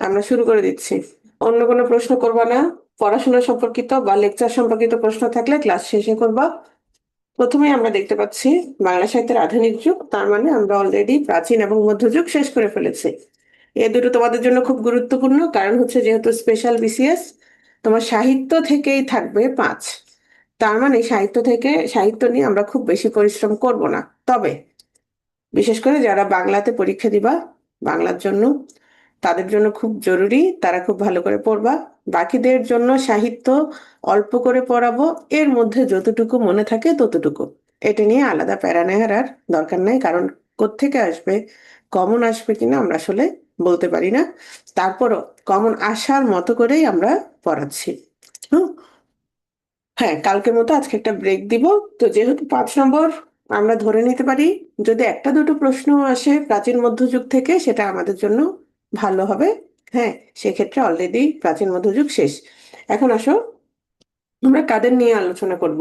আমরা শুরু করে দিচ্ছি। অন্য কোনো প্রশ্ন করবা না? পড়াশোনা সম্পর্কিত বা লেকচার সম্পর্কিত প্রশ্ন থাকলে ক্লাস শেষে করবা। প্রথমেই আমরা দেখতে পাচ্ছি বাংলা সাহিত্যের আধুনিক যুগ, তার মানে আমরা অলরেডি প্রাচীন এবং মধ্যযুগ শেষ করে ফেলেছি। এ দুটো তোমাদের জন্য খুব গুরুত্বপূর্ণ, কারণ হচ্ছে যেহেতু স্পেশাল বিসিএস, তোমার সাহিত্য থেকেই থাকবে 5। তার মানে সাহিত্য নিয়ে আমরা খুব বেশি পরিশ্রম করব না। তবে বিশেষ করে যারা বাংলাতে পরীক্ষা দিবা, বাংলার জন্য, তাদের জন্য খুব জরুরি তারা খুব ভালো করে পড়বা। বাকিদের জন্য সাহিত্য অল্প করে পড়াবো, এর মধ্যে যতটুকু মনে থাকে ততটুকু। এটা নিয়ে আলাদা প্যারা নেওয়ার আর দরকার নাই, কারণ কোত্থেকে আসবে, কমন আসবে কিনা আমরা আসলে বলতে পারি না। তারপরও কমন আসার মতো করেই আমরা পড়াচ্ছি। হুম। হ্যাঁ, কালকের মতো আজকে একটা ব্রেক দিব। তো যেহেতু 5 নম্বর, আমরা ধরে নিতে পারি যদি একটা দুটো প্রশ্ন আসে প্রাচীন মধ্যযুগ থেকে, সেটা আমাদের জন্য ভালো হবে। হ্যাঁ, সেক্ষেত্রে অলরেডি প্রাচীন মধ্যযুগ শেষ। এখন আসো, আমরা কাদের নিয়ে আলোচনা করব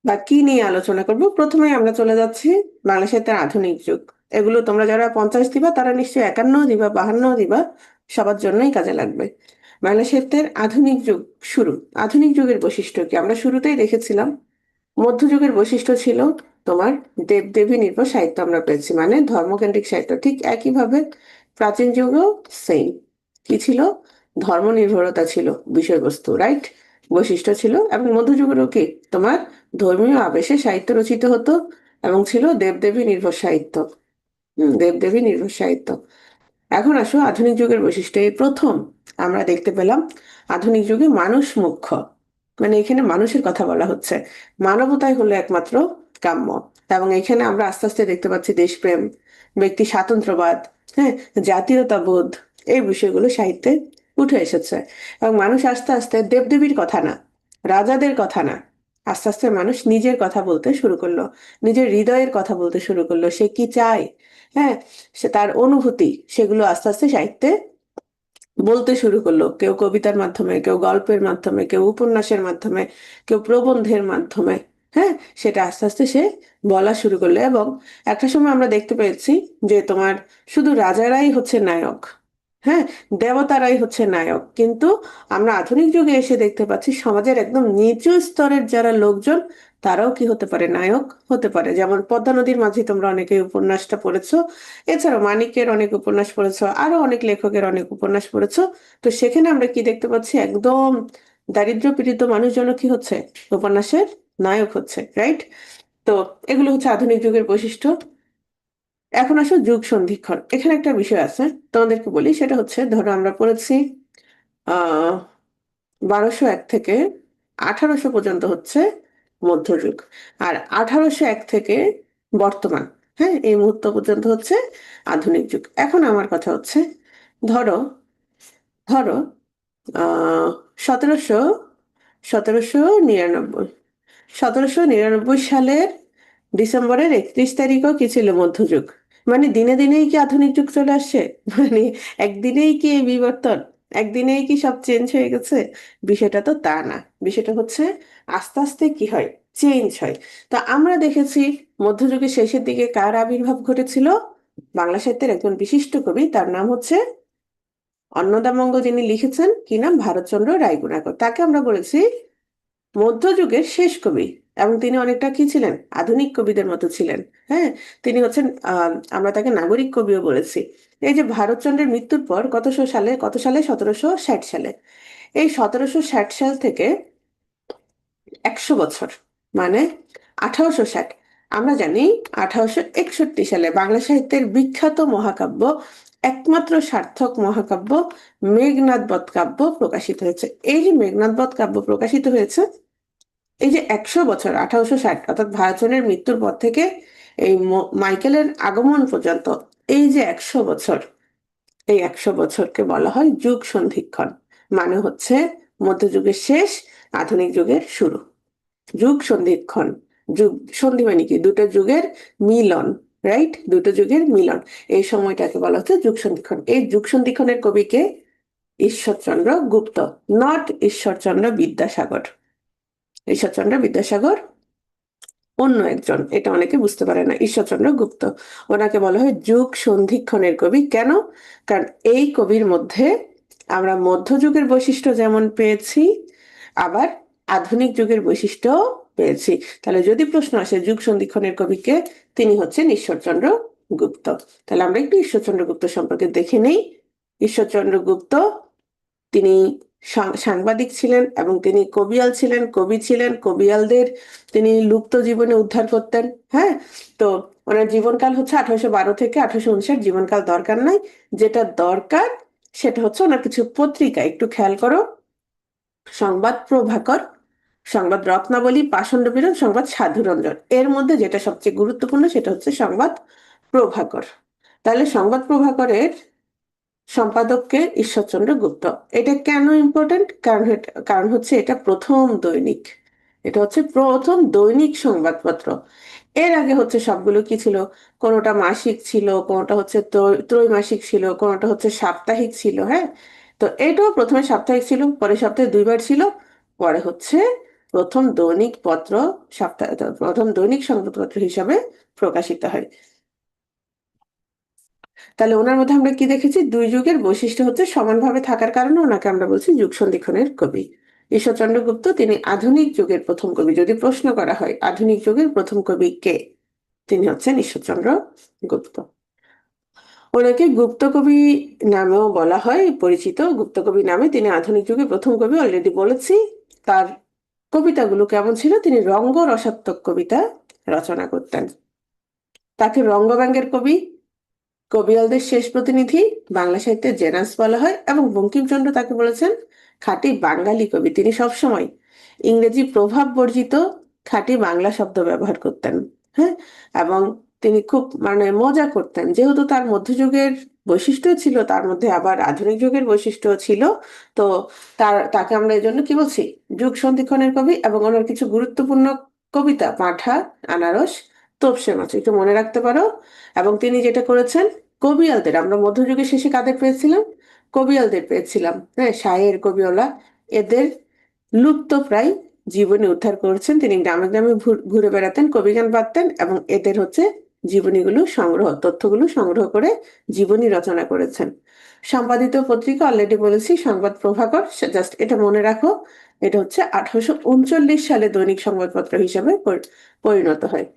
বা কি নিয়ে আলোচনা করব। প্রথমে আমরা চলে যাচ্ছি বাংলা সাহিত্যের আধুনিক যুগ। এগুলো তোমরা যারা 50 দিবা তারা নিশ্চয়ই 51 দিবা, 52 দিবা, সবার জন্যই কাজে লাগবে। বাংলা সাহিত্যের আধুনিক যুগ শুরু। আধুনিক যুগের বৈশিষ্ট্য কি আমরা শুরুতেই দেখেছিলাম। মধ্যযুগের বৈশিষ্ট্য ছিল তোমার দেবদেবী নির্ভর সাহিত্য আমরা পেয়েছি, মানে ধর্মকেন্দ্রিক সাহিত্য। ঠিক একইভাবে প্রাচীন যুগেও সেম কি ছিল, ধর্ম নির্ভরতা ছিল বিষয়বস্তু, রাইট, বৈশিষ্ট্য ছিল। এবং মধ্যযুগেরও কি তোমার ধর্মীয় আবেশে সাহিত্য রচিত হতো এবং ছিল দেবদেবী নির্ভর সাহিত্য। দেবদেবী নির্ভর সাহিত্য। এখন আসো আধুনিক যুগের বৈশিষ্ট্য। এই প্রথম আমরা দেখতে পেলাম আধুনিক যুগে মানুষ মুখ্য, মানে এখানে মানুষের কথা বলা হচ্ছে, মানবতাই হলো একমাত্র কাম্য। এবং এখানে আমরা আস্তে আস্তে দেখতে পাচ্ছি দেশপ্রেম, ব্যক্তি স্বাতন্ত্র্যবাদ, হ্যাঁ, জাতীয়তাবোধ, এই বিষয়গুলো সাহিত্যে উঠে এসেছে। এবং মানুষ আস্তে আস্তে দেবদেবীর কথা না, রাজাদের কথা না, আস্তে আস্তে মানুষ নিজের কথা বলতে শুরু করলো, নিজের হৃদয়ের কথা বলতে শুরু করলো, সে কি চায়, হ্যাঁ, সে তার অনুভূতি, সেগুলো আস্তে আস্তে সাহিত্যে বলতে শুরু করলো। কেউ কবিতার মাধ্যমে, কেউ গল্পের মাধ্যমে, কেউ উপন্যাসের মাধ্যমে, কেউ প্রবন্ধের মাধ্যমে, হ্যাঁ, সেটা আস্তে আস্তে সে বলা শুরু করলো। এবং একটা সময় আমরা দেখতে পেয়েছি যে তোমার শুধু রাজারাই হচ্ছে নায়ক, হ্যাঁ, দেবতারাই হচ্ছে নায়ক। কিন্তু আমরা আধুনিক যুগে এসে দেখতে পাচ্ছি সমাজের একদম নিচু স্তরের যারা লোকজন, তারাও কি হতে পারে, নায়ক হতে পারে। যেমন পদ্মা নদীর মাঝি তোমরা অনেকে উপন্যাসটা পড়েছো, এছাড়াও মানিকের অনেক উপন্যাস পড়েছো, আরো অনেক লেখকের অনেক উপন্যাস পড়েছো। তো সেখানে আমরা কি দেখতে পাচ্ছি, একদম দারিদ্র পীড়িত মানুষজন কি হচ্ছে, উপন্যাসের নায়ক হচ্ছে, রাইট। তো এগুলো হচ্ছে আধুনিক যুগের বৈশিষ্ট্য। এখন আসো যুগ সন্ধিক্ষণ। এখানে একটা বিষয় আছে, তোমাদেরকে বলি। সেটা হচ্ছে, ধরো আমরা পড়েছি 1201 থেকে 1800 পর্যন্ত হচ্ছে মধ্যযুগ, আর 1801 থেকে বর্তমান, হ্যাঁ, এই মুহূর্ত পর্যন্ত হচ্ছে আধুনিক যুগ। এখন আমার কথা হচ্ছে, ধরো ধরো আহ 1700 1799 1799 সালের ডিসেম্বরের 31 তারিখও কি ছিল, মধ্যযুগ। মানে দিনে দিনেই কি আধুনিক যুগ চলে আসছে? মানে একদিনেই কি এই বিবর্তন, একদিনেই কি সব চেঞ্জ হয়ে গেছে? বিষয়টা তো তা না। বিষয়টা হচ্ছে আস্তে আস্তে কি হয়, চেঞ্জ হয়। তো আমরা দেখেছি মধ্যযুগের শেষের দিকে কার আবির্ভাব ঘটেছিল, বাংলা সাহিত্যের একজন বিশিষ্ট কবি, তার নাম হচ্ছে অন্নদামঙ্গ, যিনি লিখেছেন কি নাম, ভারতচন্দ্র রায়গুণাকর। তাকে আমরা বলেছি মধ্যযুগের শেষ কবি। এবং তিনি অনেকটা কি ছিলেন, আধুনিক কবিদের মতো ছিলেন। হ্যাঁ, তিনি হচ্ছেন আমরা তাকে নাগরিক কবিও বলেছি। এই যে ভারতচন্দ্রের মৃত্যুর পর কত সালে 1760 সালে, এই 1760 সাল থেকে 100 বছর, মানে 1860, আমরা জানি 1861 সালে বাংলা সাহিত্যের বিখ্যাত মহাকাব্য, একমাত্র সার্থক মহাকাব্য মেঘনাদ বধ কাব্য প্রকাশিত হয়েছে। এই যে মেঘনাদ বধ কাব্য প্রকাশিত হয়েছে, এই যে 100 বছর, 1860, অর্থাৎ ভারতচন্দ্রের মৃত্যুর পর থেকে এই মাইকেলের আগমন পর্যন্ত, এই যে 100 বছর, এই 100 বছরকে বলা হয় যুগ সন্ধিক্ষণ। মানে হচ্ছে মধ্যযুগের শেষ, আধুনিক যুগের শুরু। যুগ সন্ধিক্ষণ। যুগ সন্ধি মানে কি, দুটো যুগের মিলন, রাইট, দুটো যুগের মিলন। এই সময়টাকে বলা হচ্ছে যুগ সন্ধিক্ষণ। এই যুগ সন্ধিক্ষণের কবিকে ঈশ্বরচন্দ্র গুপ্ত, নট ঈশ্বরচন্দ্র বিদ্যাসাগর। ঈশ্বরচন্দ্র বিদ্যাসাগর অন্য একজন, এটা অনেকে বুঝতে পারে না, ঈশ্বরচন্দ্র গুপ্ত। ওনাকে বলা হয় যুগ সন্ধিক্ষণের কবি। কেন? কারণ এই কবির মধ্যে আমরা মধ্যযুগের বৈশিষ্ট্য যেমন পেয়েছি, আবার আধুনিক যুগের বৈশিষ্ট্য পেয়েছি। তাহলে যদি প্রশ্ন আসে যুগ সন্ধিক্ষণের কবিকে, তিনি হচ্ছেন ঈশ্বরচন্দ্র গুপ্ত। তাহলে আমরা একটু ঈশ্বরচন্দ্র গুপ্ত সম্পর্কে দেখে নেই। ঈশ্বরচন্দ্র গুপ্ত তিনি সাংবাদিক ছিলেন এবং তিনি কবিয়াল ছিলেন, কবি ছিলেন। কবিয়ালদের তিনি লুপ্ত জীবনে উদ্ধার করতেন। হ্যাঁ, তো ওনার জীবনকাল হচ্ছে 1812 থেকে 1859। জীবনকাল দরকার নাই, যেটা দরকার সেটা হচ্ছে ওনার কিছু পত্রিকা। একটু খেয়াল করো, সংবাদ প্রভাকর, সংবাদ রত্নাবলী, পাষণ্ড বিরোধ, সংবাদ সাধুরঞ্জন। এর মধ্যে যেটা সবচেয়ে গুরুত্বপূর্ণ সেটা হচ্ছে সংবাদ প্রভাকর। তাহলে সংবাদ প্রভাকরের সম্পাদককে ঈশ্বরচন্দ্র গুপ্ত। এটা কেন ইম্পর্টেন্ট? কারণ হচ্ছে এটা প্রথম দৈনিক, এটা হচ্ছে প্রথম দৈনিক সংবাদপত্র। এর আগে হচ্ছে সবগুলো কি ছিল? কোনোটা মাসিক ছিল, কোনোটা হচ্ছে ত্রৈমাসিক ছিল, কোনোটা হচ্ছে সাপ্তাহিক ছিল। হ্যাঁ, তো এটাও প্রথমে সাপ্তাহিক ছিল, পরে সপ্তাহে 2বার ছিল, পরে হচ্ছে প্রথম দৈনিক পত্র, প্রথম দৈনিক সংবাদপত্র হিসাবে প্রকাশিত হয়। তাহলে ওনার মধ্যে আমরা কি দেখেছি? দুই যুগের বৈশিষ্ট্য হচ্ছে সমানভাবে থাকার কারণে ওনাকে আমরা বলছি যুগ সন্ধিক্ষণের কবি। ঈশ্বরচন্দ্র গুপ্ত তিনি আধুনিক যুগের প্রথম কবি। যদি প্রশ্ন করা হয় আধুনিক যুগের প্রথম কবি কে, তিনি হচ্ছেন ঈশ্বরচন্দ্র গুপ্ত। ওনাকে গুপ্ত কবি নামেও বলা হয়, পরিচিত গুপ্ত কবি নামে। তিনি আধুনিক যুগের প্রথম কবি, অলরেডি বলেছি। তার কবিতাগুলো কেমন ছিল? তিনি রঙ্গ রসাত্মক কবিতা রচনা করতেন। তাকে রঙ্গব্যঙ্গের কবি, কবিয়ালদের শেষ প্রতিনিধি, বাংলা সাহিত্যের জেনাস বলা হয়। এবং বঙ্কিমচন্দ্র তাকে বলেছেন খাঁটি বাঙালি কবি। তিনি সবসময় ইংরেজি প্রভাব বর্জিত খাঁটি বাংলা শব্দ ব্যবহার করতেন। হ্যাঁ, এবং তিনি খুব মজা করতেন, যেহেতু তার মধ্যযুগের বৈশিষ্ট্য ছিল, তার মধ্যে আবার আধুনিক যুগের বৈশিষ্ট্য ছিল। তো তাকে আমরা এই জন্য কি বলছি? যুগ সন্ধিক্ষণের কবি। এবং ওনার কিছু গুরুত্বপূর্ণ কবিতা, পাঁঠা, আনারস, তোপসে মাছ, একটু মনে রাখতে পারো। এবং তিনি যেটা করেছেন, কবিয়ালদের, আমরা মধ্যযুগের শেষে কাদের পেয়েছিলাম? কবিয়ালদের পেয়েছিলাম। হ্যাঁ, শায়ের, কবিওয়ালা, এদের লুপ্ত প্রায় জীবনী উদ্ধার করেছেন তিনি। গ্রামে গ্রামে ঘুরে বেড়াতেন, কবিগান বাঁধতেন এবং এদের হচ্ছে জীবনীগুলো তথ্যগুলো সংগ্রহ করে জীবনী রচনা করেছেন। সম্পাদিত পত্রিকা অলরেডি বলেছি সংবাদ প্রভাকর, জাস্ট এটা মনে রাখো। এটা হচ্ছে 1839 সালে দৈনিক সংবাদপত্র হিসেবে পরিণত হয়।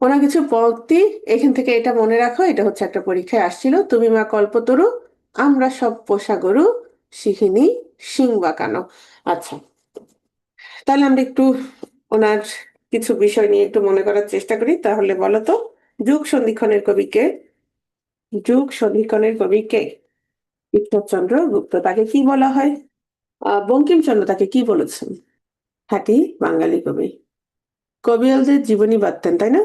ওনার কিছু পংক্তি এখান থেকে এটা মনে রাখো, এটা হচ্ছে একটা পরীক্ষায় আসছিল। তুমি মা কল্পতরু, আমরা সব পোষা গরু, শিখিনি শিং বাঁকানো। আচ্ছা, তাহলে আমরা একটু ওনার কিছু বিষয় নিয়ে একটু মনে করার চেষ্টা করি। তাহলে বলো তো, যুগ সন্ধিক্ষণের কবি কে? যুগ সন্ধিক্ষণের কবি কে? ঈশ্বরচন্দ্র গুপ্ত। তাকে কি বলা হয়? বঙ্কিমচন্দ্র তাকে কি বলেছেন? খাঁটি বাঙালি কবি। কবিয়ালদের জীবনী বাঁধতেন, তাই না?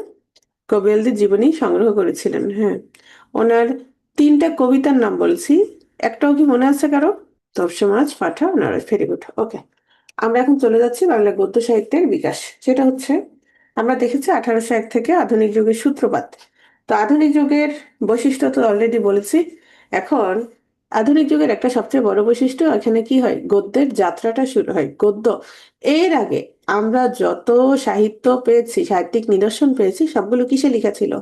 কবিয়ালদের জীবনী সংগ্রহ করেছিলেন। হ্যাঁ, ওনার 3টা কবিতার নাম বলছি, একটাও কি মনে আছে কারো? তপসে মাছ, পাঠা, নারাজ। ভেরি গুড, ওকে। আমরা এখন চলে যাচ্ছি বাংলা গদ্য সাহিত্যের বিকাশ। সেটা হচ্ছে, আমরা দেখেছি 1801 থেকে আধুনিক যুগের সূত্রপাত। তো আধুনিক যুগের বৈশিষ্ট্য তো অলরেডি বলেছি। এখন আধুনিক যুগের একটা সবচেয়ে বড় বৈশিষ্ট্য, এখানে কি হয়? গদ্যের যাত্রাটা শুরু হয়। গদ্য, এর আগে আমরা যত সাহিত্য পেয়েছি, সাহিত্যিক নিদর্শন পেয়েছি, সবগুলো কিসে লেখা ছিল?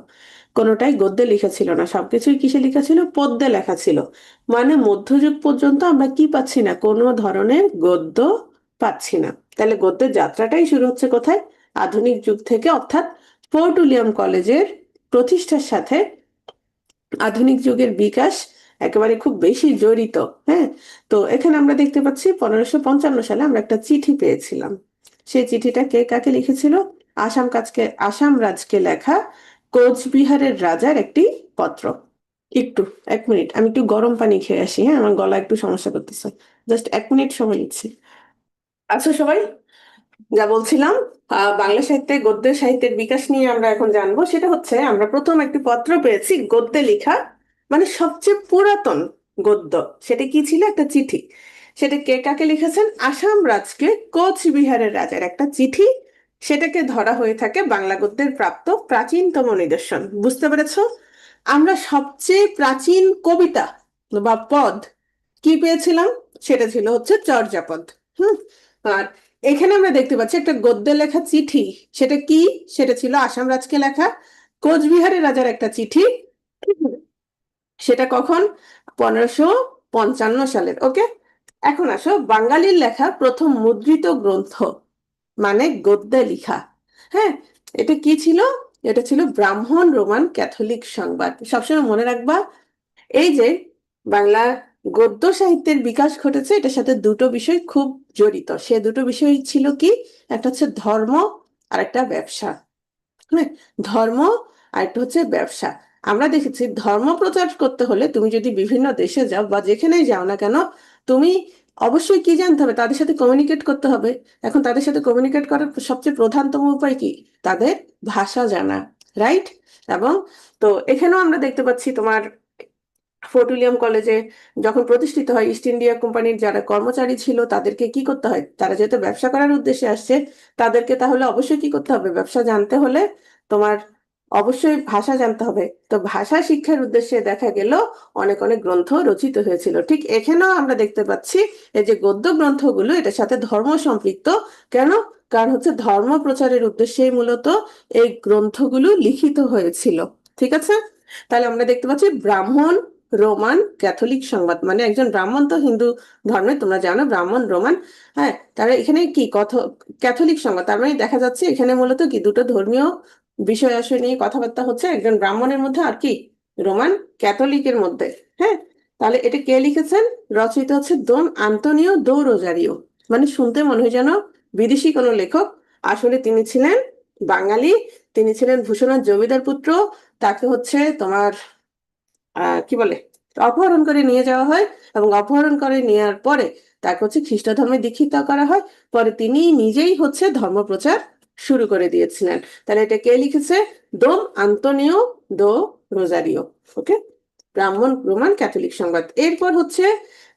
কোনোটাই গদ্যে লেখা ছিল না, সবকিছুই কিসে লেখা ছিল? পদ্যে লেখা ছিল। মধ্যযুগ পর্যন্ত আমরা কি পাচ্ছি না? কোনো ধরনের গদ্য পাচ্ছি না। তাহলে গদ্যের যাত্রাটাই শুরু হচ্ছে কোথায়? আধুনিক যুগ থেকে, অর্থাৎ ফোর্ট উইলিয়াম কলেজের প্রতিষ্ঠার সাথে আধুনিক যুগের বিকাশ একেবারে খুব বেশি জড়িত। হ্যাঁ, তো এখানে আমরা দেখতে পাচ্ছি 1555 সালে আমরা একটা চিঠি পেয়েছিলাম। সেই চিঠিটা কে কাকে লিখেছিল? আসাম রাজকে লেখা কোচবিহারের রাজার একটি পত্র। একটু 1 মিনিট, আমি একটু গরম পানি খেয়ে আসি। হ্যাঁ, আমার গলা একটু সমস্যা করতেছে, জাস্ট 1 মিনিট সময় নিচ্ছি। আচ্ছা সবাই, যা বলছিলাম, বাংলা সাহিত্যে গদ্য সাহিত্যের বিকাশ নিয়ে আমরা এখন জানবো। সেটা হচ্ছে, আমরা প্রথম একটি পত্র পেয়েছি গদ্যে লেখা, সবচেয়ে পুরাতন গদ্য। সেটা কি ছিল? একটা চিঠি। সেটা কে কাকে লিখেছেন? আসাম রাজকে কোচবিহারের রাজার একটা চিঠি। সেটাকে ধরা হয়ে থাকে বাংলা গদ্যের প্রাপ্ত প্রাচীনতম নিদর্শন। বুঝতে পেরেছো? আমরা সবচেয়ে প্রাচীন কবিতা বা পদ কি পেয়েছিলাম? সেটা ছিল হচ্ছে চর্যাপদ। হুম, আর এখানে আমরা দেখতে পাচ্ছি একটা গদ্যে লেখা চিঠি। সেটা কি? সেটা ছিল আসাম রাজকে লেখা কোচবিহারের রাজার একটা চিঠি। সেটা কখন? 1555 সালের। ওকে, এখন আসো বাঙালির লেখা প্রথম মুদ্রিত গ্রন্থ, মানে গদ্যে লেখা। হ্যাঁ, এটা কি ছিল? এটা ছিল ব্রাহ্মণ রোমান ক্যাথলিক সংবাদ। সবসময় মনে রাখবা, এই যে বাংলা গদ্য সাহিত্যের বিকাশ ঘটেছে, এটার সাথে দুটো বিষয় খুব জড়িত। সে দুটো বিষয় ছিল কি? একটা হচ্ছে ধর্ম, আর একটা ব্যবসা। হ্যাঁ, ধর্ম আর একটা হচ্ছে ব্যবসা। আমরা দেখেছি ধর্ম প্রচার করতে হলে তুমি যদি বিভিন্ন দেশে যাও বা যেখানেই যাও না কেন, তুমি অবশ্যই কি জানতে হবে? তাদের সাথে কমিউনিকেট করতে হবে। এখন তাদের সাথে কমিউনিকেট করার সবচেয়ে প্রধানতম উপায় কি? তাদের ভাষা জানা, রাইট? এবং তো এখানেও আমরা দেখতে পাচ্ছি তোমার ফোর্ট উইলিয়াম কলেজে যখন প্রতিষ্ঠিত হয়, ইস্ট ইন্ডিয়া কোম্পানির যারা কর্মচারী ছিল তাদেরকে কি করতে হয়? তারা যেহেতু ব্যবসা করার উদ্দেশ্যে আসছে, তাদেরকে তাহলে অবশ্যই কি করতে হবে? ব্যবসা জানতে হলে তোমার অবশ্যই ভাষা জানতে হবে। তো ভাষা শিক্ষার উদ্দেশ্যে দেখা গেল অনেক অনেক গ্রন্থ রচিত হয়েছিল। ঠিক এখানেও আমরা দেখতে পাচ্ছি এই যে গদ্য গ্রন্থগুলো এটার সাথে ধর্ম সম্পৃক্ত। কেন? কারণ হচ্ছে ধর্ম প্রচারের উদ্দেশ্যেই মূলত এই গ্রন্থগুলো লিখিত হয়েছিল। ঠিক আছে, তাহলে আমরা দেখতে পাচ্ছি ব্রাহ্মণ রোমান ক্যাথলিক সংবাদ, মানে একজন ব্রাহ্মণ তো হিন্দু ধর্মে, তোমরা জানো ব্রাহ্মণ রোমান। হ্যাঁ, তাহলে এখানে কি ক্যাথলিক সংবাদ, তার মানে দেখা যাচ্ছে এখানে মূলত কি দুটো ধর্মীয় বিষয় আশয় নিয়ে কথাবার্তা হচ্ছে, একজন ব্রাহ্মণের মধ্যে আর কি রোমান ক্যাথলিকের মধ্যে। হ্যাঁ, তাহলে এটা কে লিখেছেন? রচয়িতা হচ্ছে দোন আন্তোনিও দো রোজারিও। মানে শুনতে মনে হয় যেন বিদেশি কোনো লেখক, আসলে তিনি ছিলেন বাঙালি। তিনি ছিলেন ভূষণার জমিদার পুত্র। তাকে হচ্ছে তোমার কি বলে, অপহরণ করে নিয়ে যাওয়া হয়, এবং অপহরণ করে নেওয়ার পরে তাকে হচ্ছে খ্রিস্ট ধর্মে দীক্ষিত করা হয়। পরে তিনি নিজেই হচ্ছে ধর্মপ্রচার শুরু করে দিয়েছিলেন। তাহলে এটা কে লিখেছে? দোম আন্তোনিও দো রোজারিও। ওকে, ব্রাহ্মণ রোমান ক্যাথলিক সংবাদ। এরপর হচ্ছে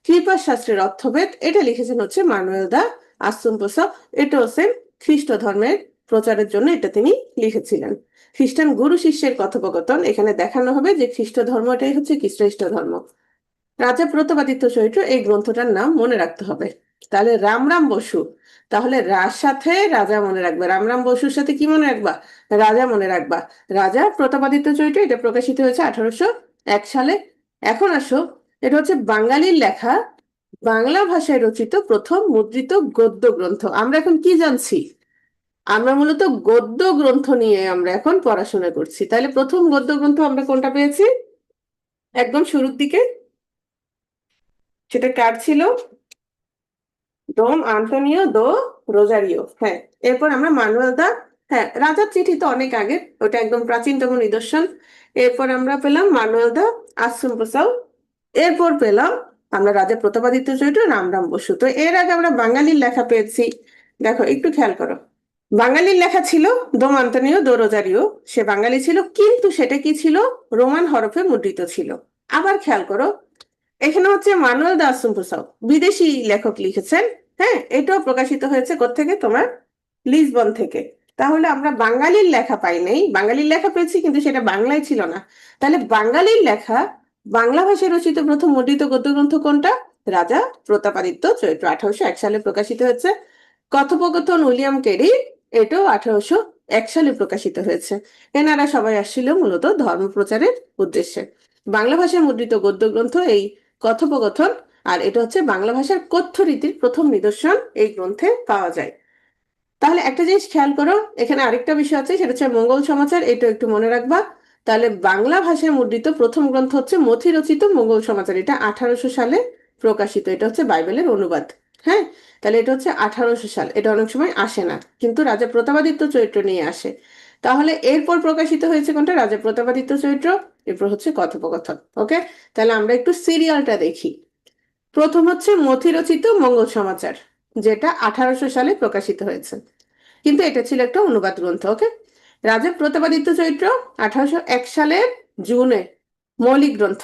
কৃপা শাস্ত্রের অর্থভেদ, এটা লিখেছেন হচ্ছে মানুয়েল দা আসুম্পসা। এটা হচ্ছে খ্রিস্ট ধর্মের প্রচারের জন্য এটা তিনি লিখেছিলেন। খ্রিস্টান গুরু শিষ্যের কথোপকথন, এখানে দেখানো হবে যে খ্রিস্ট ধর্মটাই হচ্ছে কি শ্রেষ্ঠ ধর্ম। রাজা প্রতাপাদিত্য চরিত্র, এই গ্রন্থটার নাম মনে রাখতে হবে। তাহলে রামরাম বসু, তাহলে রার সাথে রাজা মনে রাখবে, রামরাম বসুর সাথে কি মনে রাখবা? রাজা মনে রাখবা। রাজা প্রতাপাদিত্য চরিত্র, এটা প্রকাশিত হয়েছে 1801 সালে। এখন আসো, এটা হচ্ছে বাঙালির লেখা বাংলা ভাষায় রচিত প্রথম মুদ্রিত গদ্য গ্রন্থ। আমরা এখন কি জানছি? আমরা মূলত গদ্য গ্রন্থ নিয়ে আমরা এখন পড়াশোনা করছি। তাহলে প্রথম গদ্য গ্রন্থ আমরা কোনটা পেয়েছি? একদম শুরুর দিকে সেটা কার ছিল? ডোম আন্তোনিও দো রোজারিও। হ্যাঁ, এরপর আমরা মানুয়েল দা, হ্যাঁ রাজার চিঠি তো অনেক আগে, ওটা একদম প্রাচীনতম নিদর্শন। এরপর আমরা পেলাম মানুয়েল দা আসুম্পসাও। এরপর পেলাম আমরা রাজা প্রতাপাদিত্য চরিত্র রামরাম বসু। তো এর আগে আমরা বাঙালির লেখা পেয়েছি। দেখো একটু খেয়াল করো, বাঙালির লেখা ছিল দোম আন্তোনিও দো রোজারিও। সে বাঙালি ছিল, কিন্তু সেটা কি ছিল? রোমান হরফে মুদ্রিত ছিল। আবার খেয়াল করো, এখানে হচ্ছে মানুয়েল দা আসুম্পসাও, বিদেশি লেখক লিখেছেন। হ্যাঁ, এটাও প্রকাশিত হয়েছে কোত্থেকে? তোমার লিসবন থেকে। তাহলে আমরা বাঙালির লেখা পাই নাই, বাঙালির লেখা পেয়েছি কিন্তু সেটা বাংলায় ছিল না। তাহলে বাঙালির লেখা বাংলা ভাষায় রচিত প্রথম মুদ্রিত গদ্য গ্রন্থ কোনটা? রাজা প্রতাপাদিত্য চরিত্র, 1801 সালে প্রকাশিত হয়েছে। কথোপকথন উইলিয়াম কেরি, এটাও 1801 সালে প্রকাশিত হয়েছে। এনারা সবাই আসছিল মূলত ধর্ম প্রচারের উদ্দেশ্যে। বাংলা ভাষায় মুদ্রিত গদ্য গ্রন্থ এই কথোপকথন, আর এটা হচ্ছে বাংলা ভাষার কথ্য রীতির প্রথম নিদর্শন এই গ্রন্থে পাওয়া যায়। তাহলে একটা জিনিস খেয়াল করো, এখানে আরেকটা বিষয় আছে, সেটা হচ্ছে মঙ্গল সমাচার, এটা একটু মনে রাখবা। তাহলে বাংলা ভাষায় মুদ্রিত প্রথম গ্রন্থ হচ্ছে মথি রচিত মঙ্গল সমাচার, এটা 1800 সালে প্রকাশিত। এটা হচ্ছে বাইবেলের অনুবাদ। হ্যাঁ, তাহলে এটা হচ্ছে 1800 সাল। এটা অনেক সময় আসে না, কিন্তু রাজা প্রতাপাদিত্য চরিত্র নিয়ে আসে। তাহলে এরপর প্রকাশিত হয়েছে কোনটা? রাজা প্রতাপাদিত্য চরিত্র। এরপর হচ্ছে কথোপকথন। ওকে, তাহলে আমরা একটু সিরিয়ালটা দেখি। প্রথম হচ্ছে মথি রচিত মঙ্গল সমাচার, যেটা 1800 সালে প্রকাশিত হয়েছে, কিন্তু এটা ছিল একটা অনুবাদ গ্রন্থ। ওকে, রাজা প্রতাপাদিত্য চরিত্র 1801 সালের জুনে, মৌলিক গ্রন্থ।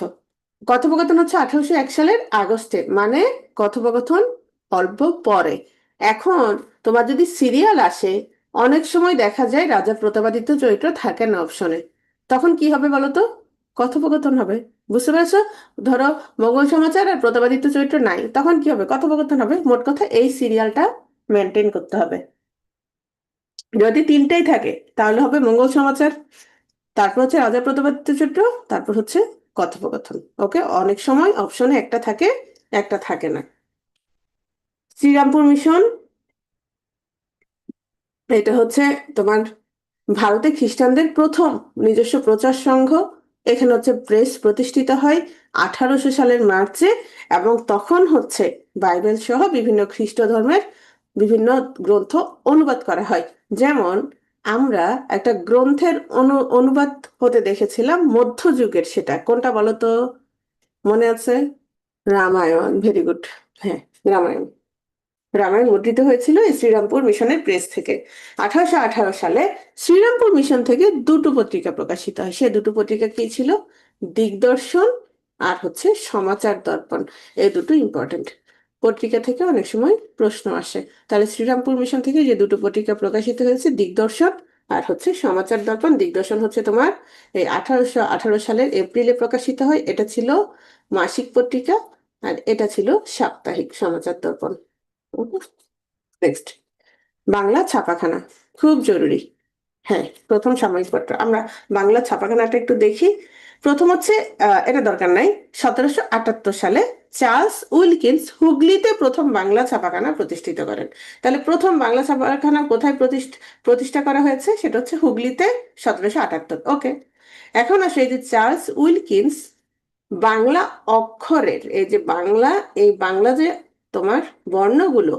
কথোপকথন হচ্ছে 1801 সালের আগস্টে, মানে কথোপকথন অল্প পরে। এখন তোমার যদি সিরিয়াল আসে, অনেক সময় দেখা যায় রাজা প্রতাপাদিত্য চরিত্র থাকে না অপশনে, তখন কি হবে বলো তো? কথোপকথন হবে। বুঝতে পেরেছো? ধরো মঙ্গল সমাচার আর প্রতাপাদিত্য চরিত্র নাই, তখন কি হবে? কথোপকথন হবে। মোট কথা এই সিরিয়ালটা মেনটেন করতে হবে। যদি তিনটেই থাকে তাহলে হবে মঙ্গল সমাচার, তারপর হচ্ছে রাজা প্রতাপাদিত্য চরিত্র, তারপর হচ্ছে কথোপকথন। ওকে, অনেক সময় অপশনে একটা থাকে, একটা থাকে না। শ্রীরামপুর মিশন, এটা হচ্ছে তোমার ভারতে খ্রিস্টানদের প্রথম নিজস্ব প্রচার সংঘ। এখানে হচ্ছে প্রেস প্রতিষ্ঠিত হয় 1800 সালের মার্চে, এবং তখন হচ্ছে বাইবেল সহ বিভিন্ন খ্রিস্ট ধর্মের বিভিন্ন গ্রন্থ অনুবাদ করা হয়। যেমন আমরা একটা গ্রন্থের অনুবাদ হতে দেখেছিলাম মধ্যযুগের, সেটা কোনটা বলো তো, মনে আছে? Ramayana, very good. হ্যাঁ, রামায়ণ। রামায়ণ মুদ্রিত হয়েছিল এই শ্রীরামপুর মিশনের প্রেস থেকে। 1818 সালে শ্রীরামপুর মিশন থেকে দুটো পত্রিকা প্রকাশিত হয়। সে দুটো পত্রিকা কি ছিল? দিগদর্শন আর হচ্ছে সমাচার দর্পণ। এই দুটো ইম্পর্টেন্ট পত্রিকা থেকে অনেক সময় প্রশ্ন আসে। তাহলে শ্রীরামপুর মিশন থেকে যে দুটো পত্রিকা প্রকাশিত হয়েছে, দিগদর্শন আর হচ্ছে সমাচার দর্পণ। দিগদর্শন হচ্ছে তোমার এই 1818 সালের এপ্রিলে প্রকাশিত হয়, এটা ছিল মাসিক পত্রিকা, আর এটা ছিল সাপ্তাহিক সমাচার দর্পণ। নেক্সট, বাংলা ছাপাখানা, খুব জরুরি। হ্যাঁ, প্রথম সাময়িক পত্র। আমরা বাংলা ছাপাখানাটা একটু দেখি। প্রথম হচ্ছে এটা দরকার নাই, 1778 সালে চার্লস উইলকিন্স হুগলিতে প্রথম বাংলা ছাপাখানা প্রতিষ্ঠিত করেন। তাহলে প্রথম বাংলা ছাপাখানা কোথায় প্রতিষ্ঠা করা হয়েছে? সেটা হচ্ছে হুগলিতে, 1778। ওকে, এখন আসে এই যে চার্লস উইলকিন্স বাংলা অক্ষরের, এই যে বাংলা, এই বাংলা যে তোমার বর্ণগুলো,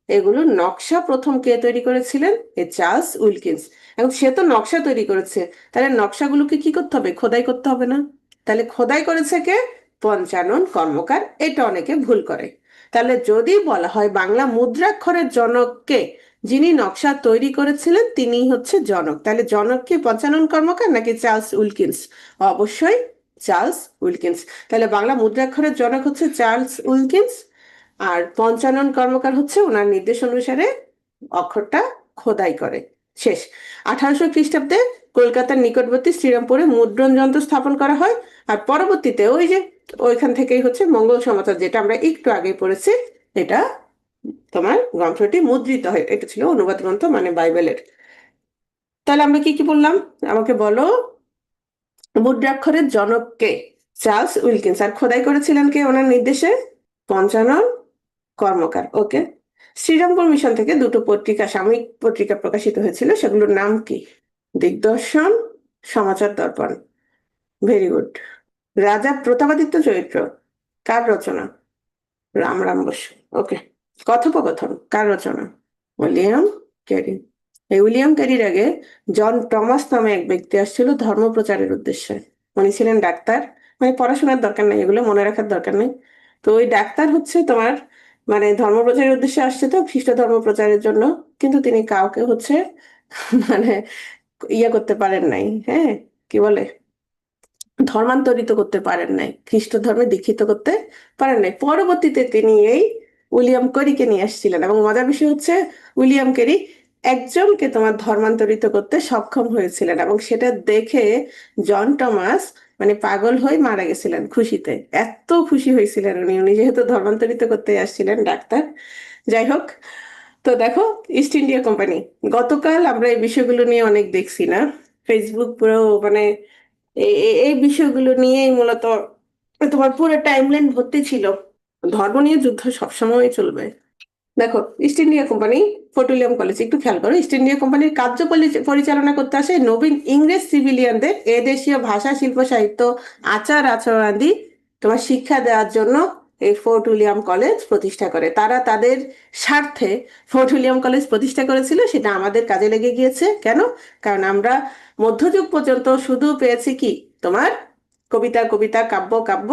এগুলোর নকশা প্রথম কে তৈরি করেছিলেন? এই চার্লস উইলকিন্স। এবং সে তো নকশা তৈরি করেছে, তাহলে নকশাগুলোকে কি করতে হবে? খোদাই করতে হবে না? তাহলে খোদাই করেছে কে? পঞ্চানন কর্মকার। এটা অনেকে ভুল করে। তাহলে যদি বলা হয় বাংলা মুদ্রাক্ষরের জনক কে, যিনি নকশা তৈরি করেছিলেন তিনি হচ্ছে জনক, তাহলে জনক কি পঞ্চানন কর্মকার নাকি চার্লস উইলকিন্স? অবশ্যই চার্লস উইলকিন্স। তাহলে বাংলা মুদ্রাক্ষরের জনক হচ্ছে চার্লস উইলকিন্স, আর পঞ্চানন কর্মকার হচ্ছে ওনার নির্দেশ অনুসারে অক্ষরটা খোদাই করে। শেষ। 1800 খ্রিস্টাব্দে কলকাতার নিকটবর্তী শ্রীরামপুরে মুদ্রণ যন্ত্র স্থাপন করা হয়, আর পরবর্তীতে ওই যে ওইখান থেকেই হচ্ছে মঙ্গল সমাচার, যেটা আমরা একটু আগে পড়েছি, এটা তোমার গ্রন্থটি মুদ্রিত হয়। এটা ছিল অনুবাদ গ্রন্থ, মানে বাইবেলের। তাহলে আমরা কি কি বললাম? আমাকে বলো, মুদ্রাক্ষরের জনক কে? Charles Wilkins. আর খোদাই করেছিলেন কে ওনার নির্দেশে? পঞ্চানন কর্মকার। ওকে, শ্রীরামপুর মিশন থেকে দুটো পত্রিকা, সাময়িক পত্রিকা প্রকাশিত হয়েছিল, সেগুলোর নাম কি? দিগদর্শন, সমাচার দর্পণ। Very good. রাজা প্রতাপাদিত্য চরিত্র কার রচনা? রাম বসু। ওকে, কথোপকথন কার রচনা? William Carey. এই উইলিয়াম ক্যারির আগে জন টমাস নামে এক ব্যক্তি আসছিল ধর্ম প্রচারের উদ্দেশ্যে। উনি ছিলেন ডাক্তার, মানে পড়াশোনার দরকার নেই, এগুলো মনে রাখার দরকার নেই। তো ওই ডাক্তার হচ্ছে তোমার মানে ধর্ম প্রচারের উদ্দেশ্যে আসছে, তো খ্রিস্ট ধর্ম প্রচারের জন্য। কিন্তু তিনি কাউকে হচ্ছে মানে ইয়ে করতে পারেন নাই, হ্যাঁ, কি বলে, ধর্মান্তরিত করতে পারেন নাই, খ্রিস্ট ধর্মে দীক্ষিত করতে পারেন নাই। পরবর্তীতে তিনি এই উইলিয়াম ক্যারিকে নিয়ে আসছিলেন, এবং মজার বিষয় হচ্ছে উইলিয়াম ক্যারি একজনকে তোমার ধর্মান্তরিত করতে সক্ষম হয়েছিলেন, এবং সেটা দেখে জন টমাস মানে পাগল হয়ে মারা গেছিলেন খুশিতে। এত খুশি হয়েছিলেন উনি, উনি যেহেতু ধর্মান্তরিত করতে আসছিলেন, ডাক্তার। যাই হোক, তো দেখো, ইস্ট ইন্ডিয়া কোম্পানি, গতকাল আমরা এই বিষয়গুলো নিয়ে অনেক দেখছি না? ফেসবুক পুরো মানে এই বিষয়গুলো নিয়েই মূলত তোমার পুরো টাইমলাইন ভর্তি ছিল। ধর্ম নিয়ে যুদ্ধ সবসময় চলবে। দেখো, east India company fort William college, একটু খেয়াল করো, ইস্ট ইন্ডিয়া কোম্পানির কার্য পরিচালনা করতে আসে নবীন ইংরেজ সিভিলিয়ানদের এদেশীয় ভাষা, শিল্প, সাহিত্য, আচার আচরণাদি তোমার শিক্ষা দেওয়ার জন্য এই ফোর্ট উইলিয়াম কলেজ প্রতিষ্ঠা করে। তারা তাদের স্বার্থে ফোর্ট উইলিয়াম কলেজ প্রতিষ্ঠা করেছিল, সেটা আমাদের কাজে লেগে গিয়েছে। কেন? কারণ আমরা মধ্যযুগ পর্যন্ত শুধু পেয়েছি কি তোমার কবিতা, কবিতা, কাব্য, কাব্য,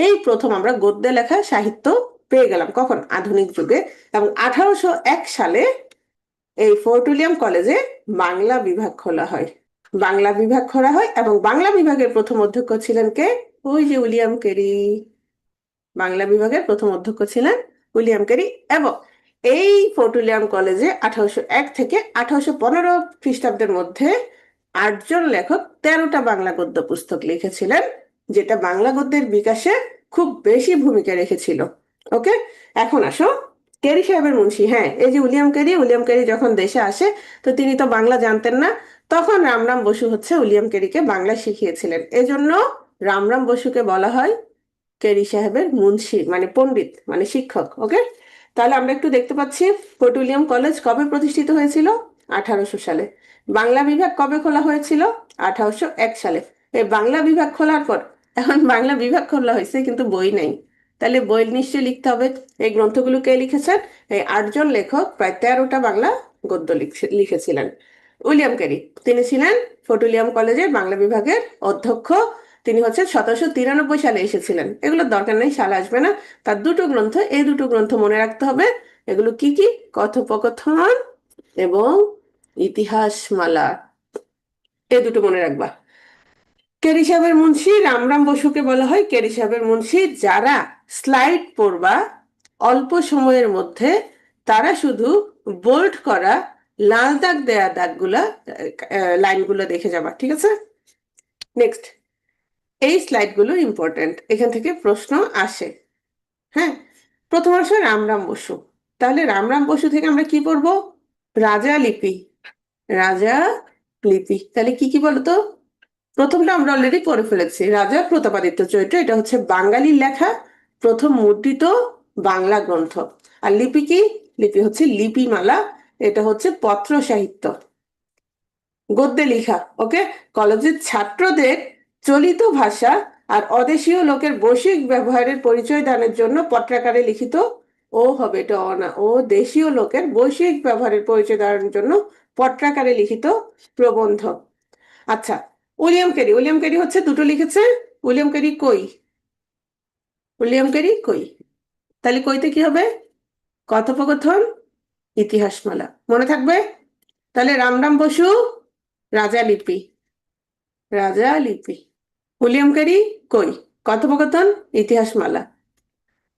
এই প্রথম আমরা গদ্যে লেখা সাহিত্য পেয়ে গেলাম। কখন? আধুনিক যুগে। এবং 1801 সালে এই ফোর্ট উইলিয়াম কলেজে বাংলা বিভাগ খোলা হয়। বাংলা বিভাগ খোলা হয়, এবং বাংলা বিভাগের প্রথম অধ্যক্ষ ছিলেন কে? ওই যে উইলিয়াম ক্যারি। বাংলা বিভাগের প্রথম অধ্যক্ষ ছিলেন উইলিয়াম ক্যারি। এবং এই ফোর্ট উইলিয়াম কলেজে 1801 থেকে 1815 খ্রিস্টাব্দের মধ্যে 8জন লেখক 13টা বাংলা গদ্য পুস্তক লিখেছিলেন, যেটা বাংলা গদ্যের বিকাশে খুব বেশি ভূমিকা রেখেছিল। ওকে, এখন আসো, ক্যারি সাহেবের মুন্সি, হ্যাঁ, এই যে উইলিয়াম ক্যারি যখন দেশে আসে, তো তিনি তো বাংলা জানতেন না, তখন রামরাম বসু হচ্ছে উইলিয়াম ক্যারিকে বাংলা শিখিয়েছিলেন। এজন্য রামরাম বসুকে বলা হয় ক্যারি সাহেবের মুন্সি, মানে পণ্ডিত, মানে শিক্ষক। ওকে, তাহলে আমরা একটু দেখতে পাচ্ছি ফোর্ট উইলিয়াম কলেজ কবে প্রতিষ্ঠিত হয়েছিল? 1800 সালে। বাংলা বিভাগ কবে খোলা হয়েছিল? 1801 সালে। এই বাংলা বিভাগ খোলার পর, এখন বাংলা বিভাগ খোলা হয়েছে কিন্তু বই নেই, তাহলে বই নিশ্চয়ই লিখতে হবে। এই গ্রন্থগুলো কে লিখেছেন? এই 8জন লেখক প্রায় 13টা বাংলা গদ্য লিখেছিলেন। উইলিয়াম ক্যারি, তিনি ছিলেন ফোর্ট উইলিয়াম কলেজের বাংলা বিভাগের অধ্যক্ষ। তিনি হচ্ছে 1793 সালে এসেছিলেন। এগুলোর দরকার নেই, সাল আসবে না। তার দুটো গ্রন্থ, এই দুটো গ্রন্থ মনে রাখতে হবে। এগুলো কি কি? কথোপকথন এবং ইতিহাসমালা, এই দুটো মনে রাখবা। ক্যারি সাহেবের মুন্সি রামরাম বসুকে বলা হয় ক্যারি সাহেবের মুন্সি। যারা স্লাইড পড়বা অল্প সময়ের মধ্যে, তারা শুধু বোল্ড করা লাল দাগ দেয়া দাগগুলা, লাইনগুলো দেখে যাবা, ঠিক আছে? নেক্সট, এই স্লাইডগুলো ইম্পর্টেন্ট, এখান থেকে প্রশ্ন আসে। হ্যাঁ, প্রথম আসে রামরাম বসু। তাহলে রামরাম বসু থেকে আমরা কি পড়বো? রাজা লিপি, রাজা লিপি। তাহলে কি কি বলতো? প্রথমটা আমরা অলরেডি পড়ে ফেলেছি, রাজা প্রতাপাদিত্য চরিত্র। এটা হচ্ছে বাঙালির লেখা প্রথম মুদ্রিত বাংলা গ্রন্থ। আর লিপি কি? লিপি হচ্ছে লিপিমালা, এটা হচ্ছে পত্র সাহিত্য, গদ্যে লেখা। ওকে, কলেজের ছাত্রদের চলিত ভাষা আর অদেশীয় লোকের বৈশ্বিক ব্যবহারের পরিচয় দানের জন্য পত্রাকারে লিখিত, ও হবে এটা অ না, ও দেশীয় লোকের বৈশ্বিক ব্যবহারের পরিচয় দানের জন্য পত্রাকারে লিখিত প্রবন্ধ। আচ্ছা, উইলিয়াম ক্যারি হচ্ছে দুটো লিখেছে। উইলিয়াম ক্যারি কই? উইলিয়াম ক্যারি কই? তাহলে কইতে কি হবে? কথোপকথন, ইতিহাসমালা, মনে থাকবে? তাহলে রামরাম বসু রাজা লিপি, রাজা লিপি। উইলিয়াম ক্যারি কই? কথোপকথন, ইতিহাসমালা।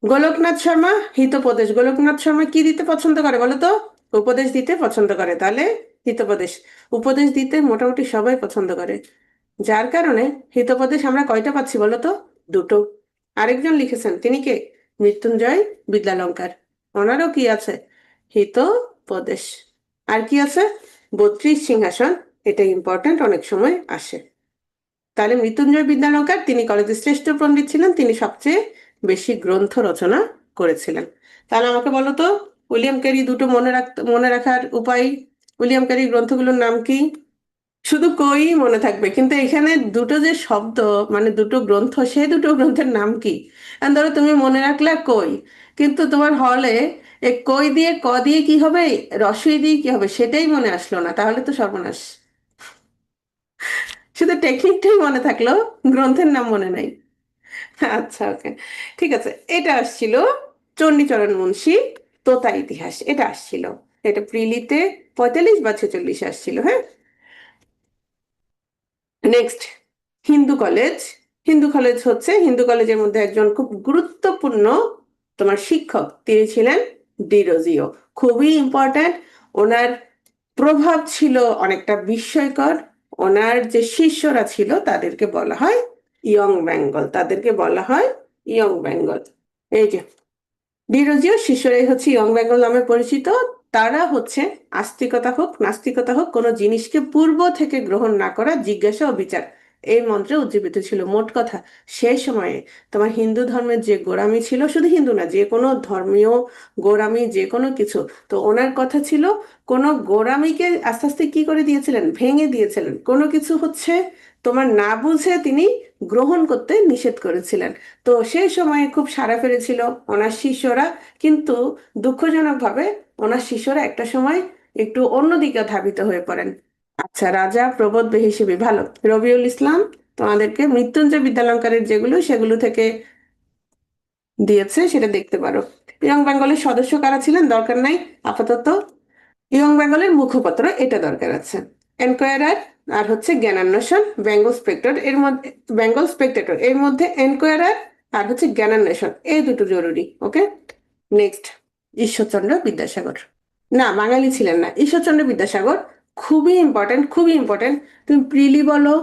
গোলকনাথ শর্মা হিতোপদেশ। গোলকনাথ শর্মা কি দিতে পছন্দ করে বলো তো? উপদেশ দিতে পছন্দ করে, তাহলে হিতোপদেশ। উপদেশ দিতে মোটামুটি সবাই পছন্দ করে, যার কারণে হিতোপদেশ আমরা কয়টা পাচ্ছি বলো তো? দুটো। আরেকজন লিখেছেন, তিনি কে? মৃত্যুঞ্জয় বিদ্যালঙ্কার। ওনারও কি আছে? হিতোপদেশ। আর কি আছে? 32 সিংহাসন। এটা ইম্পর্টেন্ট, অনেক সময় আসে। তাহলে মৃত্যুঞ্জয় বিদ্যালঙ্কার, তিনি কলেজের শ্রেষ্ঠ পণ্ডিত ছিলেন, তিনি সবচেয়ে বেশি গ্রন্থ রচনা করেছিলেন। তাহলে আমাকে বলো তো, উইলিয়াম ক্যারি দুটো মনে রাখার উপায়। উইলিয়াম ক্যারি গ্রন্থগুলোর নাম কি? শুধু কই মনে থাকবে, কিন্তু এখানে দুটো যে শব্দ, মানে দুটো গ্রন্থ, সেই দুটো গ্রন্থের নাম কি? আর ধরো তুমি মনে রাখলে কই, কিন্তু তোমার হলে এই কই দিয়ে ক দিয়ে কি হবে, রসই দিয়ে কি হবে, সেটাই মনে আসলো না, তাহলে তো সর্বনাশ। শুধু টেকনিকটাই মনে থাকলো, গ্রন্থের নাম মনে নাই। আচ্ছা, ওকে, ঠিক আছে। এটা আসছিল চণ্ডীচরণ মুন্সী তোতা ইতিহাস, এটা আসছিল, এটা প্রিলিতে 45 বা 46 আসছিল। হ্যাঁ, নেক্সট, হিন্দু কলেজ। হিন্দু কলেজের মধ্যে একজন খুব গুরুত্বপূর্ণ তোমার শিক্ষক, তিনি ছিলেন ডিরোজিও। খুবই ইম্পর্ট্যান্ট, ওনার প্রভাব ছিল অনেকটা বিস্ময়কর। ওনার যে শিষ্যরা ছিল তাদেরকে বলা হয় ইয়ং বেঙ্গল, তাদেরকে বলা হয় ইয়ং বেঙ্গল। এই যে ডিরোজিও শিষ্যরাই হচ্ছে ইয়ং বেঙ্গল নামে পরিচিত। তারা হচ্ছে আস্তিকতা হোক নাস্তিকতা হোক, কোনো জিনিসকে পূর্ব থেকে গ্রহণ না করা, জিজ্ঞাসা ও বিচার, এই মন্ত্রে উজ্জীবিত ছিল। মোট কথা, সেই সময়ে তোমার হিন্দু ধর্মের যে গোড়ামি ছিল, শুধু হিন্দু না, যে কোনো ধর্মীয় গোড়ামি, যে কোনো কিছু, তো ওনার কথা ছিল কোনো গোড়ামিকে আস্তে আস্তে কি করে দিয়েছিলেন, ভেঙে দিয়েছিলেন। কোনো কিছু হচ্ছে তোমার না বুঝে তিনি গ্রহণ করতে নিষেধ করেছিলেন। তো সেই সময়ে খুব সাড়া ফেলেছিল ওনার শিষ্যরা, কিন্তু দুঃখজনকভাবে ওনার শিষ্যরা একটা সময় একটু অন্যদিকে ধাবিত হয়ে পড়েন। আচ্ছা, রাজা প্রবোধ হিসেবে ভালো, রবিউল ইসলাম তোমাদেরকে মৃত্যুঞ্জয় বিদ্যালঙ্কারের যেগুলো সেগুলো থেকে দিয়েছে, সেটা দেখতে পারো। ইয়ং বেঙ্গলের সদস্য কারা ছিলেন দরকার নাই আপাতত। ইয়ং বেঙ্গলের মুখপত্র, এটা দরকার আছে। এনকোয়ারার আর হচ্ছে জ্ঞানান্বেষণ, বেঙ্গল স্পেক্টেটর, এর মধ্যে এনকোয়ারার আর হচ্ছে জ্ঞানান্বেষণ, এই দুটো জরুরি। ওকে, নেক্সট, ঈশ্বরচন্দ্র বিদ্যাসাগর। না, বাঙালি ছিলেন না, ঈশ্বরচন্দ্র বিদ্যাসাগর। খুবই ইম্পর্টেন্ট, খুবই ইম্পর্টেন্ট। তুমি প্রিলি বলো,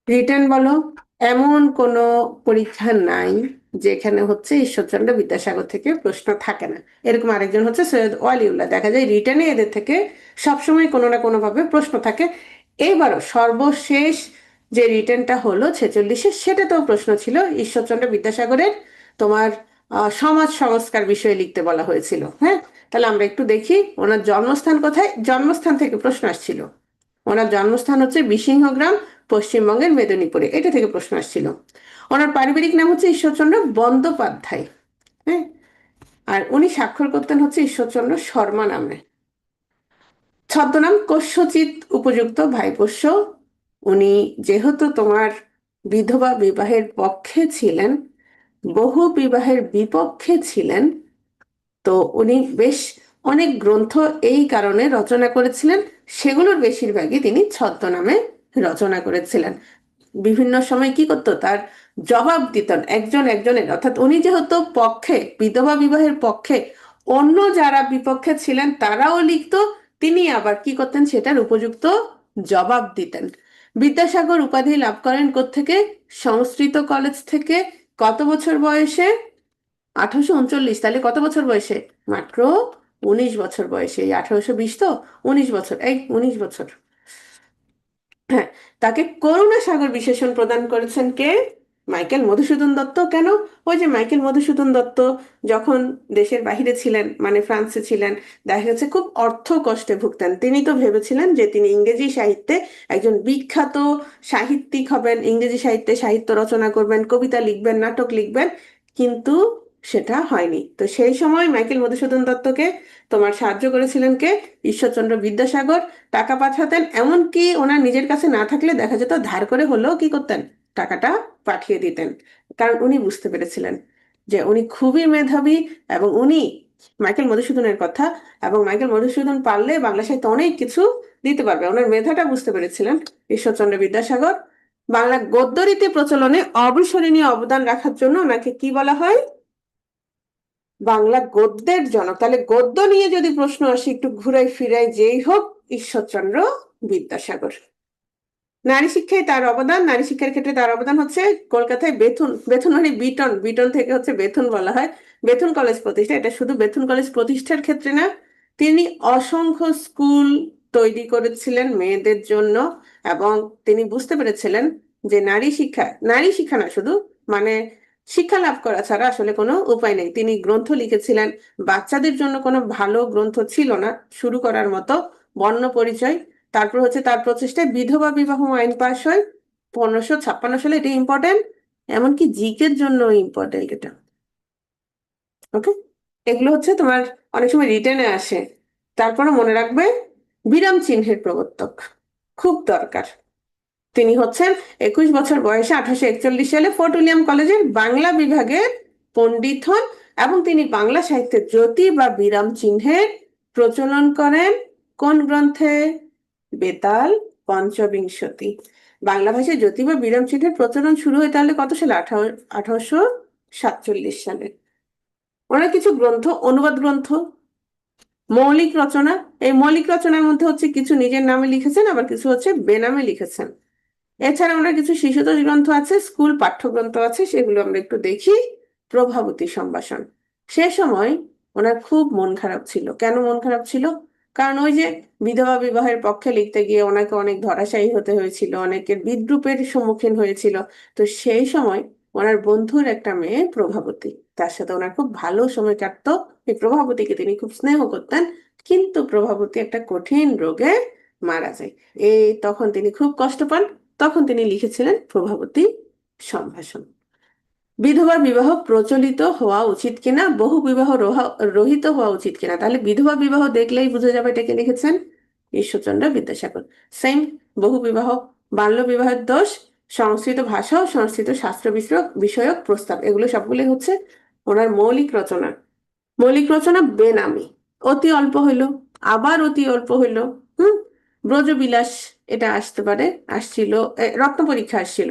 রিটেন বলো, এমন কোনো পরীক্ষা নাই যেখানে হচ্ছে ঈশ্বরচন্দ্র বিদ্যাসাগর থেকে প্রশ্ন থাকে না। এরকম আরেকজন হচ্ছে সৈয়দ ওয়ালিউল্লাহ। দেখা যায় রিটেনে এদের থেকে সবসময় কোনো না কোনো ভাবে প্রশ্ন থাকে। এইবারও সর্বশেষ যে রিটেনটা হলো 46-এ, সেটাতেও প্রশ্ন ছিল ঈশ্বরচন্দ্র বিদ্যাসাগরের তোমার সমাজ সংস্কার বিষয়ে লিখতে বলা হয়েছিল। হ্যাঁ, তাহলে আমরা একটু দেখি ওনার জন্মস্থান কোথায়। জন্মস্থান থেকে প্রশ্ন আসছিল। ওনার জন্মস্থান হচ্ছে বিসিংহগ্রাম, পশ্চিমবঙ্গের মেদিনীপুরে। এটা থেকে প্রশ্ন আসছিল। ওনার পারিবারিক নাম হচ্ছে ঈশ্বরচন্দ্র বন্দ্যোপাধ্যায়। হ্যাঁ, আর উনি স্বাক্ষর করতেন হচ্ছে ঈশ্বরচন্দ্র শর্মা নামে। ছদ্মনাম কস্যচিৎ উপযুক্ত ভাইপোষ্য। উনি যেহেতু তোমার বিধবা বিবাহের পক্ষে ছিলেন, বহু বিবাহের বিপক্ষে ছিলেন, তো উনি বেশ অনেক গ্রন্থ এই কারণে রচনা করেছিলেন। সেগুলোর বেশিরভাগই তিনি ছদ্মনামে রচনা করেছিলেন। বিভিন্ন সময় কি করতো, তার জবাব দিতেন একজন একজনের। অর্থাৎ উনি যেহেতু পক্ষে, বিধবা বিবাহের পক্ষে, অন্য যারা বিপক্ষে ছিলেন তারাও লিখতো, তিনি আবার কি করতেন, সেটার উপযুক্ত জবাব দিতেন। বিদ্যাসাগর উপাধি লাভ করেন কোত্থেকে? সংস্কৃত কলেজ থেকে। কত বছর বয়সে? 1839। তাহলে কত বছর বয়সে? মাত্র 19 বছর বয়সে। এই 1820 তো 19 বছর, এই 19 বছর। হ্যাঁ, তাকে করুণাসাগর বিশেষণ প্রদান করেছেন কে? মাইকেল মধুসূদন দত্ত। কেন? ওই যে মাইকেল মধুসূদন দত্ত যখন দেশের বাহিরে ছিলেন, মানে ফ্রান্সে ছিলেন, দেখা গেছে খুব অর্থ কষ্টে ভুগতেন। তিনি তো ভেবেছিলেন যে তিনি ইংরেজি সাহিত্যে একজন বিখ্যাত সাহিত্যিক হবেন, ইংরেজি সাহিত্যে সাহিত্য রচনা করবেন, কবিতা লিখবেন, নাটক লিখবেন, কিন্তু সেটা হয়নি। তো সেই সময় মাইকেল মধুসূদন দত্তকে তোমার সাহায্য করেছিলেন কে? ঈশ্বরচন্দ্র বিদ্যাসাগর। টাকা পাঠাতেন, এমনকি ওনার নিজের কাছে না থাকলে দেখা যেত ধার করে হলেও কি করতেন, টাকাটা পাঠিয়ে দিতেন। কারণ উনি বুঝতে পেরেছিলেন যে উনি খুবই মেধাবী, এবং উনি মাইকেল মধুসূদনের কথা, এবং মাইকেল মধুসূদন পারলে বাংলা সাহিত্যে অনেক কিছু দিতে পারবে। ওনার মেধাটা বুঝতে পেরেছিলেন ঈশ্বরচন্দ্র বিদ্যাসাগর। বাংলা গদ্য রীতি প্রচলনে অবিস্মরণীয় অবদান রাখার জন্য ওনাকে কি বলা হয়? বাংলা গদ্যের জনক। তাহলে গদ্য নিয়ে যদি প্রশ্ন আসে একটু ঘুরাই ফিরাই যেই হোক, ঈশ্বরচন্দ্র বিদ্যাসাগর। নারী শিক্ষায় তার অবদান, নারী শিক্ষার ক্ষেত্রে তার অবদান হচ্ছে কলকাতায় বেথুন, বেথুন মানে বিটন, বিটন থেকে হচ্ছে বেথুন বলা হয়, বেথুন কলেজ প্রতিষ্ঠা। এটা শুধু বেথুন কলেজ প্রতিষ্ঠার ক্ষেত্রে না, তিনি অসংখ্য স্কুল তৈরি করেছিলেন মেয়েদের জন্য। এবং তিনি বুঝতে পেরেছিলেন যে নারী শিক্ষা, নারী শিক্ষা না শুধু, মানে শিক্ষা লাভ করা ছাড়া আসলে কোনো উপায় নেই। তিনি গ্রন্থ লিখেছিলেন। বাচ্চাদের জন্য কোনো ভালো গ্রন্থ ছিল না শুরু করার মতো, বর্ণ পরিচয়। তারপর হচ্ছে তার প্রচেষ্টায় বিধবা বিবাহ আইন পাশ হয় 1556 সালে। এটা ইম্পর্টেন্ট, এমনকি জিকের জন্য ইম্পর্টেন্ট এটা। ওকে, এগুলো হচ্ছে তোমার অনেক সময় রিটেনে আসে। তারপরে মনে রাখবে বিরাম চিহ্নের প্রবর্তক, খুব দরকার। তিনি হচ্ছেন 21 বছর বয়সে 1841 সালে ফোর্ট উইলিয়াম কলেজের বাংলা বিভাগের পণ্ডিত হন, এবং তিনি বাংলা সাহিত্যের জ্যোতি বা বিরাম চিহ্নের প্রচলন করেন। কোন গ্রন্থে? বেতাল পঞ্চবিংশতি। বাংলা ভাষায় জ্যোতি বা বিরাম চিহ্নের প্রচলন শুরু হয় তাহলে কত সালে? 1847 সালে। ওনার কিছু গ্রন্থ অনুবাদ গ্রন্থ, মৌলিক রচনা। এই মৌলিক রচনার মধ্যে হচ্ছে কিছু নিজের নামে লিখেছেন, আবার কিছু হচ্ছে বেনামে লিখেছেন। এছাড়া ওনার কিছু শিশুতোষ গ্রন্থ আছে, স্কুল পাঠ্যগ্রন্থ আছে, সেগুলো আমরা একটু দেখি। প্রভাবতী সম্ভাষণ। সে সময় ওনার খুব মন খারাপ ছিল। কেন মন খারাপ ছিল? কারণ ওই যে বিধবা বিবাহের পক্ষে লিখতে গিয়ে ওনাকে অনেক ধরাশায়ী হতে হয়েছিল, অনেকের বিদ্রূপের সম্মুখীন হয়েছিল। তো সেই সময় ওনার বন্ধুর একটা মেয়ে প্রভাবতী, তার সাথে ওনার খুব ভালো সময় কাটতো। এই প্রভাবতীকে তিনি খুব স্নেহ করতেন, কিন্তু প্রভাবতী একটা কঠিন রোগে মারা যায়। এই তখন তিনি খুব কষ্ট পান। তখন তিনি লিখেছিলেন প্রভাবতী সম্ভাষণ। বিধবা বিবাহ প্রচলিত হওয়া উচিত কিনা, বহু বিবাহ রহিত হওয়া উচিত কিনা। তাহলে বিধবা বিবাহ দেখলেই বুঝে যাবে এটাকে লিখেছেন ঈশ্বরচন্দ্র বিদ্যাসাগর। সেম বহু বিবাহ, বাল্য বিবাহের দোষ, সংস্কৃত ভাষা ও সংস্কৃত শাস্ত্র বিষয়ক প্রস্তাব, এগুলো সবগুলো হচ্ছে ওনার মৌলিক রচনা। মৌলিক রচনা বেনামি, অতি অল্প হইল, আবার অতি অল্প হইল। হুম, ব্রজবিলাস এটা আসতে পারে, আসছিল, রত্ন পরীক্ষা আসছিল,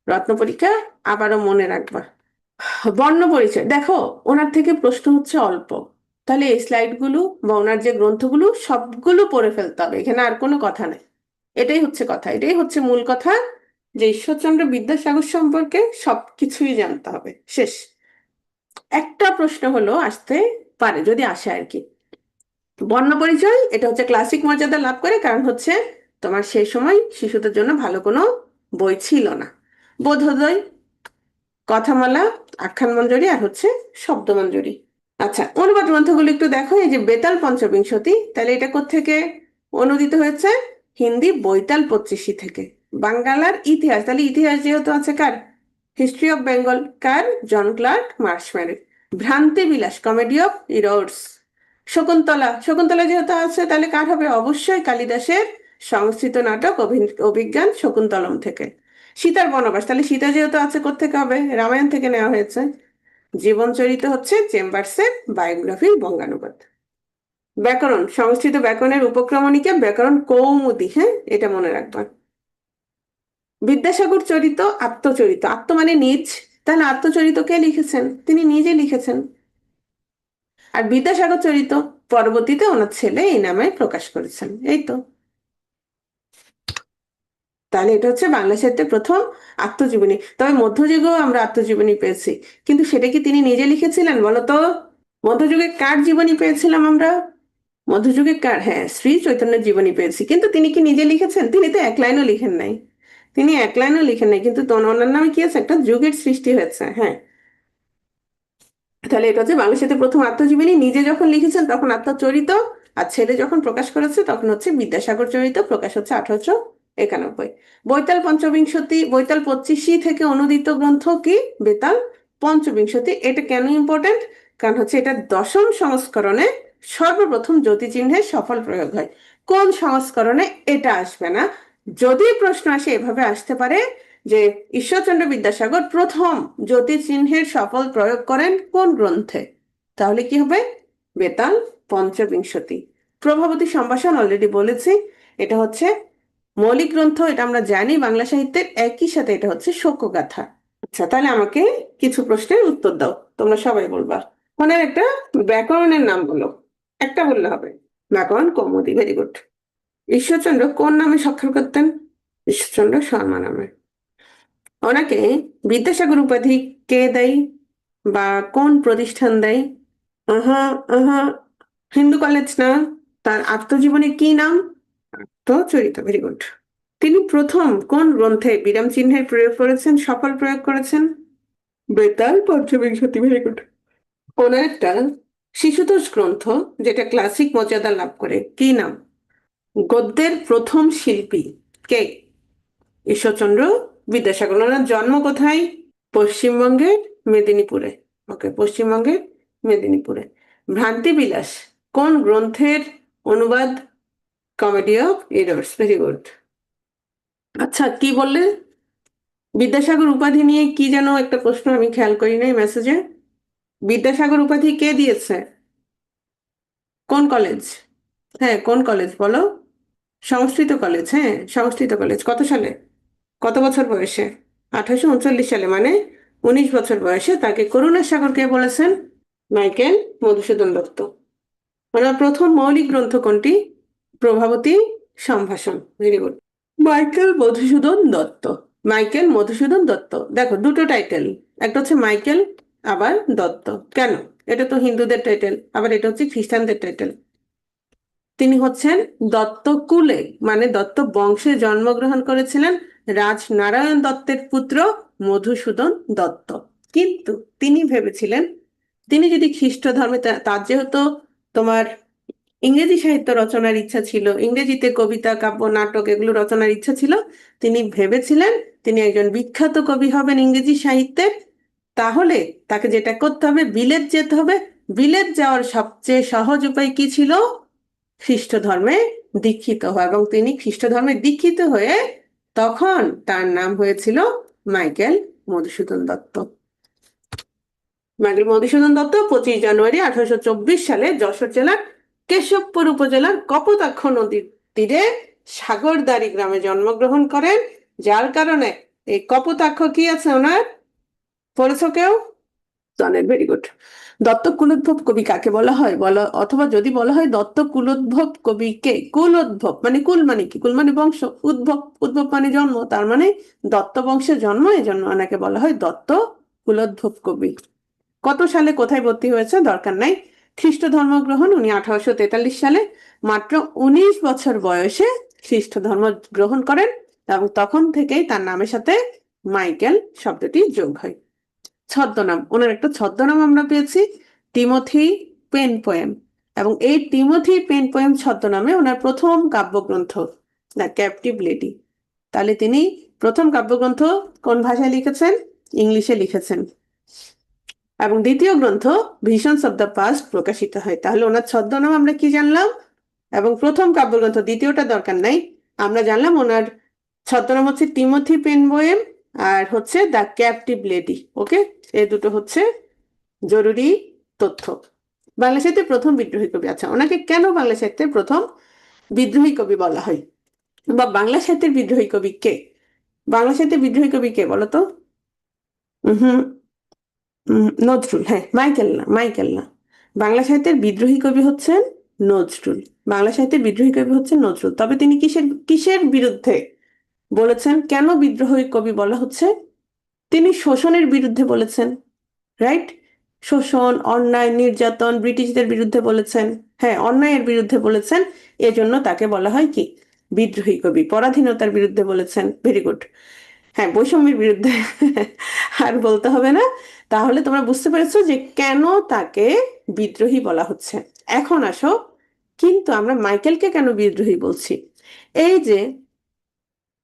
রত্ন পরীক্ষা আবারও মনে রাখবা। বর্ণ পরিচয় দেখো, ওনার থেকে প্রশ্ন হচ্ছে অল্প, তাহলে এই স্লাইডগুলো বা ওনার যে গ্রন্থগুলো সবগুলো পড়ে ফেলতে হবে, এখানে আর কোনো কথা নেই। এটাই হচ্ছে কথা, এটাই হচ্ছে মূল কথা। যে ঈশ্বরচন্দ্র বিদ্যাসাগর সম্পর্কে সবকিছুই জানতে হবে, শেষ। একটা প্রশ্ন হলো আসতে পারে, যদি আসে আর কি। বর্ণ পরিচয়, এটা হচ্ছে ক্লাসিক মর্যাদা লাভ করে, কারণ হচ্ছে তোমার সেই সময় শিশুদের জন্য ভালো কোনো বই ছিল না। বোধোদয়, কথামালা, আখ্যানমঞ্জরি আর হচ্ছে শব্দমঞ্জরি। আচ্ছা, অনুবাদ গ্রন্থগুলো একটু দেখো। এই যে বেতাল পঞ্চবিংশতি, তাহলে এটা কোত্থেকে অনুদিত হয়েছে? হিন্দি বৈতাল 25 থেকে। বাঙ্গালার ইতিহাস, তাহলে ইতিহাস যেহেতু আছে কার? হিস্ট্রি অফ বেঙ্গল, কার? জন ক্লার্ক মার্শম্যানের। Bhranti Bilas, comedy of Errors. Shakuntala, Shakuntala যেহেতু আছে তাহলে কার হবে? অবশ্যই কালিদাসের সংস্কৃত নাটক অভিজ্ঞান শকুন্তলম থেকে। সীতার বনবাস, তাহলে সীতা যেহেতু আছে কোত্থেকে হবে? রামায়ণ থেকে নেওয়া হয়েছে। জীবনচরিত হচ্ছে চেম্বার্সের বায়োগ্রাফি বঙ্গানুবাদ। ব্যাকরণ, সংস্কৃত ব্যাকরণের উপক্রমণিকা ব্যাকরণ কৌমুদী, হ্যাঁ, এটা মনে রাখবা। বিদ্যাসাগর চরিত আত্মচরিত, আত্ম মানে নিজ, তাহলে আত্মচরিত কে লিখেছেন? তিনি নিজে লিখেছেন। আর বিদ্যাসাগর চরিত পরবর্তীতে ওনার ছেলে এই নামে প্রকাশ করেছেন, এই তো। তাহলে এটা হচ্ছে বাংলা সাহিত্যের প্রথম আত্মজীবনী। তবে মধ্যযুগেও আমরা আত্মজীবনী পেয়েছি, কিন্তু সেটা কি তিনি নিজে লিখেছিলেন বলতো? মধ্যযুগে কার জীবনী পেয়েছিলাম আমরা? মধ্যযুগে কার? হ্যাঁ, শ্রী চৈতন্যের জীবনী পেয়েছি, কিন্তু তিনি কি নিজে লিখেছেন? তিনি তো এক লাইনও লিখেন নাই। তিনি এক লাইনও লিখেন নাই, কিন্তু ওনার নামে কি আছে? একটা যুগের সৃষ্টি হয়েছে, হ্যাঁ। তাহলে এটা হচ্ছে বাংলাদেশের প্রথম আত্মজীবনী। নিজে যখন লিখেছেন তখন আত্মচরিত, আর ছেলে যখন প্রকাশ করেছে তখন হচ্ছে বিদ্যাসাগর চরিত, প্রকাশ হচ্ছে 1891। বৈতাল পঞ্চবিংশতি, বৈতাল 25 থেকে অনুদিত গ্রন্থ কি? বেতাল পঞ্চবিংশতি। এটা কেন ইম্পর্টেন্ট? কারণ হচ্ছে এটা দশম সংস্করণে সর্বপ্রথম জ্যোতিচিহ্নের সফল প্রয়োগ হয়। কোন সংস্করণে এটা আসবে না। যদি প্রশ্ন আসে এভাবে আসতে পারে যে ঈশ্বরচন্দ্র বিদ্যাসাগর প্রথম জ্যোতিচিহ্নের সফল প্রয়োগ করেন কোন গ্রন্থে, তাহলে কি হবে? বেতাল পঞ্চবিংশতি। প্রভাবতী সম্ভাষণ অলরেডি বলেছি, এটা হচ্ছে মৌলিক গ্রন্থ, এটা আমরা জানি বাংলা সাহিত্যের। একই সাথে এটা হচ্ছে শোকগাথা। আচ্ছা, তাহলে আমাকে কিছু প্রশ্নের উত্তর দাও, তোমরা সবাই বলবা। মনে একটা ব্যাকরণের নাম বলো, একটা বললে হবে। ব্যাকরণ কৌমুদী, ভেরি গুড। ঈশ্বরচন্দ্র কোন নামে স্বাক্ষর করতেন? ঈশ্বরচন্দ্র শর্মা নামে। ওনাকে বিদ্যাসাগর উপাধি কে দেয় বা কোন প্রতিষ্ঠান দেয়? আহা, আহা, হিন্দু কলেজ না। তার আত্মজীবনী কি নাম? আত্মচরিত, ভেরি গুড। তিনি প্রথম কোন গ্রন্থে বিরাম চিহ্নের প্রয়োগ করেছেন, সফল প্রয়োগ করেছেন? Betal Panchabingshati, very good. ওনার একটা শিশুতোষ গ্রন্থ যেটা ক্লাসিক মর্যাদা লাভ করে, কি নাম? গদ্যের প্রথম শিল্পী কে? ঈশ্বরচন্দ্র বিদ্যাসাগর। ওনার জন্ম কোথায়? পশ্চিমবঙ্গের মেদিনীপুরে। ওকে, পশ্চিমবঙ্গের মেদিনীপুরে। ভ্রান্তি বিলাস কোন গ্রন্থের অনুবাদ? Comedy of errors, very good. আচ্ছা, কি বললে? বিদ্যাসাগর উপাধি নিয়ে কি যেন একটা প্রশ্ন আমি খেয়াল করি নাই মেসেজে। বিদ্যাসাগর উপাধি কে দিয়েছে? কোন কলেজ? হ্যাঁ, কোন কলেজ বলো? সংস্কৃত কলেজ, হ্যাঁ, সংস্কৃত কলেজ। কত সালে? কত বছর বয়সে? 1839 সালে, মানে 19 বছর বয়সে। তাকে করুণার সাগর কে বলেছেন? মাইকেল মধুসূদন দত্ত। ওনার প্রথম মৌলিক গ্রন্থ কোনটি? প্রভাবতী সম্ভাষণ, very good. Michael Madhusudan Dutta, Michael Madhusudan Dutta. দেখো দুটো টাইটেল, একটা হচ্ছে মাইকেল, আবার দত্ত। কেন? এটা তো হিন্দুদের টাইটেল, আবার এটা হচ্ছে খ্রিস্টানদের টাইটেল। তিনি হচ্ছেন দত্ত কুলে, মানে দত্ত বংশে জন্মগ্রহণ করেছিলেন রাজনারায়ণ দত্তের পুত্র মধুসূদন দত্ত। কিন্তু তিনি ভেবেছিলেন তিনি যদি খ্রিস্ট ধর্মে, তার যেহেতু তোমার ইংরেজি সাহিত্য রচনার ইচ্ছা ছিল, ইংরেজিতে কবিতা, কাব্য, নাটক এগুলো রচনার ইচ্ছা ছিল, তিনি ভেবেছিলেন তিনি একজন বিখ্যাত কবি হবেন ইংরেজি সাহিত্যের। তাহলে তাকে যেটা করতে হবে, বিলেত যেতে হবে। বিলেত যাওয়ার সবচেয়ে সহজ উপায় কি ছিল? খ্রিস্ট ধর্মে দীক্ষিত হওয়া। এবং তিনি খ্রিস্ট ধর্মে দীক্ষিত হয়ে তখন তার নাম হয়েছিল মাইকেল মধুসূদন দত্ত। মাইকেল মধুসূদন দত্ত 25 জানুয়ারি 1824 সালে যশোর জেলার কেশবপুর উপজেলার কপোতাক্ষ নদীর তীরে সাগরদাড়ি গ্রামে জন্মগ্রহণ করেন। যার কারণে এই কপোতাক্ষ কি আছে ওনার? পড়েছ কেউ? Sonnet, very good. দত্তক কুলোদ্ভব কবি কাকে বলা হয়, বলা অথবা যদি বলা হয় দত্তক কুলোদ্ভব কবি কে, কুলোদ্ভব মানে কুল মানে কি, কুল মানে বংশ, উদ্ভব উদ্ভব মানে জন্ম, তার মানে দত্ত বংশের জন্ম, এই জন্য ওনাকে বলা হয় দত্ত কুলোদ্ভব কবি। কত সালে কোথায় ভর্তি হয়েছে দরকার নাই। খ্রিস্ট ধর্ম গ্রহণ উনি 1843 সালে, মাত্র 19 বছর বয়সে খ্রিস্ট ধর্ম গ্রহণ করেন এবং তখন থেকেই তার নামের সাথে মাইকেল শব্দটি যোগ হয়। ছদ্মনাম, ওনার একটা ছদ্মনাম আমরা পেয়েছি, টিমোথি পেন পোয়েম, এবং এই টিমোথি পেন পোয়েম ছদ্মনামে ওনার প্রথম কাব্যগ্রন্থ দ্য ক্যাপটিভ লেডি। তাহলে তিনি প্রথম কাব্যগ্রন্থ কোন ভাষায় লিখেছেন, ইংলিশে লিখেছেন, এবং দ্বিতীয় গ্রন্থ ভিশনস অফ দ্য পাস্ট প্রকাশিত হয়। তাহলে ওনার ছদ্মনাম আমরা কি জানলাম, এবং প্রথম কাব্যগ্রন্থ, দ্বিতীয়টা দরকার নাই, আমরা জানলাম ওনার ছদ্মনাম হচ্ছে টিমোথি পেন পোয়েম আর হচ্ছে দ্য ক্যাপটিভ লেডি। ওকে, এই দুটো হচ্ছে জরুরি তথ্য। বাংলা সাহিত্যের প্রথম বিদ্রোহী কবি, আচ্ছা ওনাকে কেন বাংলা সাহিত্যের প্রথম বিদ্রোহী কবি বলা হয়, বা বাংলা সাহিত্যের বিদ্রোহী কবি কে? বাংলা সাহিত্যের বিদ্রোহী কবি কে বলতো? হুম, নজরুল। হ্যাঁ, মাইকেল না, মাইকেল না। বাংলা সাহিত্যের বিদ্রোহী কবি হচ্ছেন নজরুল। বাংলা সাহিত্যের বিদ্রোহী কবি হচ্ছেন নজরুল। তবে তিনি কিসের কিসের বিরুদ্ধে বলেছেন, কেন বিদ্রোহী কবি বলা হচ্ছে? তিনি শোষণের বিরুদ্ধে বলেছেন, রাইট? শোষণ, অন্যায়, নির্যাতন, ব্রিটিশদের বিরুদ্ধে বলেছেন। হ্যাঁ, অন্যায়ের বিরুদ্ধে বলেছেন, এজন্য তাকে বলা হয় কি, বিদ্রোহী কবি। পরাধীনতার বিরুদ্ধে বলেছেন, ভেরি গুড। হ্যাঁ, বৈষম্যের বিরুদ্ধে আর বলতে হবে না। তাহলে তোমরা বুঝতে পেরেছো যে কেন তাকে বিদ্রোহী বলা হচ্ছে। এখন আসো, কিন্তু আমরা মাইকেলকে কেন বিদ্রোহী বলছি? এই যে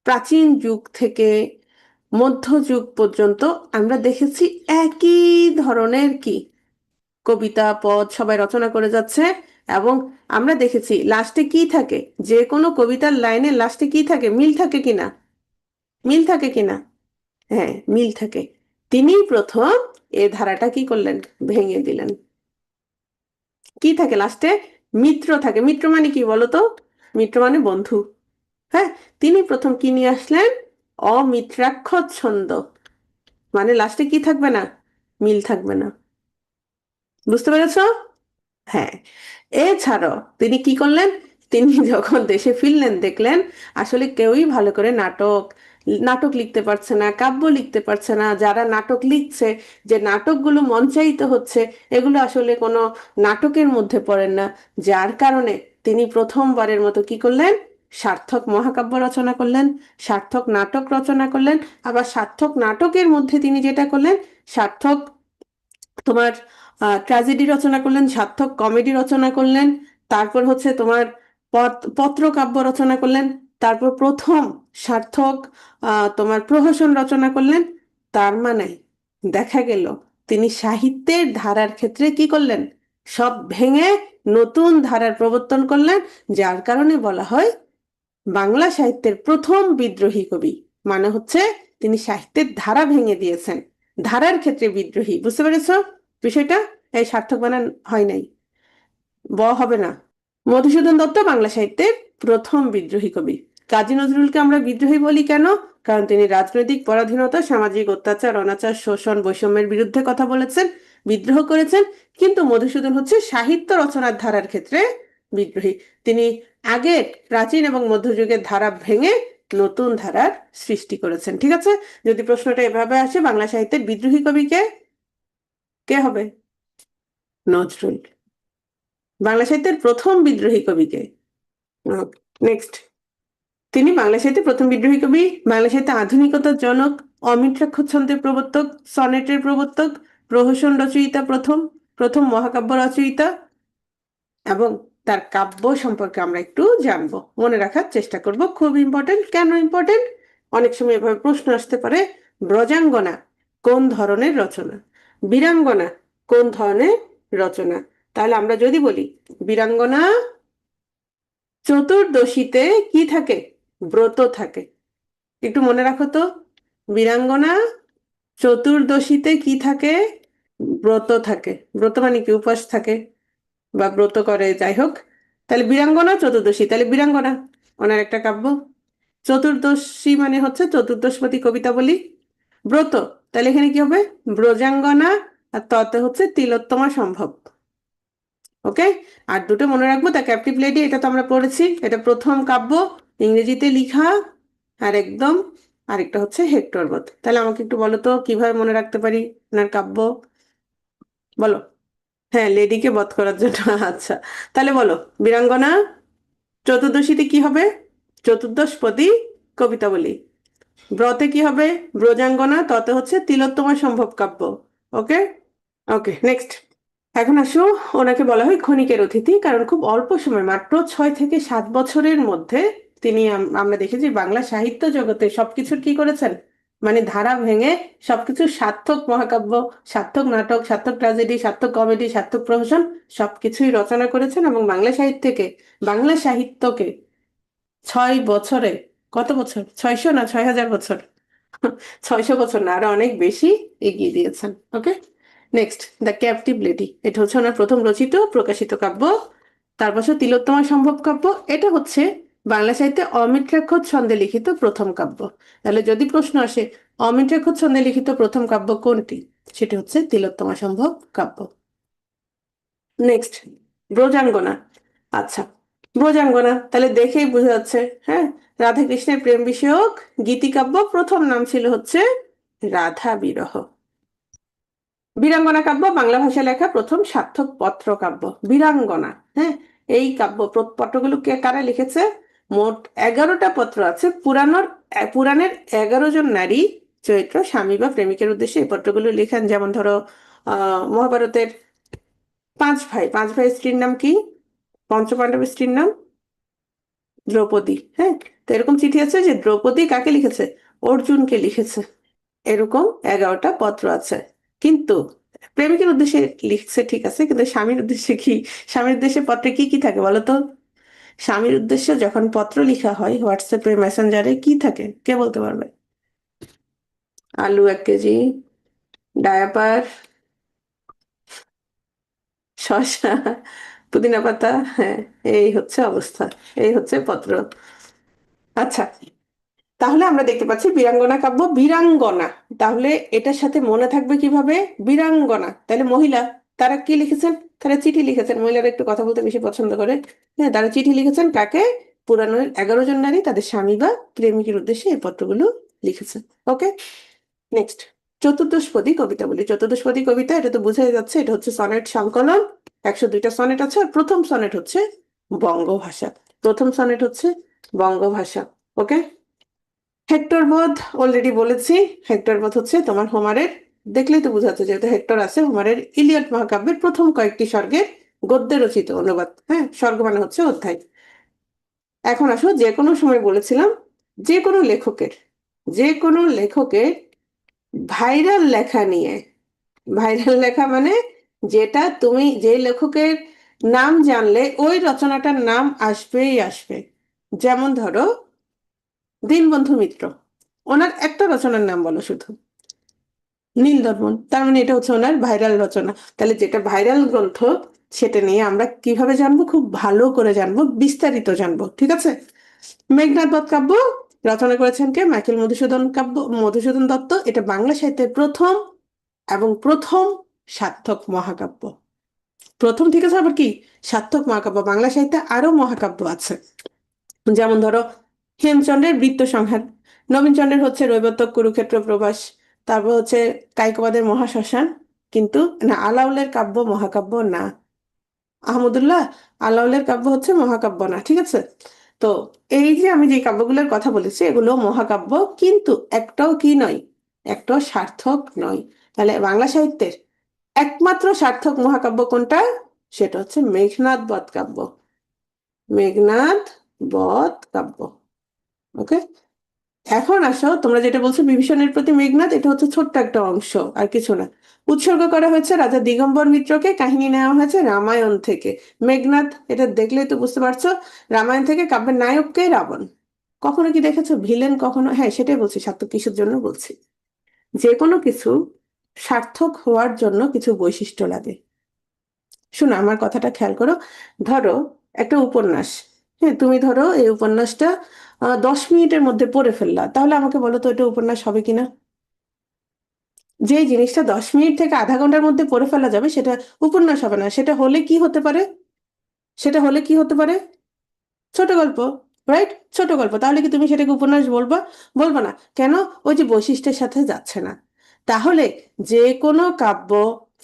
প্রাচীন যুগ থেকে মধ্যযুগ পর্যন্ত আমরা দেখেছি একই ধরনের কি কবিতা, পদ সবাই রচনা করে যাচ্ছে, এবং আমরা দেখেছি লাস্টে কি থাকে, যে কোনো কবিতার লাইনে লাস্টে কি থাকে, মিল থাকে কিনা, মিল থাকে কিনা? হ্যাঁ, মিল থাকে। তিনি প্রথম এ ধারাটা কি করলেন, ভেঙে দিলেন। কি থাকে লাস্টে, মিত্র থাকে। মিত্র মানে কি বলতো, মিত্র মানে বন্ধু। হ্যাঁ, তিনি প্রথম কি নিয়ে আসলেন, অমিত্রাক্ষর ছন্দ, মানে লাস্টে কি থাকবে না, মিল থাকবে না। বুঝতে পেরেছো? হ্যাঁ। এছাড়াও তিনি কি করলেন, তিনি যখন দেশে ফিরলেন দেখলেন আসলে কেউই ভালো করে নাটক নাটক লিখতে পারছে না, কাব্য লিখতে পারছে না। যারা নাটক লিখছে, যে নাটকগুলো মঞ্চায়িত হচ্ছে, এগুলো আসলে কোনো নাটকের মধ্যে পড়েন না। যার কারণে তিনি প্রথমবারের মতো কি করলেন, সার্থক মহাকাব্য রচনা করলেন, সার্থক নাটক রচনা করলেন। আবার সার্থক নাটকের মধ্যে তিনি যেটা করলেন, সার্থক তোমার ট্র্যাজেডি রচনা করলেন, সার্থক কমেডি রচনা করলেন, তারপর হচ্ছে তোমার পত্রকাব্য রচনা করলেন, তারপর প্রথম সার্থক তোমার প্রহসন রচনা করলেন। তার মানে দেখা গেল তিনি সাহিত্যের ধারার ক্ষেত্রে কি করলেন, সব ভেঙে নতুন ধারার প্রবর্তন করলেন। যার কারণে বলা হয় বাংলা সাহিত্যের প্রথম বিদ্রোহী কবি। মানে হচ্ছে তিনি সাহিত্যের ধারা ভেঙে দিয়েছেন, ধারার ক্ষেত্রে বিদ্রোহী। বুঝতে পেরেছ বিষয়টা? এই সার্থক বানান হয় নাই, হবে না। মধুসূদন দত্ত বাংলা সাহিত্যের প্রথম বিদ্রোহী কবি। কাজী নজরুলকে আমরা বিদ্রোহী বলি কেন? কারণ তিনি রাজনৈতিক পরাধীনতা, সামাজিক অত্যাচার, অনাচার, শোষণ, বৈষম্যের বিরুদ্ধে কথা বলেছেন, বিদ্রোহ করেছেন। কিন্তু মধুসূদন হচ্ছে সাহিত্য রচনার ধারার ক্ষেত্রে বিদ্রোহী। তিনি আগের প্রাচীন এবং মধ্যযুগের ধারা ভেঙে নতুন ধারার সৃষ্টি করেছেন। ঠিক আছে, যদি প্রশ্নটা এভাবে আসে, বাংলা সাহিত্যের বিদ্রোহী কবি কে, কে হবে? নজরুল। বাংলা সাহিত্যের প্রথম বিদ্রোহী কবি কে? নেক্সট, তিনি বাংলা সাহিত্যে প্রথম বিদ্রোহী কবি, বাংলা সাহিত্যে আধুনিকতার জনক, অমিত্রাক্ষর ছন্দের প্রবর্তক, সনেটের প্রবর্তক, প্রহসন রচয়িতা, প্রথম প্রথম মহাকাব্য রচয়িতা। এবং তার কাব্য সম্পর্কে আমরা একটু জানবো, মনে রাখার চেষ্টা করব, খুব ইম্পর্টেন্ট। কেন ইম্পর্টেন্ট? অনেক সময় এভাবে প্রশ্ন আসতে পারে, ব্রজাঙ্গনা কোন ধরনের রচনা, বীরাঙ্গনা কোন ধরনের রচনা? তাহলে আমরা যদি বলি বীরাঙ্গনা চতুর্দশীতে কি থাকে, ব্রত থাকে। একটু মনে রাখো তো, বীরাঙ্গনা চতুর্দশীতে কি থাকে, ব্রত থাকে। ব্রত মানে কি, উপবাস থাকে বা ব্রত করে, যাই হোক। তাহলে বীরাঙ্গনা চতুর্দশী, তাহলে বীরাঙ্গনা ওনার একটা কাব্য। চতুর্দশী মানে হচ্ছে চতুর্দশপতি কবিতা বলি। ব্রত, তাহলে এখানে কি হবে, ব্রজাঙ্গনা আর ততে হচ্ছে তিলোত্তমা সম্ভব। ওকে, আর দুটো মনে রাখবো, দ্য ক্যাপটিভ লেডি এটা তো আমরা পড়েছি, এটা প্রথম কাব্য, ইংরেজিতে লিখা, আর একদম আরেকটা হচ্ছে হেক্টর বধ। তাহলে আমাকে একটু বলো তো কিভাবে মনে রাখতে পারি ওনার কাব্য, বলো। হ্যাঁ, লেডিকে বধ করার জন্য। আচ্ছা, তাহলে বলো, বীরাঙ্গনা চতুর্দশীতে কি হবে? চতুর্দশপদী কবিতাবলী। ব্রতে কি হবে? ব্রজাঙ্গনা, ততে হচ্ছে তিলোত্তমা সম্ভব কাব্য। ওকে, ওকে, নেক্সট। এখন আসো, ওনাকে বলা হয় ক্ষণিকের অতিথি, কারণ খুব অল্প সময়, মাত্র 6 থেকে 7 বছরের মধ্যে তিনি আমরা দেখেছি বাংলা সাহিত্য জগতে সবকিছুর কি করেছেন, মানে ধারা ভেঙে সবকিছু সার্থক মহাকাব্য, সার্থক নাটক, সার্থক ট্র্যাজেডি, সার্থক কমেডি, সার্থক প্রহসন সবকিছুই রচনা করেছেন, এবং বাংলা সাহিত্যকে 6 বছরে, কত বছর, 600 না 6000 বছর, 600 বছর না, আরো অনেক বেশি এগিয়ে দিয়েছেন। ওকে, নেক্সট, দ্য ক্যাপটিভ লেডি, এটা হচ্ছে ওনার প্রথম রচিত প্রকাশিত কাব্য। তারপর তিলোত্তমা সম্ভব কাব্য, এটা হচ্ছে বাংলা সাহিত্যে অমিত্রাক্ষর ছন্দে লিখিত প্রথম কাব্য। তাহলে যদি প্রশ্ন আসে অমিত্রাক্ষর ছন্দে লিখিত প্রথম কাব্য কোনটি, সেটি হচ্ছে তিলোত্তমা সম্ভব কাব্য। নেক্সট, ব্রজাঙ্গনা। আচ্ছা, ব্রজাঙ্গনা তাহলে দেখেই বোঝা যাচ্ছে, হ্যাঁ, রাধা কৃষ্ণের প্রেম বিষয়ক গীতিকাব্য, প্রথম নাম ছিল হচ্ছে রাধা বিরহ। বীরাঙ্গনা কাব্য বাংলা ভাষায় লেখা প্রথম সার্থক পত্র কাব্য, বীরাঙ্গনা। হ্যাঁ, এই কাব্য পত্রগুলো কে কারা লিখেছে? মোট 11টা পত্র আছে। পুরাণের 11 জন নারী চরিত্র স্বামী বা প্রেমিকের উদ্দেশ্যে এই পত্রগুলো লিখেন। যেমন ধরো, মহাভারতের 5 ভাই, 5 ভাই স্ত্রীর নাম কি? পঞ্চপাণ্ডবের স্ত্রীর নাম দ্রৌপদী। হ্যাঁ, তো এরকম চিঠি আছে যে দ্রৌপদী কাকে লিখেছে? অর্জুনকে লিখেছে। এরকম 11টা পত্র আছে। কিন্তু প্রেমিকের উদ্দেশ্যে লিখছে ঠিক আছে, কিন্তু স্বামীর উদ্দেশ্যে কি? স্বামীর উদ্দেশ্যে পত্রে কি কি থাকে বলো তো? স্বামীর উদ্দেশ্যে যখন পত্র লেখা হয় হোয়াটসঅ্যাপে, মেসেঞ্জারে, কি থাকে কে বলতে পারবে? আলু 1 কেজি, ডায়াপার, শসা, পুদিনা পাতা। হ্যাঁ, এই হচ্ছে অবস্থা, এই হচ্ছে পত্র। আচ্ছা, তাহলে আমরা দেখতে পাচ্ছি বীরাঙ্গনা কাব্য, বীরাঙ্গনা, তাহলে এটার সাথে মনে থাকবে কিভাবে? বীরাঙ্গনা, তাহলে মহিলা, তারা কি লিখেছেন? তারা চিঠি লিখেছেন। মহিলারা একটু কথা বলতে বেশি পছন্দ করে। হ্যাঁ, তারা চিঠি লিখেছেন কাকে? পুরাণের 11 জন নারী তাদের স্বামী বা প্রেমিকের উদ্দেশ্যে এই পত্রগুলো লিখেছেন। ওকে, নেক্সট, চতুর্দশপদী কবিতা বলি। চতুর্দশপদী কবিতা, এটা তো বোঝাই যাচ্ছে, এটা হচ্ছে সনেট সংকলন। 102টা সনেট আছে, আর প্রথম সনেট হচ্ছে বঙ্গভাষা। প্রথম সনেট হচ্ছে বঙ্গভাষা। ওকে, হেক্টর বধ অলরেডি বলেছি। হেক্টর বধ হচ্ছে তোমার হোমারের, দেখলেই তো বোঝাচ্ছে, যেহেতু হেক্টর আছে, হোমারের ইলিয়ড মহাকাব্যের প্রথম কয়েকটি স্বর্গের গদ্যে রচিত অনুবাদ। হ্যাঁ, স্বর্গ মানে হচ্ছে অধ্যায়। এখন আসো, যে কোনো সময় বলেছিলাম, যে কোনো লেখকের, যে কোনো লেখকের ভাইরাল লেখা নিয়ে, ভাইরাল লেখা মানে যেটা তুমি যে লেখকের নাম জানলে ওই রচনাটার নাম আসবেই আসবে। যেমন ধরো দীনবন্ধু মিত্র, ওনার একটা রচনার নাম বলো শুধু, নীলদর্পণ, তার মানে এটা হচ্ছে ওনার ভাইরাল রচনা। তাহলে যেটা ভাইরাল গ্রন্থ, সেটা নিয়ে আমরা কিভাবে জানবো? খুব ভালো করে জানবো, বিস্তারিত জানবো। ঠিক আছে, মেঘনাদ বধ কাব্য রচনা করেছেন কে? মধুসূদন দত্ত। এটা বাংলা সাহিত্যের প্রথম এবং প্রথম সার্থক মহাকাব্য। প্রথম, ঠিক আছে, আবার কি সার্থক মহাকাব্য? বাংলা সাহিত্যে আরো মহাকাব্য আছে, যেমন ধরো হেমচন্দ্রের বৃত্ত সংহার, নবীনচন্দ্রের হচ্ছে রৈবত্যক কুরুক্ষেত্র প্রবাস, তারপর হচ্ছে কায়কবাদের মহাশ্মশান। কিন্তু না, আলাউলের কাব্য মহাকাব্য না। আহমদুল্লাহ আলাউলের কাব্য হচ্ছে মহাকাব্য না। ঠিক আছে, তো এই যে আমি যে কাব্যগুলোর কথা বলেছি এগুলো মহাকাব্য, কিন্তু একটাও কি নয়, একটাও সার্থক নয়। তাহলে বাংলা সাহিত্যের একমাত্র সার্থক মহাকাব্য কোনটা? সেটা হচ্ছে মেঘনাদ বধ কাব্য। মেঘনাদ বধ কাব্য। ওকে, এখন আসো, তোমরা যেটা বলছো বিভীষণের প্রতি মেঘনাদ, এটা হচ্ছে ছোট্ট একটা অংশ, আর কিছু না। উৎসর্গ করা হয়েছে রাজা দিগম্বর মিত্রকে, কাহিনী নেওয়া হয়েছে রামায়ণ থেকে। মেঘনাদ, এটা দেখলেই তো বুঝতে পারছো, রামায়ণ থেকে। কাব্যের নায়ককে রাবণ। কখনো কি দেখেছো ভিলেন কখনো? হ্যাঁ, সেটাই বলছি, সার্থক কিসের জন্য বলছি, যে কোনো কিছু সার্থক হওয়ার জন্য কিছু বৈশিষ্ট্য লাগে। শোনো, আমার কথাটা খেয়াল করো। ধরো একটা উপন্যাস, হ্যাঁ, তুমি ধরো এই উপন্যাসটা 10 মিনিটের মধ্যে পড়ে ফেললা, তাহলে আমাকে বলো তো এটা উপন্যাস হবে কিনা? যে জিনিসটা 10 মিনিট থেকে আধা ঘন্টার মধ্যে পড়ে ফেলা যাবে সেটা উপন্যাস হবে না। সেটা হলে কি হতে পারে? সেটা হলে কি হতে পারে? ছোট গল্প, রাইট? ছোট গল্প। তাহলে কি তুমি সেটাকে উপন্যাস বলবা? বলবো না। কেন? ওই যে বৈশিষ্ট্যের সাথে যাচ্ছে না। তাহলে যে কোনো কাব্য,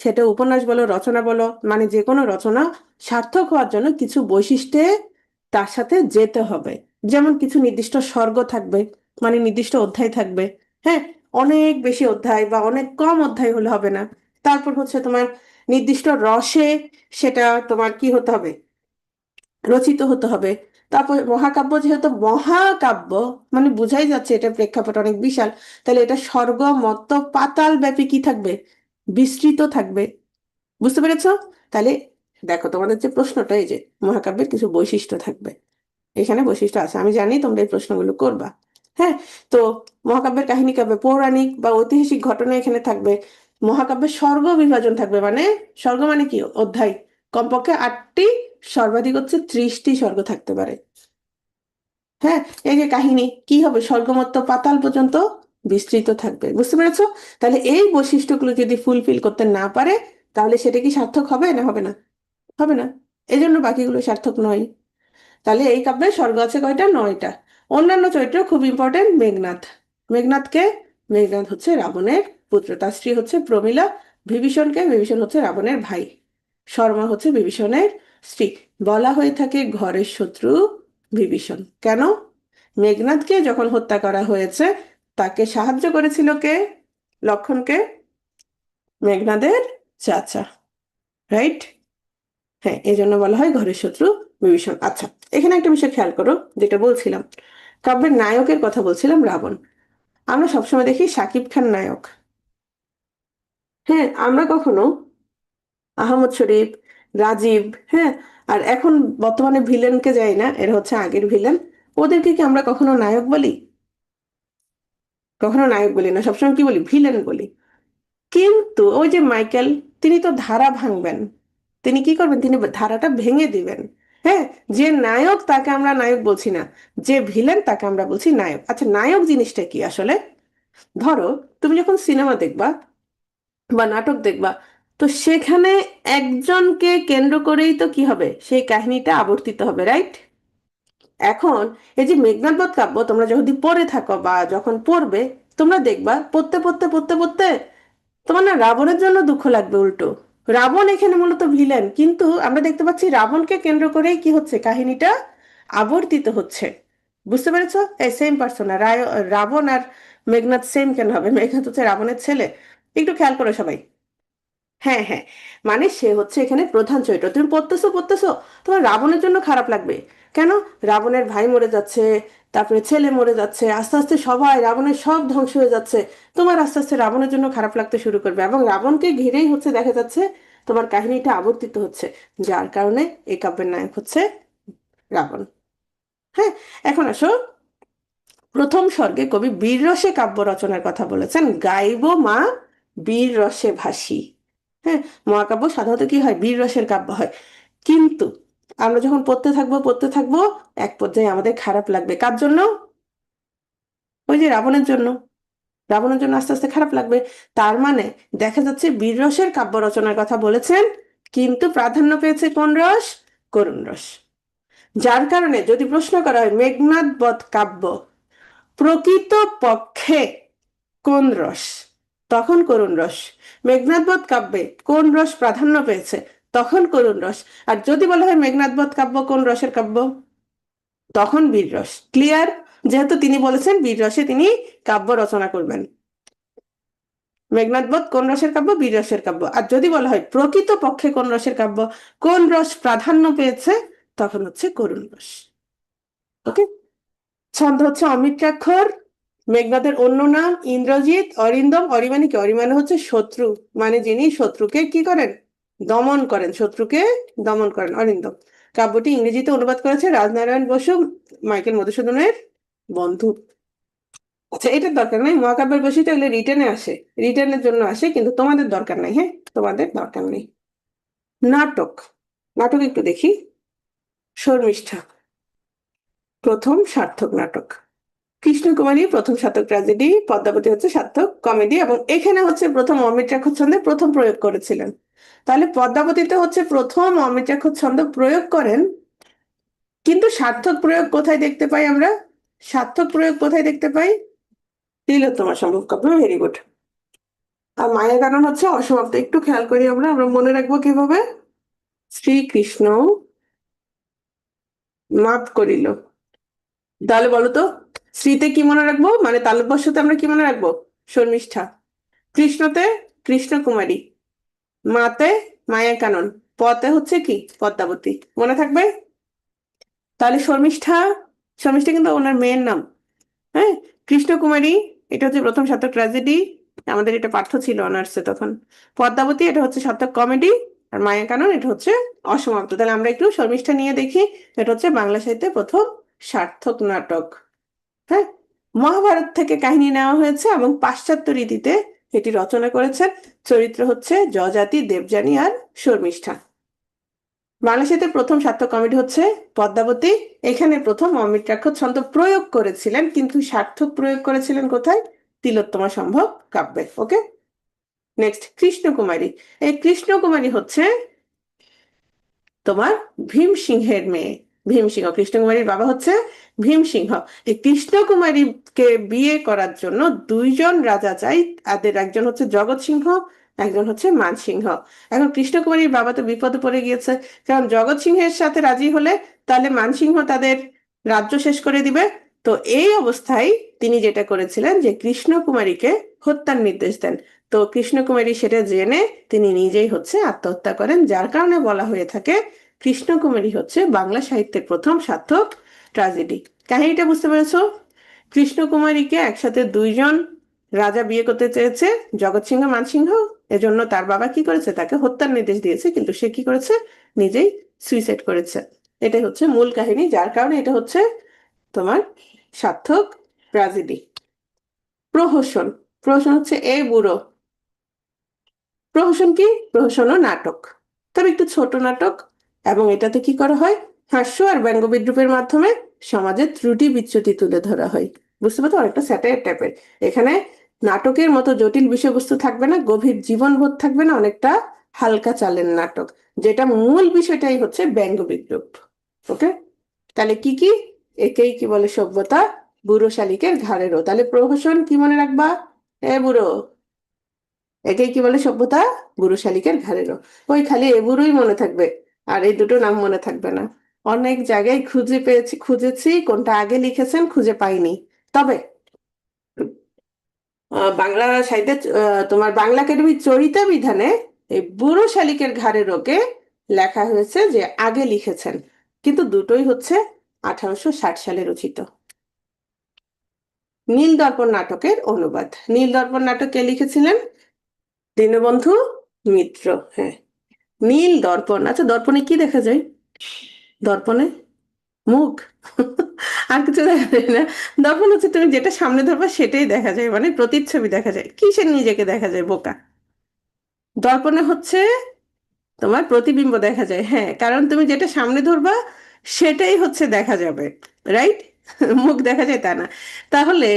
সেটা উপন্যাস বলো রচনা বলো, মানে যে কোনো রচনা সার্থক হওয়ার জন্য কিছু বৈশিষ্ট্যে তার সাথে যেতে হবে। যেমন কিছু নির্দিষ্ট স্বর্গ থাকবে, মানে নির্দিষ্ট অধ্যায় থাকবে। হ্যাঁ, অনেক বেশি অধ্যায় বা অনেক কম অধ্যায় হলে হবে না। তারপর হচ্ছে তোমার নির্দিষ্ট রসে সেটা তোমার কি হতে হবে? রচিত হতে হবে। তারপর মহাকাব্য, যেহেতু মহাকাব্য মানে বোঝাই যাচ্ছে এটা প্রেক্ষাপট অনেক বিশাল, তাহলে এটা স্বর্গ মত্ত পাতাল ব্যাপী কি থাকবে? বিস্তৃত থাকবে। বুঝতে পেরেছো? তাহলে দেখো তোমাদের যে প্রশ্নটা, এই যে মহাকাব্যের কিছু বৈশিষ্ট্য থাকবে, এখানে বৈশিষ্ট্য আছে, আমি জানি তোমরা এই প্রশ্নগুলো করবা। হ্যাঁ, তো মহাকাব্যের কাহিনী কাব্যে পৌরাণিক বা ঐতিহাসিক ঘটনা এখানে থাকবে। মহাকাব্যের স্বর্গ বিভাজন থাকবে, মানে স্বর্গ মানে কি? অধ্যায়। কমপক্ষে 8টি, সর্বাধিক হচ্ছে 30টি স্বর্গ থাকতে পারে। হ্যাঁ, এই যে কাহিনী কি হবে? স্বর্গমত্ত পাতাল পর্যন্ত বিস্তৃত থাকবে। বুঝতে পেরেছো? তাহলে এই বৈশিষ্ট্যগুলো যদি ফুলফিল করতে না পারে, তাহলে সেটা কি সার্থক হবে না হবে না? হবে না। এজন্য বাকিগুলো সার্থক নয়। তাহলে এই কাব্যে স্বর্গ আছে কয়টা? 9টা। অন্যান্য চরিত্র খুব ইম্পর্টেন্ট। মেঘনাদ। মেঘনাদকে? মেঘনাদ হচ্ছে রাবণের পুত্র, তার স্ত্রী হচ্ছে প্রমীলা। বিভীষণকে? বিভীষণ হচ্ছে রাবণের ভাই। শর্মা হচ্ছে বিভীষণের স্ত্রী। বলা হয়ে থাকে ঘরের শত্রু বিভীষণ। কেন? মেঘনাদকে যখন হত্যা করা হয়েছে, তাকে সাহায্য করেছিল কে? লক্ষণকে? মেঘনাদের চাচা, রাইট? হ্যাঁ, এই জন্য বলা হয় ঘরের শত্রু বিভীষণ। আচ্ছা, এখানে একটা বিষয় খেয়াল করো, যেটা বলছিলাম, কাব্যের নায়কের কথা বলছিলাম, রাবণ। আমরা সবসময় দেখি শাকিব খান নায়ক। হ্যাঁ, আমরা কখনো আহমদ শরীফ, রাজীব, হ্যাঁ, আর এখন বর্তমানে ভিলেনকে যাই না, এরা হচ্ছে আগের ভিলেন, ওদেরকে কি আমরা কখনো নায়ক বলি? কখনো নায়ক বলি না, সবসময় কি বলি? ভিলেন বলি। কিন্তু ওই যে মাইকেল, তিনি তো ধারা ভাঙবেন। তিনি কি করবেন? তিনি ধারাটা ভেঙে দিবেন। হ্যাঁ, যে নায়ক তাকে আমরা নায়ক বলছি না, যে ভিলেন তাকে আমরা বলছি নায়ক। আচ্ছা, নায়ক জিনিসটা কি আসলে? ধরো তুমি যখন সিনেমা দেখবা বা নাটক দেখবা, তো সেখানে একজনকে কেন্দ্র করেই তো কি হবে? সেই কাহিনীটা আবর্তিত হবে, রাইট? এখন এই যে মেঘনাদ বধ কাব্য তোমরা যদি পড়ে থাকো বা যখন পড়বে, তোমরা দেখবা পড়তে পড়তে পড়তে পড়তে তোমার না রাবণের জন্য দুঃখ লাগবে। উল্টো রাবণ এখানে মূলত ভিলেন, কিন্তু আমরা দেখতে পাচ্ছি রাবণকে কেন্দ্র করেই কি হচ্ছে? কাহিনীটা আবর্তিত হচ্ছে। বুঝতে পেরেছো? এই সেম পার্সন। রাবণ আর মেঘনাদ সেম কেন হবে? মেঘনাদ হচ্ছে রাবণের ছেলে। একটু খেয়াল করো সবাই। হ্যাঁ হ্যাঁ, মানে সে হচ্ছে এখানে প্রধান চরিত্র। তুমি পড়তেছো পড়তেছো, তোমার রাবণের জন্য খারাপ লাগবে। কেন? রাবণের ভাই মরে যাচ্ছে, তারপরে ছেলে মরে যাচ্ছে, আস্তে আস্তে সবাই, রাবণের সব ধ্বংস হয়ে যাচ্ছে। তোমার আস্তে আস্তে রাবণের জন্য খারাপ লাগতে শুরু করবে, এবং রাবণকে ঘিরেই হচ্ছে দেখা যাচ্ছে তোমার কাহিনীটা আবর্তিত হচ্ছে। যার কারণে এই কাব্যের নায়ক হচ্ছে রাবণ। হ্যাঁ, এখন আসো, প্রথম স্বর্গে কবি বীর রসে কাব্য রচনার কথা বলেছেন। গাইব মা বীর রসে ভাসি। হ্যাঁ, মহাকাব্য সাধারণত কি হয়? বীর রসের কাব্য হয়। কিন্তু আমরা যখন পড়তে থাকবো পড়তে থাকবো, এক পর্যায়ে আমাদের খারাপ লাগবে। কার জন্য? ওই যে রাবণের জন্য। রাবণের জন্য আস্তে আস্তে খারাপ লাগবে। তার মানে দেখা যাচ্ছে বীর রসের কাব্য রচনার কথা বলেছেন, কিন্তু প্রাধান্য পেয়েছে কোন রস? করুণ রস। যার কারণে যদি প্রশ্ন করা হয় মেঘনাদ বধ কাব্য প্রকৃত পক্ষে কোন রস, তখন করুণ রস। মেঘনাদ বধ কাব্যে কোন রস প্রাধান্য পেয়েছে, তখন করুণ রস। আর যদি বলা হয় মেঘনাদ বধ কাব্য কোন রসের কাব্য, তখন বীর রস। ক্লিয়ার? যেহেতু তিনি বলেছেন বীর রসে তিনি কাব্য রচনা করবেন। মেঘনাদ বধ কোন রসের কাব্য? বীর রসের কাব্য। আর যদি বলা হয় প্রকৃত পক্ষে কোন রসের কাব্য, কোন রস প্রাধান্য পেয়েছে, তখন হচ্ছে করুণ রস। ওকে। ছন্দ হচ্ছে অমিত্রাক্ষর। মেঘনাদের অন্য নাম ইন্দ্রজিৎ। অরিন্দম, অরি মানে কি? অরি মানে হচ্ছে শত্রু, মানে যিনি শত্রুকে কি করেন? দমন করেন, শত্রুকে দমন করেন, অরিন্দম। কাব্যটি ইংরেজিতে অনুবাদ করেছে রাজনারায়ণ বসু, মাইকেল মধুসূদনের বন্ধু। আচ্ছা, এটার দরকার নেই, মহাকাব্যের বৈশিষ্ট্য এগুলো রিটেনে আসে, রিটেনের জন্য আসে, কিন্তু তোমাদের দরকার নেই। হ্যাঁ, তোমাদের দরকার নেই। নাটক। নাটক একটু দেখি। শর্মিষ্ঠা প্রথম সার্থক নাটক। কৃষ্ণকুমারী প্রথম শতক ট্র্যাজেডি, পদ্মাবতী হচ্ছে সার্থক কমেডি, এবং এখানে হচ্ছে প্রথম অমিত্রাক্ষর ছন্দে প্রথম প্রয়োগ করেছিলেন। তাহলে পদ্মাবতীতে হচ্ছে প্রথম অমিত্রাক্ষর ছন্দ প্রয়োগ করেন, কিন্তু সার্থক প্রয়োগ কোথায় দেখতে পাই আমরা? সার্থক প্রয়োগ কোথায় দেখতে পাই? তিলোত্তমা সম্ভব কাব্য, ভেরি গুড। আর মায়া কানন হচ্ছে অসমাপ্ত। একটু খেয়াল করি আমরা আমরা মনে রাখবো কিভাবে? শ্রীকৃষ্ণ মাপ করিল। তাহলে বলো তো, শ্রীতে কি মনে রাখবো, মানে তালব্যস্যতে আমরা কি মনে রাখবো? শর্মিষ্ঠা। কৃষ্ণতে কৃষ্ণকুমারী, মাতে মায়া কানন, পতে হচ্ছে কি পদ্মাবতী, মনে থাকবে? তাহলে শর্মিষ্ঠা, শর্মিষ্ঠা কিন্তু ওনার মেয়ের নাম। হ্যাঁ, কৃষ্ণকুমারী এটা হচ্ছে প্রথম শতক ট্র্যাজেডি, আমাদের এটা পাঠ্য ছিল অনার্সে তখন। পদ্মাবতী এটা হচ্ছে শতক কমেডি, আর মায়া কানন এটা হচ্ছে অসমাপ্ত। তাহলে আমরা একটু শর্মিষ্ঠা নিয়ে দেখি। এটা হচ্ছে বাংলা সাহিত্যে প্রথম সার্থক নাটক। হ্যাঁ, মহাভারত থেকে কাহিনী নেওয়া হয়েছে এবং পাশ্চাত্য রীতিতে এটি রচনা করেছেন। চরিত্র হচ্ছে যযাতি, দেবযানী আর শর্মিষ্ঠা। বাংলা সাহিত্যে প্রথম সার্থক কমেডি হচ্ছে পদ্মাবতী। এখানে প্রথম অমিত্রাক্ষর ছন্দ প্রয়োগ করেছিলেন, কিন্তু সার্থক প্রয়োগ করেছিলেন কোথায়? তিলোত্তমা সম্ভব কাব্যে। ওকে, নেক্সট কৃষ্ণকুমারী। এই কৃষ্ণকুমারী হচ্ছে তোমার ভীমসিংহের মেয়ে। ভীমসিংহ, কৃষ্ণকুমারীর বাবা হচ্ছে ভীমসিংহ। এই কৃষ্ণকুমারীকে বিয়ে করার জন্য দুইজন রাজা চাই, তাদের একজন হচ্ছে জগৎ সিংহ, একজন হচ্ছে মানসিংহ। এখন কৃষ্ণকুমারীর বাবা তো বিপদে পড়ে গিয়েছে, কারণ জগৎ সিংহের সাথে রাজি হলে তাহলে মানসিংহ তাদের রাজ্য শেষ করে দিবে। তো এই অবস্থায় তিনি যেটা করেছিলেন যে কৃষ্ণকুমারীকে হত্যার নির্দেশ দেন। তো কৃষ্ণকুমারী সেটা জেনে তিনি নিজেই হচ্ছে আত্মহত্যা করেন, যার কারণে বলা হয়ে থাকে কৃষ্ণকুমারী হচ্ছে বাংলা সাহিত্যের প্রথম সার্থক ট্র্যাজেডি। কাহিনীটা বুঝতে পেরেছো? কৃষ্ণকুমারীকে একসাথে দুইজন রাজা বিয়ে করতে চেয়েছে, জগৎ সিংহ মানসিংহ। এজন্য তার বাবা কি করেছে, তাকে হত্যার নির্দেশ দিয়েছে, কিন্তু সে কি করেছে, নিজেই সুইসাইড করেছে। এটাই হচ্ছে মূল কাহিনী, যার কারণে এটা হচ্ছে তোমার সার্থক ট্র্যাজেডি। প্রহসন, প্রহসন হচ্ছে এ বুড়ো। প্রহসন কি? প্রহসনও নাটক, তবে একটু ছোট নাটক, এবং এটাতে কি করা হয়, হাস্য আর ব্যঙ্গ বিদ্রুপের মাধ্যমে সমাজের ত্রুটি বিচ্যুতি তুলে ধরা হয়। বুঝতে পারছো, অনেকটা স্যাটায়ার টাইপের। এখানে নাটকের মতো জটিল বিষয়বস্তু থাকবে না, গভীর জীবনবোধ থাকবে না, অনেকটা হালকা চালের নাটক, যেটা মূল বিষয়টাই হচ্ছে ব্যঙ্গ বিদ্রুপ। ওকে, তাহলে কি কি? একেই কি বলে সভ্যতা, বুড়ো শালিকের ঘাড়েরও। তাহলে প্রহসন কি মনে রাখবা? এ বুড়ো। একেই কি বলে সভ্যতা, বুড়ো শালিকের ঘাড়েরও। ওই খালি এ বুড়োই মনে থাকবে, আর এই দুটো নাম মনে থাকবে না। অনেক জায়গায় খুঁজেছি কোনটা আগে লিখেছেন, খুঁজে পাইনি। তবে বাংলা সাহিত্যে তোমার বাংলা একাডেমির চরিতা বিধানে এই বুড়ো শালিকের ঘাড়েরোকে লেখা হয়েছে যে আগে লিখেছেন, কিন্তু দুটোই হচ্ছে 1860 সালে রচিত। নীল দর্পণ নাটকের অনুবাদ। নীল দর্পণ নাটক কে লিখেছিলেন? দীনবন্ধু মিত্র। হ্যাঁ, নীল দর্পণ। আচ্ছা, দর্পণে কি দেখা যায়? দর্পণে মুখ আর কিছু দেখা যায় না। দর্পণ হচ্ছে তুমি যেটা সামনে ধরবা সেটাই দেখা যায়, মানে প্রতিচ্ছবি দেখা যায়। কিসের নিজেকে দেখা যায়, বোকা? দর্পণে হচ্ছে তোমার প্রতিবিম্ব দেখা যায়। হ্যাঁ, কারণ তুমি যেটা সামনে ধরবা সেটাই হচ্ছে দেখা যাবে, রাইট? মুখ দেখা যায় তা না। তাহলে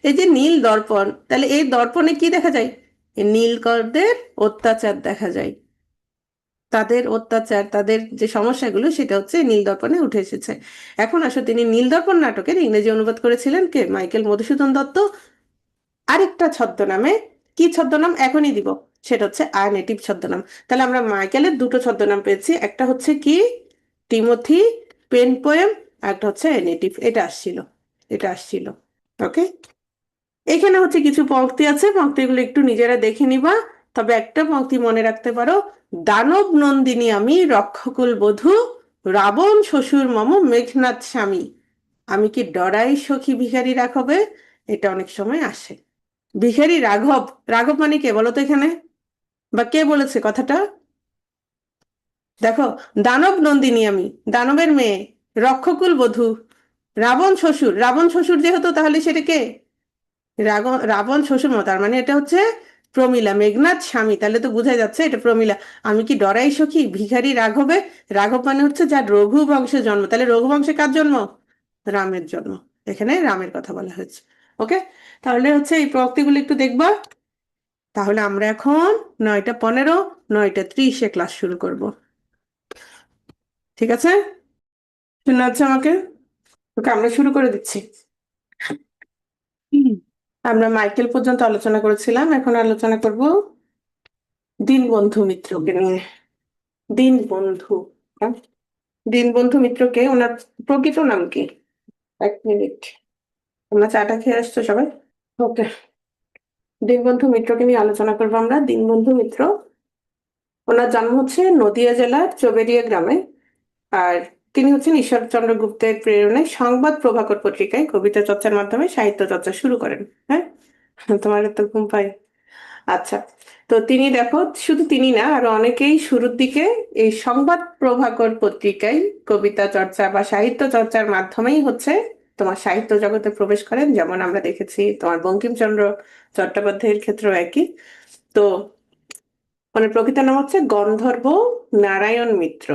এই যে নীল দর্পণ, তাহলে এই দর্পণে কি দেখা যায়? এই নীলকরদের অত্যাচার দেখা যায়, তাদের অত্যাচার, তাদের যে সমস্যাগুলো সেটা হচ্ছে নীল দর্পণে উঠে এসেছে। এখন আসো, তিনি নীল দর্পণ নাটকের ইংরেজি অনুবাদ করেছিলেন কে? মাইকেল মধুসূদন দত্ত। আরেকটা ছদ্মনামে। কি ছদ্মনাম? এখনই দিব। সেটা হচ্ছে আ নেটিভ ছদ্মনাম। তাহলে আমরা মাইকেলের দুটো ছদ্মনাম পেয়েছি, একটা হচ্ছে কি টিমোথি পেন পোয়েম, আর একটা হচ্ছে নেটিভ। এটা আসছিল। ওকে, এখানে হচ্ছে কিছু পংক্তি আছে, পংক্তিগুলো একটু নিজেরা দেখে নিবা। তবে একটা পংক্তি মনে রাখতে পারো, দানব নন্দিনী আমি, রক্ষকুল বধূ, রাবণ শ্বশুর মম, মেঘনাথ স্বামী, আমি কি ডরাই সখী ভিখারি রাঘবে। এটা অনেক সময় আসে। ভিখারি রাঘব, রাঘব মানে কে বলো তো এখানে, বা কে বলেছে কথাটা? দেখো, দানব নন্দিনী আমি, দানবের মেয়ে, রক্ষকুল বধূ, রাবণ শ্বশুর, রাবণ শ্বশুর যেহেতু তাহলে সেটা কে? রাবণ শ্বশুর মা, তার মানে এটা হচ্ছে প্রমীলা। মেঘনাথ স্বামী, তাহলে তো বোঝা যাচ্ছে এটা প্রমীলা। আমি কি ডরাই সখী ভিখারি রাঘবে। রাঘব মানে হচ্ছে যার রঘু বংশে জন্ম, তাহলে রঘু বংশে কার জন্ম? রামের জন্ম। এখানে রামের কথা বলা হয়েছে। ওকে, তাহলে হচ্ছে এই প্রক্রিয়াগুলো একটু দেখবা। তাহলে আমরা এখন 9:15, 9:30 ক্লাস শুরু করব। ঠিক আছে, শোনা যাচ্ছে আমাকে? ওকে, আমরা শুরু করে দিচ্ছি। আমরা মাইকেল পর্যন্ত আলোচনা করেছিলাম, এখন আলোচনা করব দীনবন্ধু মিত্রকে নিয়ে। দীনবন্ধু, হ্যাঁ? দীনবন্ধু মিত্রকে ওনার প্রকৃত নাম কি? 1 মিনিট, তোমরা চাটা খেয়ে আসছো সবাই? ওকে, দীনবন্ধু মিত্রকে নিয়ে আলোচনা করবো আমরা। দীনবন্ধু মিত্র, ওনার জন্ম হচ্ছে নদিয়া জেলার চৌবেড়িয়া গ্রামে। আর তিনি হচ্ছেন ঈশ্বরচন্দ্র গুপ্তের প্রেরণায় সংবাদ প্রভাকর পত্রিকায় কবিতা চর্চার মাধ্যমে সাহিত্য চর্চা শুরু করেন। হ্যাঁ, তোমার তো ঘুম পাই। আচ্ছা, তো তিনি দেখো, শুধু তিনি না, আরো অনেকেই শুরুর দিকে এই সংবাদ প্রভাকর পত্রিকায় কবিতা চর্চা বা সাহিত্য চর্চার মাধ্যমেই হচ্ছে তোমার সাহিত্য জগতে প্রবেশ করেন। যেমন আমরা দেখেছি তোমার বঙ্কিমচন্দ্র চট্টোপাধ্যায়ের ক্ষেত্রেও একই। তো মানে প্রকৃত নাম হচ্ছে গন্ধর্ব নারায়ণ মিত্র।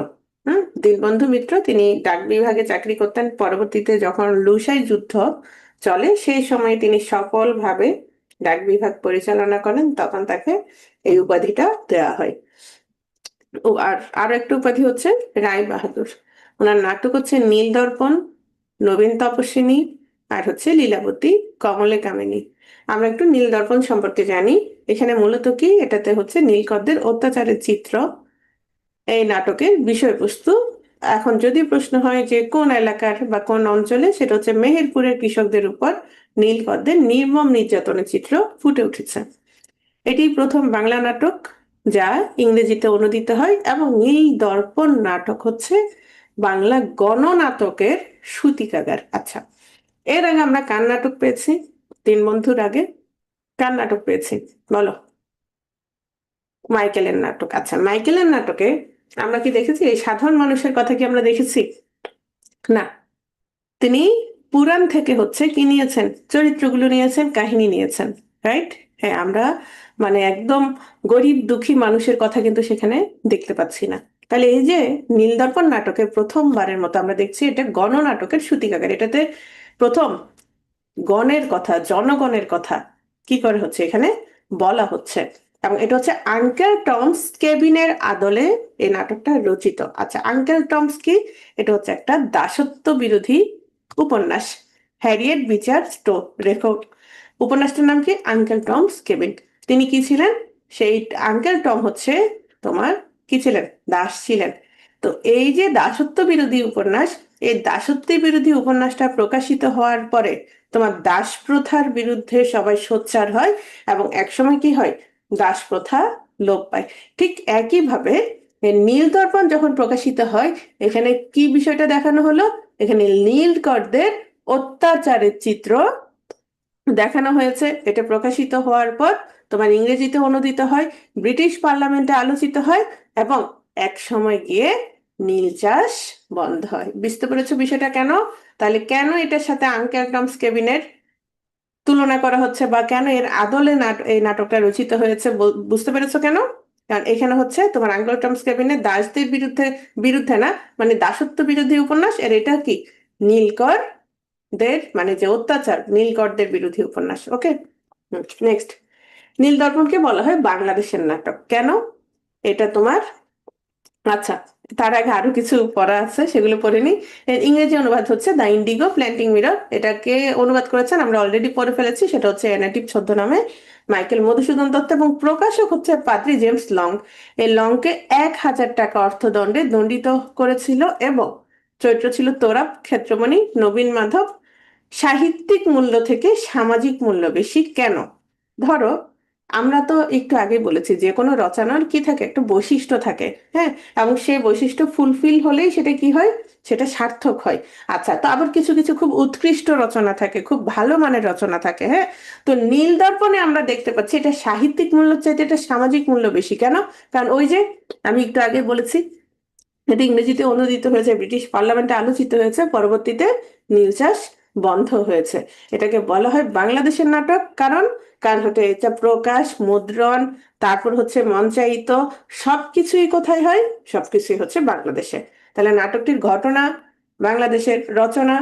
হ্যাঁ, দীনবন্ধু মিত্র তিনি ডাক বিভাগে চাকরি করতেন। পরবর্তীতে যখন লুসাই যুদ্ধ চলে সেই সময় তিনি সফলভাবে ডাক বিভাগ পরিচালনা করেন, তখন তাকে এই উপাধিটা দেওয়া হয়। ও আর আরো একটা উপাধি হচ্ছে রায় বাহাদুর। ওনার নাটক হচ্ছে নীল দর্পণ, নবীন তপস্বিনী, আর হচ্ছে লীলাবতী, কমলে কামিনী। আমরা একটু নীল দর্পণ সম্পর্কে জানি। এখানে মূলত কি, এটাতে হচ্ছে নীলকরদের অত্যাচারের চিত্র এই নাটকের বিষয়বস্তু। এখন যদি প্রশ্ন হয় যে কোন এলাকার বা কোন অঞ্চলে, সেটা হচ্ছে মেহেরপুরের কৃষকদের উপর নীলকরদের নির্মম নির্যাতনের চিত্র ফুটে উঠেছে। এটি প্রথম বাংলা নাটক যা ইংরেজিতে অনুদিত হয়, এবং এই দর্পণ নাটক হচ্ছে বাংলা গণনাটকের সূতিকাগার। আচ্ছা, এর আগে আমরা কার নাটক পেয়েছি? দীনবন্ধুর আগে কার নাটক পেয়েছি বলো? মাইকেলের নাটক। আচ্ছা, মাইকেলের নাটকে আমরা কি দেখেছি এই সাধারণ মানুষের কথা কি আমরা দেখেছি? না, তিনি পুরাণ থেকে হচ্ছে কি নিয়েছেন, চরিত্রগুলো নিয়েছেন, কাহিনী নিয়েছেন। রাইট? হ্যাঁ, আমরা মানে একদম গরিব দুঃখী মানুষের কথা কিন্তু সেখানে দেখতে পাচ্ছি না। তাহলে এই যে নীলদর্পণ নাটকের প্রথমবারের মতো আমরা দেখছি এটা গণনাটকের সূতিকাগার। এটাতে প্রথম গণের কথা, জনগণের কথা কি করে হচ্ছে এখানে বলা হচ্ছে। এবং এটা হচ্ছে আঙ্কেল টমস কেবিনের আদলে এই নাটকটা রচিত। আচ্ছা, আঙ্কেল টমস কি? এটা হচ্ছে একটা দাসত্ব বিরোধী উপন্যাস। হ্যারিয়েট বিচার স্টো লেখক। উপন্যাসটার নাম কি? Uncle Tom's cabin. তিনি কি ছিলেন? সেই আঙ্কেল টম হচ্ছে তোমার কি ছিলেন? দাস ছিলেন। তো এই যে দাসত্ব বিরোধী উপন্যাস, এই দাসত্ব বিরোধী উপন্যাসটা প্রকাশিত হওয়ার পরে তোমার দাস প্রথার বিরুদ্ধে সবাই সোচ্চার হয়, এবং একসময় কি হয়, দাস প্রথা লোপ পায়। ঠিক একইভাবে নীলদর্পণ যখন প্রকাশিত হয়, এখানে কি বিষয়টা দেখানো হলো? এখানে নীলকরদের অত্যাচারের চিত্র দেখানো হয়েছে। এটা প্রকাশিত হওয়ার পর তোমার ইংরেজিতে অনুদিত হয়, ব্রিটিশ পার্লামেন্টে আলোচিত হয়, এবং এক সময় গিয়ে নীল চাষ বন্ধ হয়। বুঝতে পেরেছো বিষয়টা কেন? তাহলে কেন এটার সাথে আঙ্কেল টমস কেবিনের তুলনা করা হচ্ছে, বা কেন এর আদলে এই নাটকটা রচিত হয়েছে বুঝতে পেরেছো কেন? কারণ এখানে হচ্ছে তোমার আঙ্কেল টমস কেবিনের দাসদের বিরুদ্ধে, বিরুদ্ধে না, মানে দাসত্ব বিরোধী উপন্যাস। এর এটা কি, নীলকর দের মানে যে অত্যাচার, নীলকরদের বিরোধী উপন্যাস। ওকে, নেক্সট। নীল দর্পণকে বলা হয় বাংলাদেশের নাটক। কেন? এটা তোমার, আচ্ছা, তার আগে আরো কিছু পড়া আছে, সেগুলো পড়ে নি। এর ইংরেজি অনুবাদ হচ্ছে দ্য ইন্ডিগো প্ল্যান্টিং মিরর। এটাকে অনুবাদ করেছেন, আমরা অলরেডি পড়ে ফেলেছি, সেটা হচ্ছে অ্যানাটিভ ছদ্মনামে মাইকেল মধুসূদন দত্ত, এবং প্রকাশক হচ্ছে পাদ্রি জেমস লং। এই লংকে 1,000 টাকা অর্থদণ্ডে দণ্ডিত করেছিল, এবং চরিত্র ছিল তোরাব, ক্ষেত্রমণি, নবীন মাধব। সাহিত্যিক মূল্য থেকে সামাজিক মূল্য বেশি কেন? ধরো, আমরা তো একটু আগে বলেছি যে কোনো রচনার কি থাকে, একটা বৈশিষ্ট্য থাকে। হ্যাঁ, এবং সেই বৈশিষ্ট্য ফুলফিল হলেই সেটা কি হয়, সেটা সার্থক হয়। আচ্ছা, তো আবার কিছু কিছু খুব উৎকৃষ্ট রচনা থাকে, খুব ভালো মানের রচনা থাকে। হ্যাঁ, তো নীল দর্পণে আমরা দেখতে পাচ্ছি এটা সাহিত্যিক মূল্য চাইতে এটা সামাজিক মূল্য বেশি কেন? কারণ ওই যে আমি একটু আগে বলেছি, এটি ইংরেজিতে অনুদিত হয়েছে, ব্রিটিশ পার্লামেন্টে আলোচিত হয়েছে, পরবর্তীতে নীল চাষ বন্ধ হয়েছে। এটাকে বলা হয় বাংলাদেশের নাটক। কারণ কারণ হচ্ছে এটা প্রকাশ, মুদ্রণ, তারপর হচ্ছে মঞ্চায়িত, সবকিছুই কোথায় হয়? সবকিছুই হচ্ছে বাংলাদেশে। তাহলে নাটকটির ঘটনা বাংলাদেশের, রচনা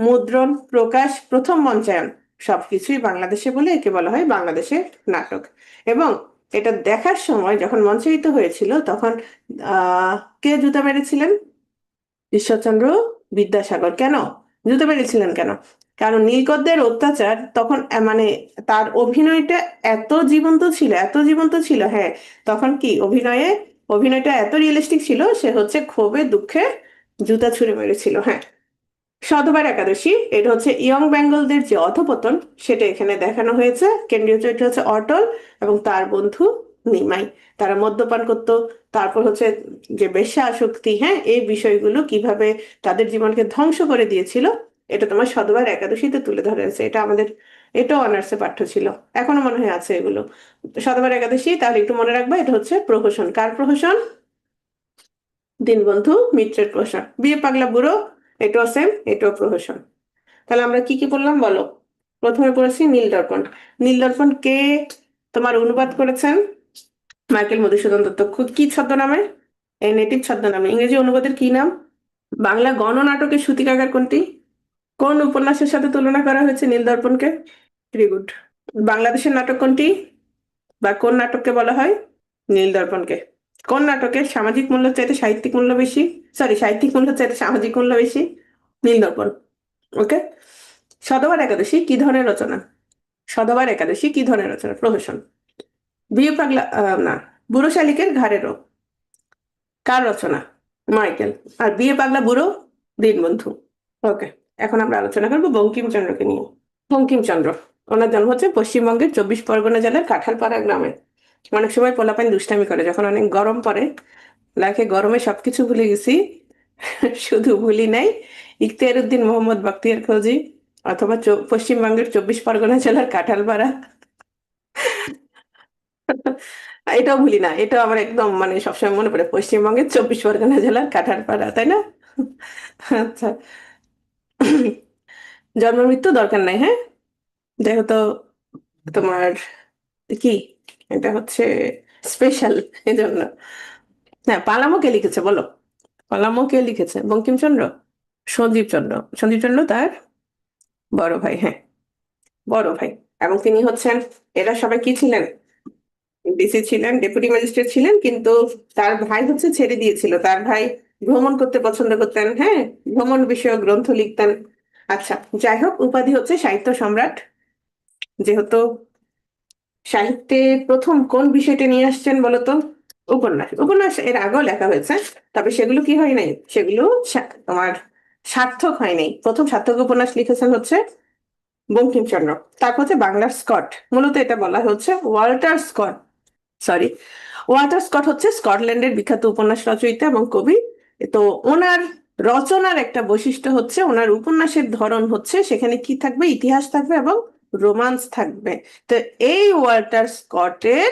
মুদ্রণ, প্রকাশ, প্রথম মঞ্চায়ন সবকিছুই বাংলাদেশে বলে একে বলা হয় বাংলাদেশের নাটক। এবং এটা দেখার সময় যখন মঞ্চায়িত হয়েছিল তখন কে জুতা মেরেছিলেন? ঈশ্বরচন্দ্র বিদ্যাসাগর। কেন জুতা মেরেছিলেন কেন? কারণ নীলকরদের অত্যাচার তখন মানে তার অভিনয়টা এত জীবন্ত ছিল, এত জীবন্ত ছিল। হ্যাঁ, তখন কি অভিনয়টা এত রিয়েলিস্টিক ছিল, সে হচ্ছে ক্ষোভে দুঃখে জুতা ছুঁড়ে মেরেছিল। হ্যাঁ, সধবার একাদশী, এটা হচ্ছে ইয়ং বেঙ্গলদের যে অধপতন সেটা এখানে দেখানো হয়েছে। কেন্দ্রীয় চরিত্র হচ্ছে অটল এবং তার বন্ধু নিমাই। তারা মদ্যপান করতো, তারপর হচ্ছে যে বেশ্যা আসক্তি, হ্যাঁ, এই বিষয়গুলো কিভাবে তাদের জীবনকে ধ্বংস করে দিয়েছিল, এটা তোমার সধবার একাদশীতে তুলে ধরা হয়েছে। এটাও অনার্সে পাঠ্য ছিল, এখনো মনে হয় আছে এগুলো। সধবার একাদশী তাহলে একটু মনে রাখবা, এটা হচ্ছে প্রহসন। কার প্রহসন? দীনবন্ধু মিত্রের প্রহসন। বিয়ে পাগলা বুড়ো, এটাও সেম, এটাও প্রহসন। তাহলে আমরা কি কি বললাম বলো? প্রথমে পড়েছি নীল দর্পণ। নীল দর্পণ কে তোমার অনুবাদ করেছেন? মাইকেল মধুসূদন দত্ত। কি ছদ্মনামে? এই নেটিভ ছদ্মনামে। ইংরেজি অনুবাদের কি নাম? বাংলা গণনাটকের সূতিকাগার কোনটি? কোন উপন্যাসের সাথে তুলনা করা হয়েছে নীল দর্পণকে? Very good. বাংলাদেশের নাটক কোনটি, বা কোন নাটককে বলা হয় নীল দর্পণকে? কোন নাটকের সামাজিক মূল্য চাইতে সাহিত্যিক মূল্য বেশি? সরি, সাহিত্যিক মূল্য চাইতে সামাজিক মূল্য বেশি? নীল দর্পণ। ওকে। সধবার একাদশী কি ধরনের রচনা? সধবার একাদশী কি ধরনের রচনা? প্রহসন। বিয়ে পাগলা না, বুড়ো শালিকের ঘাড়েরও কার রচনা? মাইকেল। আর বিয়ে পাগলা বুড়ো দীনবন্ধু। ওকে, এখন আমরা আলোচনা করবো বঙ্কিমচন্দ্রকে নিয়ে। বঙ্কিমচন্দ্র, ওনার জন্ম হচ্ছে পশ্চিমবঙ্গের 24 পরগনা জেলার কাঁঠালপাড়া গ্রামে। অনেক সময় পোলাপাইন দুষ্টামি করে, যখন অনেক গরম পড়ে, লাইফে গরমে সবকিছু ভুলে গেছি, শুধু ভুলি নাই ইখতিয়ার উদ্দিন মোহাম্মদ বখতিয়ার খলজি, অথবা পশ্চিমবঙ্গের 24 পরগনা জেলার কাঁঠালপাড়া। এটাও ভুলি না, এটাও আমার একদম মানে সবসময় মনে পড়ে, পশ্চিমবঙ্গের 24 পরগনা জেলার কাঁঠালপাড়া, তাই না? আচ্ছা, জন্ম মৃত্যু দরকার নাই, হ্যাঁ, যেহেতু তোমার কি এটা হচ্ছে স্পেশাল, এই জন্য। হ্যাঁ, পালামো কে লিখেছে বলো? পালামো কে লিখেছে? বঙ্কিমচন্দ্র। সঞ্জীব চন্দ্র। সঞ্জীব চন্দ্র তার বড় ভাই, হ্যাঁ, বড় ভাই। এবং তিনি হচ্ছেন, এরা সবাই কি ছিলেন? ডিসি ছিলেন, ডেপুটি ম্যাজিস্ট্রেট ছিলেন, কিন্তু তার ভাই হচ্ছে ছেড়ে দিয়েছিল। তার ভাই ভ্রমণ করতে পছন্দ করতেন, হ্যাঁ, ভ্রমণ বিষয়ক গ্রন্থ লিখতেন। আচ্ছা, যাই হোক, উপাধি হচ্ছে সাহিত্য সম্রাট। যেহেতু সাহিত্যে প্রথম কোন বিষয়টা নিয়ে আসছেন বলতো? উপন্যাস। উপন্যাস এর আগেও লেখা হয়েছে, তবে সেগুলো কি হয় নাই, সেগুলো তোমার সার্থক হয় নাই। প্রথম সার্থক উপন্যাস লিখেছেন হচ্ছে বঙ্কিমচন্দ্র। তারপর হচ্ছে বাংলার স্কট, মূলত এটা বলা হচ্ছে Walter Scott. Sorry, Walter Scott হচ্ছে স্কটল্যান্ডের বিখ্যাত উপন্যাস রচয়িতা এবং কবি। তো ওনার রচনার একটা বৈশিষ্ট্য হচ্ছে, ওনার উপন্যাসের ধরন হচ্ছে সেখানে কি থাকবে, ইতিহাস থাকবে এবং রোমান্স থাকবে। তো এই ওয়াল্টার স্কটের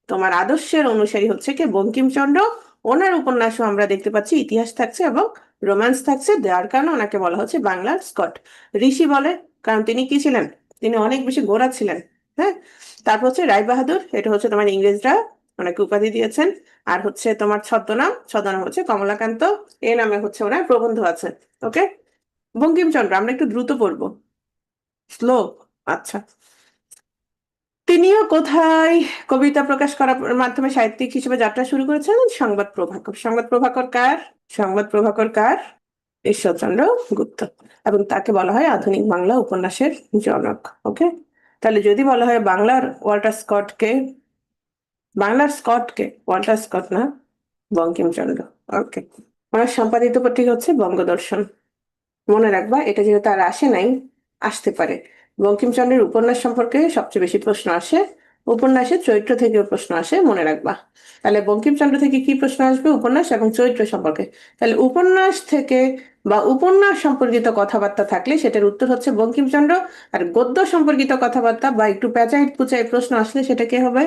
তোমার আদর্শের অনুসারী হচ্ছে কি বঙ্কিমচন্দ্র। ওনার উপন্যাসও আমরা দেখতে পাচ্ছি ইতিহাস থাকছে এবং রোমান্স থাকছে, যার কারণে ওনাকে বলা হচ্ছে বাংলার স্কট। ঋষি বলে, কারণ তিনি কি ছিলেন? তিনি অনেক বেশি গোরা ছিলেন। হ্যাঁ। তারপর হচ্ছে রায় বাহাদুর, এটা হচ্ছে তোমার ইংরেজরা ওনাকে উপাধি দিয়েছেন। আর হচ্ছে তোমার ছদ্মনাম হচ্ছে কমলাকান্ত। এই নামে হচ্ছে ওনার প্রবন্ধ আছে। ওকে। বঙ্কিমচন্দ্র আমরা একটু দ্রুত পড়বো, স্লো। আচ্ছা, তিনিও কোথায় কবিতা প্রকাশ করার মাধ্যমে সাহিত্যিক হিসেবে যাত্রা শুরু করেছেন? সংবাদ প্রভাকর। সংবাদ প্রভাকর কার? ঈশ্বরচন্দ্র গুপ্ত। এবং তাকে বলা হয় আধুনিক বাংলা উপন্যাসের জনক। ওকে। তাহলে যদি বলা হয় বাংলার স্কটকে ওয়াল্টার স্কট না, বঙ্কিমচন্দ্র। ওকে। ওনার সম্পাদিত পত্রিকা হচ্ছে বঙ্গদর্শন। মনে রাখবা, এটা যেহেতু আর আসে নাই, আসতে পারে। বঙ্কিমচন্দ্রের উপন্যাস সম্পর্কে সবচেয়ে বেশি প্রশ্ন আসে, উপন্যাসের চরিত্র থেকেও প্রশ্ন আসে, মনে রাখবা। তাহলে বঙ্কিমচন্দ্র থেকে কি প্রশ্ন আসবে? উপন্যাস এবং চরিত্র সম্পর্কে। তাহলে উপন্যাস থেকে বা উপন্যাস সম্পর্কিত কথাবার্তা থাকলে সেটার উত্তর হচ্ছে বঙ্কিমচন্দ্র। আর গদ্য সম্পর্কিত কথাবার্তা বা একটু পেঁচাই পুচাই প্রশ্ন আসলে সেটা কে হবে?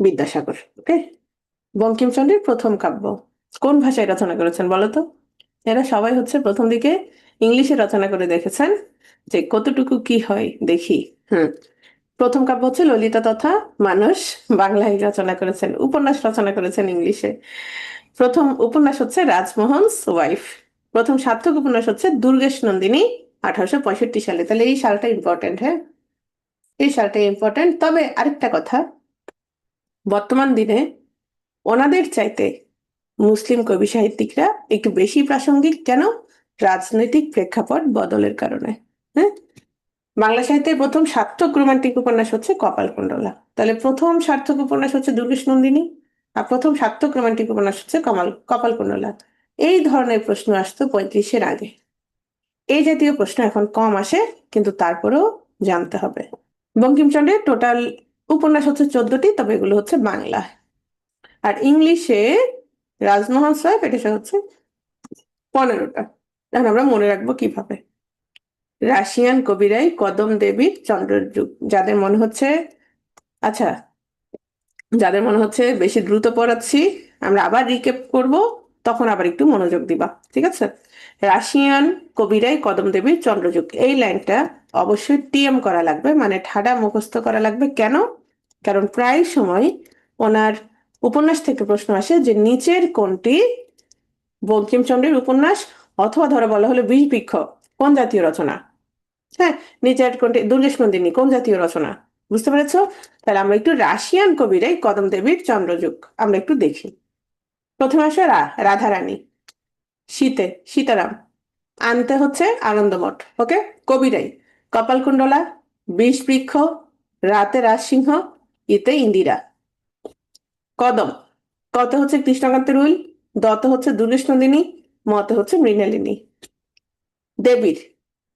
বিদ্যাসাগর। ওকে। বঙ্কিমচন্দ্রের প্রথম কাব্য কোন ভাষায় রচনা করেছেন বলতো? এরা সবাই হচ্ছে প্রথম দিকে ইংলিশে রচনা করে দেখেছেন, যে কতটুকু কি হয় দেখি। হুম। প্রথম কাব্য হচ্ছে ললিতা তথা মানস, বাংলায় রচনা করেছেন। উপন্যাস রচনা করেছেন ইংলিশে। প্রথম উপন্যাস হচ্ছে রাজমোহনস ওয়াইফ। প্রথম সার্থক উপন্যাস হচ্ছে দুর্গেশ নন্দিনী 1865 সালে। তাহলে এই সালটা ইম্পর্টেন্ট, হ্যাঁ, এই সালটা ইম্পর্টেন্ট। তবে আরেকটা কথা, বর্তমান দিনে ওনাদের চাইতে মুসলিম কবি সাহিত্যিকরা একটু বেশি প্রাসঙ্গিক, কেন? রাজনৈতিক প্রেক্ষাপট বদলের কারণে। হ্যাঁ, বাংলা সাহিত্যের প্রথম সার্থক রোমান্টিক উপন্যাস হচ্ছে কপালকুণ্ডলা। তাহলে প্রথম সার্থক উপন্যাস হচ্ছে দুর্গেশ নন্দিনী, আর প্রথম সার্থক রোমান্টিক উপন্যাস হচ্ছে কপালকুণ্ডলা। এই ধরনের প্রশ্ন আসতো 35-এর আগে। এই জাতীয় প্রশ্ন এখন কম আসে, কিন্তু তারপরেও জানতে হবে। বঙ্কিমচন্দ্রের টোটাল উপন্যাস হচ্ছে 14টি, তবে এগুলো হচ্ছে বাংলা। আর ইংলিশে রাজমোহন সাহেব এটা হচ্ছে 15টা। এখন আমরা মনে রাখবো কিভাবে? রাশিয়ান কবিরাই কদম দেবীর চন্দ্রযুগ। যাদের মনে হচ্ছে, আচ্ছা, যাদের মনে হচ্ছে বেশি দ্রুত পড়াচ্ছি, আমরা আবার রিক্যাপ করব, তখন আবার একটু মনোযোগ দিবা, ঠিক আছে? রাশিয়ান কবিরাই কদম দেবীর চন্দ্রযুগ, এই লাইনটা অবশ্যই টিএম করা লাগবে, মানে ঠাডা মুখস্থ করা লাগবে। কেন? কারণ প্রায় সময় ওনার উপন্যাস থেকে প্রশ্ন আসে যে নিচের কোনটি বঙ্কিমচন্দ্রের উপন্যাস, অথবা ধরো বলা হলো বিষবৃক্ষ কোন জাতীয় রচনা, হ্যাঁ, নিচের কোনটি দুর্গেশ নন্দিনী কোন জাতীয় রচনা। বুঝতে পেরেছো? তাহলে আমরা একটু রাশিয়ান কবিরাই কদম দেবীর চন্দ্রযুগ আমরা একটু দেখি। প্রথমে আসে রাধারানী, শীতে সীতারাম, আনতে হচ্ছে আনন্দমঠ, ওকে, কবিরাই কপালকুণ্ডলা, বিষবৃক্ষ, রাতে রাজসিংহ, ইতে ইন্দিরা। কদম, কতে হচ্ছে কৃষ্ণকান্তের উইল, দতে হচ্ছে দুর্গেশ নন্দিনী, মতে হচ্ছে মৃণালিনী। দেবীর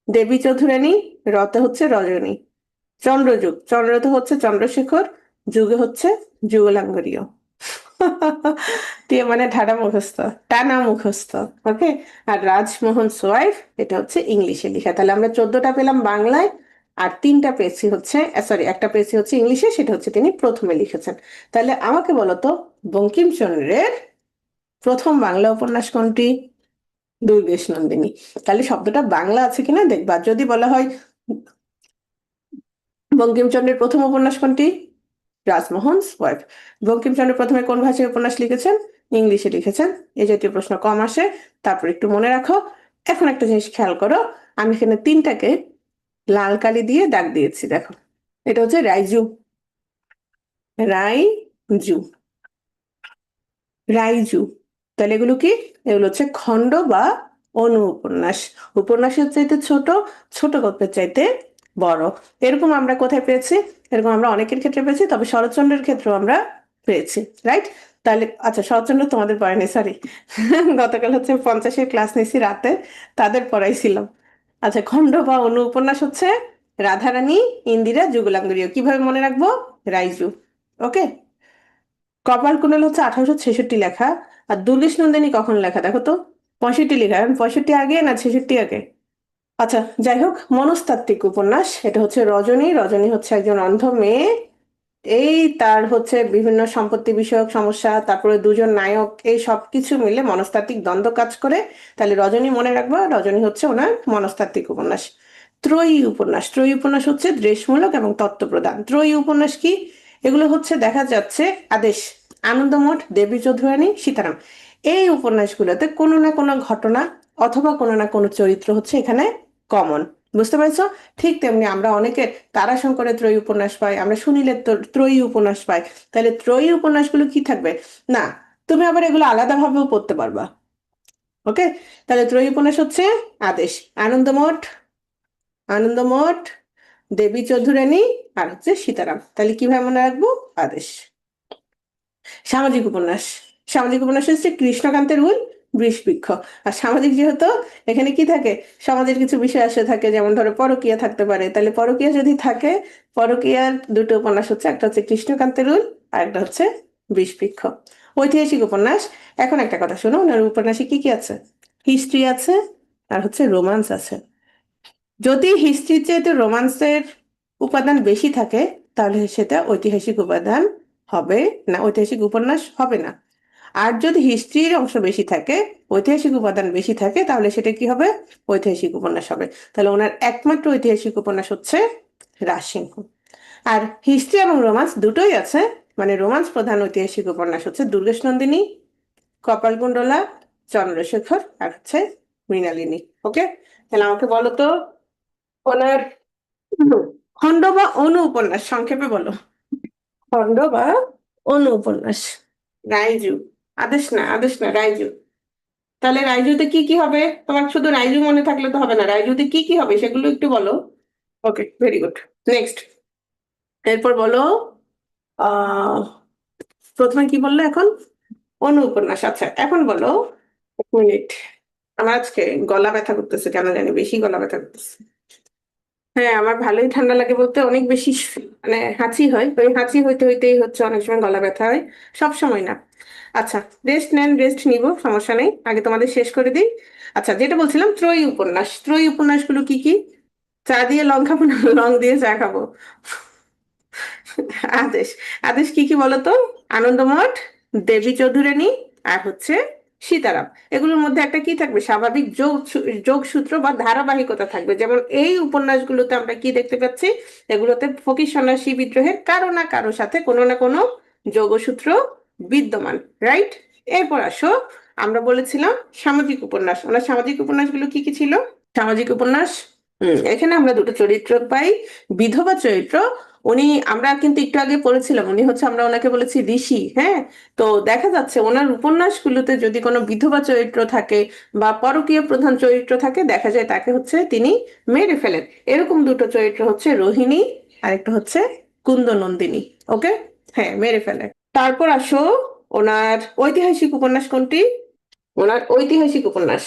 দেবী চৌধুরানী, রতে হচ্ছে রজনী। চন্দ্রযুগ, চন্দ্রতে হচ্ছে চন্দ্রশেখর, যুগে হচ্ছে যুগলাঙ্গরীয়। মানে ঠাডা মুখস্থ, টানা মুখস্থ, ওকে। আর রাজমোহন সোয়াইফ এটা হচ্ছে ইংলিশে লেখা। তাহলে আমরা 14টা পেলাম বাংলায়, আর 3টা পেয়েছি হচ্ছে, সরি, একটা পেয়েছি হচ্ছে ইংলিশে, সেটা হচ্ছে তিনি প্রথমে লিখেছেন। তাহলে আমাকে বলতো বঙ্কিমচন্দ্রের প্রথম বাংলা উপন্যাস কোনটি? দুর্গেশ নন্দিনী। তাহলে শব্দটা বাংলা আছে কিনা দেখবা। যদি বলা হয় বঙ্কিমচন্দ্রের প্রথম উপন্যাস কোনটি? রাজমোহন সোয়াইফ। বঙ্কিমচন্দ্র প্রথমে কোন ভাষায় উপন্যাস লিখেছেন? ইংলিশে লিখেছেন। এই জাতীয় প্রশ্ন কম আসে, তারপর একটু মনে রাখো। এখন একটা জিনিস খেয়াল করো, আমি এখানে 3টাকে লাল কালি দিয়ে দাগ দিয়েছি, দেখো, এটা হচ্ছে রাইজু, রাইজু, রাইজু। তাহলে এগুলো কি? এগুলো হচ্ছে খণ্ড বা অনু উপন্যাস। উপন্যাসের চাইতে ছোট, ছোট গল্পের চাইতে বড়। এরকম আমরা কোথায় পেয়েছি? এরকম আমরা অনেকের ক্ষেত্রে পেয়েছি, তবে শরৎচন্দ্রের ক্ষেত্রেও আমরা পেয়েছি, রাইট? তাহলে আচ্ছা, শরৎচন্দ্র তোমাদের পড়ায়নি, সরি, গতকাল হচ্ছে 50-এর ক্লাস নিয়েছি রাতে, তাদের পড়াইছিলাম। আচ্ছা, খণ্ড বা অনু উপন্যাস হচ্ছে রাধারানী, ইন্দিরা, যুগলাঙ্গরীয়। কিভাবে মনে রাখবো? রাইজু, ওকে। কপালকুণ্ডলা হচ্ছে 1866 লেখা, আর দুর্গেশ নন্দিনী কখন লেখা দেখো তো? 65 লেখা। এখন 65 আগে না 66 আগে? আচ্ছা, যাই হোক, মনস্তাত্ত্বিক উপন্যাস। এটা হচ্ছে রজনী। রজনী হচ্ছে একজন অন্ধ মেয়ে, এই তার হচ্ছে বিভিন্ন সম্পত্তি বিষয়ক সমস্যা, তারপরে দুজন নায়ক, এই সব কিছু মিলে মনস্তাত্ত্বিক দ্বন্দ্ব কাজ করে। তাহলে রজনী মনে রাখবা, রজনী হচ্ছে ওনার মনস্তাত্ত্বিক উপন্যাস। ত্রয়ী উপন্যাস, ত্রয়ী উপন্যাস হচ্ছে দেশমূলক এবং তত্ত্বপ্রধান। ত্রয়ী উপন্যাস কি? এগুলো হচ্ছে দেখা যাচ্ছে আদেশ, আনন্দমঠ, দেবী চৌধুরানী, সীতারাম। এই উপন্যাসগুলোতে কোনো না কোনো ঘটনা অথবা কোনো না কোনো চরিত্র হচ্ছে এখানে কমন। বুঝতে পারছো? ঠিক তেমনি আমরা অনেকে তারাশঙ্করের ত্রয়ী উপন্যাস পাই, আমরা সুনীলের ত্রয়ী উপন্যাস পাই। তাহলে ত্রয়ী উপন্যাসগুলো কি থাকবে না, তুমি আবার এগুলো আলাদাভাবেও পড়তে পারবা, ওকে। তাহলে ত্রয়ী উপন্যাস হচ্ছে আদেশ, আনন্দমঠ, আনন্দমঠ, দেবী চৌধুরানী, আর হচ্ছে সীতারাম। তাহলে কিভাবে মনে রাখবো? আদেশ। সামাজিক উপন্যাস, সামাজিক উপন্যাস হচ্ছে কৃষ্ণকান্তের উইল, বিষবৃক্ষ। আর সামাজিক যেহেতু, এখানে কি থাকে? সমাজের কিছু বিষয় আসে থাকে, যেমন ধরো পরকীয়া থাকতে পারে। তাহলে পরকীয়া যদি থাকে, পরকীয়ার দুটো উপন্যাস হচ্ছে, একটা হচ্ছে কৃষ্ণকান্তের উইল, আর একটা হচ্ছে বিষবৃক্ষ। ঐতিহাসিক উপন্যাস, এখন একটা কথা শোনো, ওনার উপন্যাসে কি কি আছে? হিস্ট্রি আছে, আর হচ্ছে রোমান্স আছে। যদি হিস্ট্রির চাইতে রোমান্সের উপাদান বেশি থাকে, তাহলে সেটা ঐতিহাসিক উপাদান হবে না, ঐতিহাসিক উপন্যাস হবে না। আর যদি হিস্ট্রির অংশ বেশি থাকে, ঐতিহাসিক উপাদান বেশি থাকে, তাহলে সেটা কি হবে? ঐতিহাসিক উপন্যাস হবে। তাহলে ওনার একমাত্র ঐতিহাসিক উপন্যাস হচ্ছে রাজসিংহ। আর হিস্ট্রি এবং রোমান্স দুটোই আছে, মানে রোমান্স প্রধান ঐতিহাসিক উপন্যাস হচ্ছে দুর্গেশ নন্দিনী, কপালকুণ্ডলা, চন্দ্রশেখর, আর হচ্ছে মৃণালিনী, ওকে। তাহলে আমাকে বলো তো ওনার খণ্ড বা অনু উপন্যাস, সংক্ষেপে বলো। খণ্ড বা অনু উপন্যাস। রাইজু। আদেশ না, আদেশ না, রাইজু। তাহলে রাইজুতে কি কি হবে? তোমার শুধু রাইজু মনে থাকলে তো হবে না, রাইজুতে কি কি হবে সেগুলো একটু বলো। ওকে, ভেরি গুড। নেক্সট, এরপর বলো। আহ প্রথমে কি বললে এখন? অনু উপন্যাস। আচ্ছা, এখন বলো। এক মিনিট, আমার আজকে গলা ব্যথা করতেছে, কেন জানি বেশি গলা ব্যথা করতেছে। হ্যাঁ, আমার ভালোই ঠান্ডা লাগে, বলতে অনেক বেশি মানে হাঁচি হয়, ওই হাঁচি হইতে হইতেই হচ্ছে অনেক সময় গলা ব্যথা হয়, সব সময় না। আচ্ছা, রেস্ট নেন, রেস্ট নিব, সমস্যা নেই, আগে তোমাদের শেষ করে দিই। আচ্ছা, যেটা বলছিলাম, ত্রয়ী উপন্যাস। ত্রয়ী উপন্যাসগুলো কি কি? চা দিয়ে লং খাবো না লং দিয়ে চা খাবো? আদেশ। আদেশ কি কি বলতো? আনন্দমঠ, দেবী চৌধুরানী, আর হচ্ছে সীতারাম। এগুলোর মধ্যে একটা কি থাকবে? স্বাভাবিক যোগসূত্র বা ধারাবাহিকতা থাকবে। যেমন এই উপন্যাসগুলোতে আমরা কি দেখতে পাচ্ছি? এগুলোতে ফকির সন্ন্যাসী বিদ্রোহের কারো না কারো সাথে কোনো না কোনো যোগসূত্র বিদ্যমান, রাইট? এরপর আসো, আমরা বলেছিলাম সামাজিক উপন্যাস। ওনার সামাজিক উপন্যাসগুলো কি কি ছিল? সামাজিক উপন্যাস, এখানে আমরা দুটো চরিত্র পাই। বিধবা চরিত্র, উনি, আমরা কিন্তু একটু আগে পড়েছিলাম, উনি হচ্ছে, আমরা ওনাকে বলেছি ঋষি, হ্যাঁ? তো দেখা যাচ্ছে ওনার উপন্যাসগুলোতে যদি কোনো বিধবা চরিত্র থাকে বা পরকীয় প্রধান চরিত্র থাকে, দেখা যায় তাকে হচ্ছে তিনি মেরে ফেলেন। এরকম দুটো চরিত্র হচ্ছে রোহিণী, আর একটা হচ্ছে কুন্দনন্দিনী। ওকে, হ্যাঁ, মেরে ফেলে। তারপর আসো, ওনার ঐতিহাসিক উপন্যাস কোনটি? ওনার ঐতিহাসিক উপন্যাস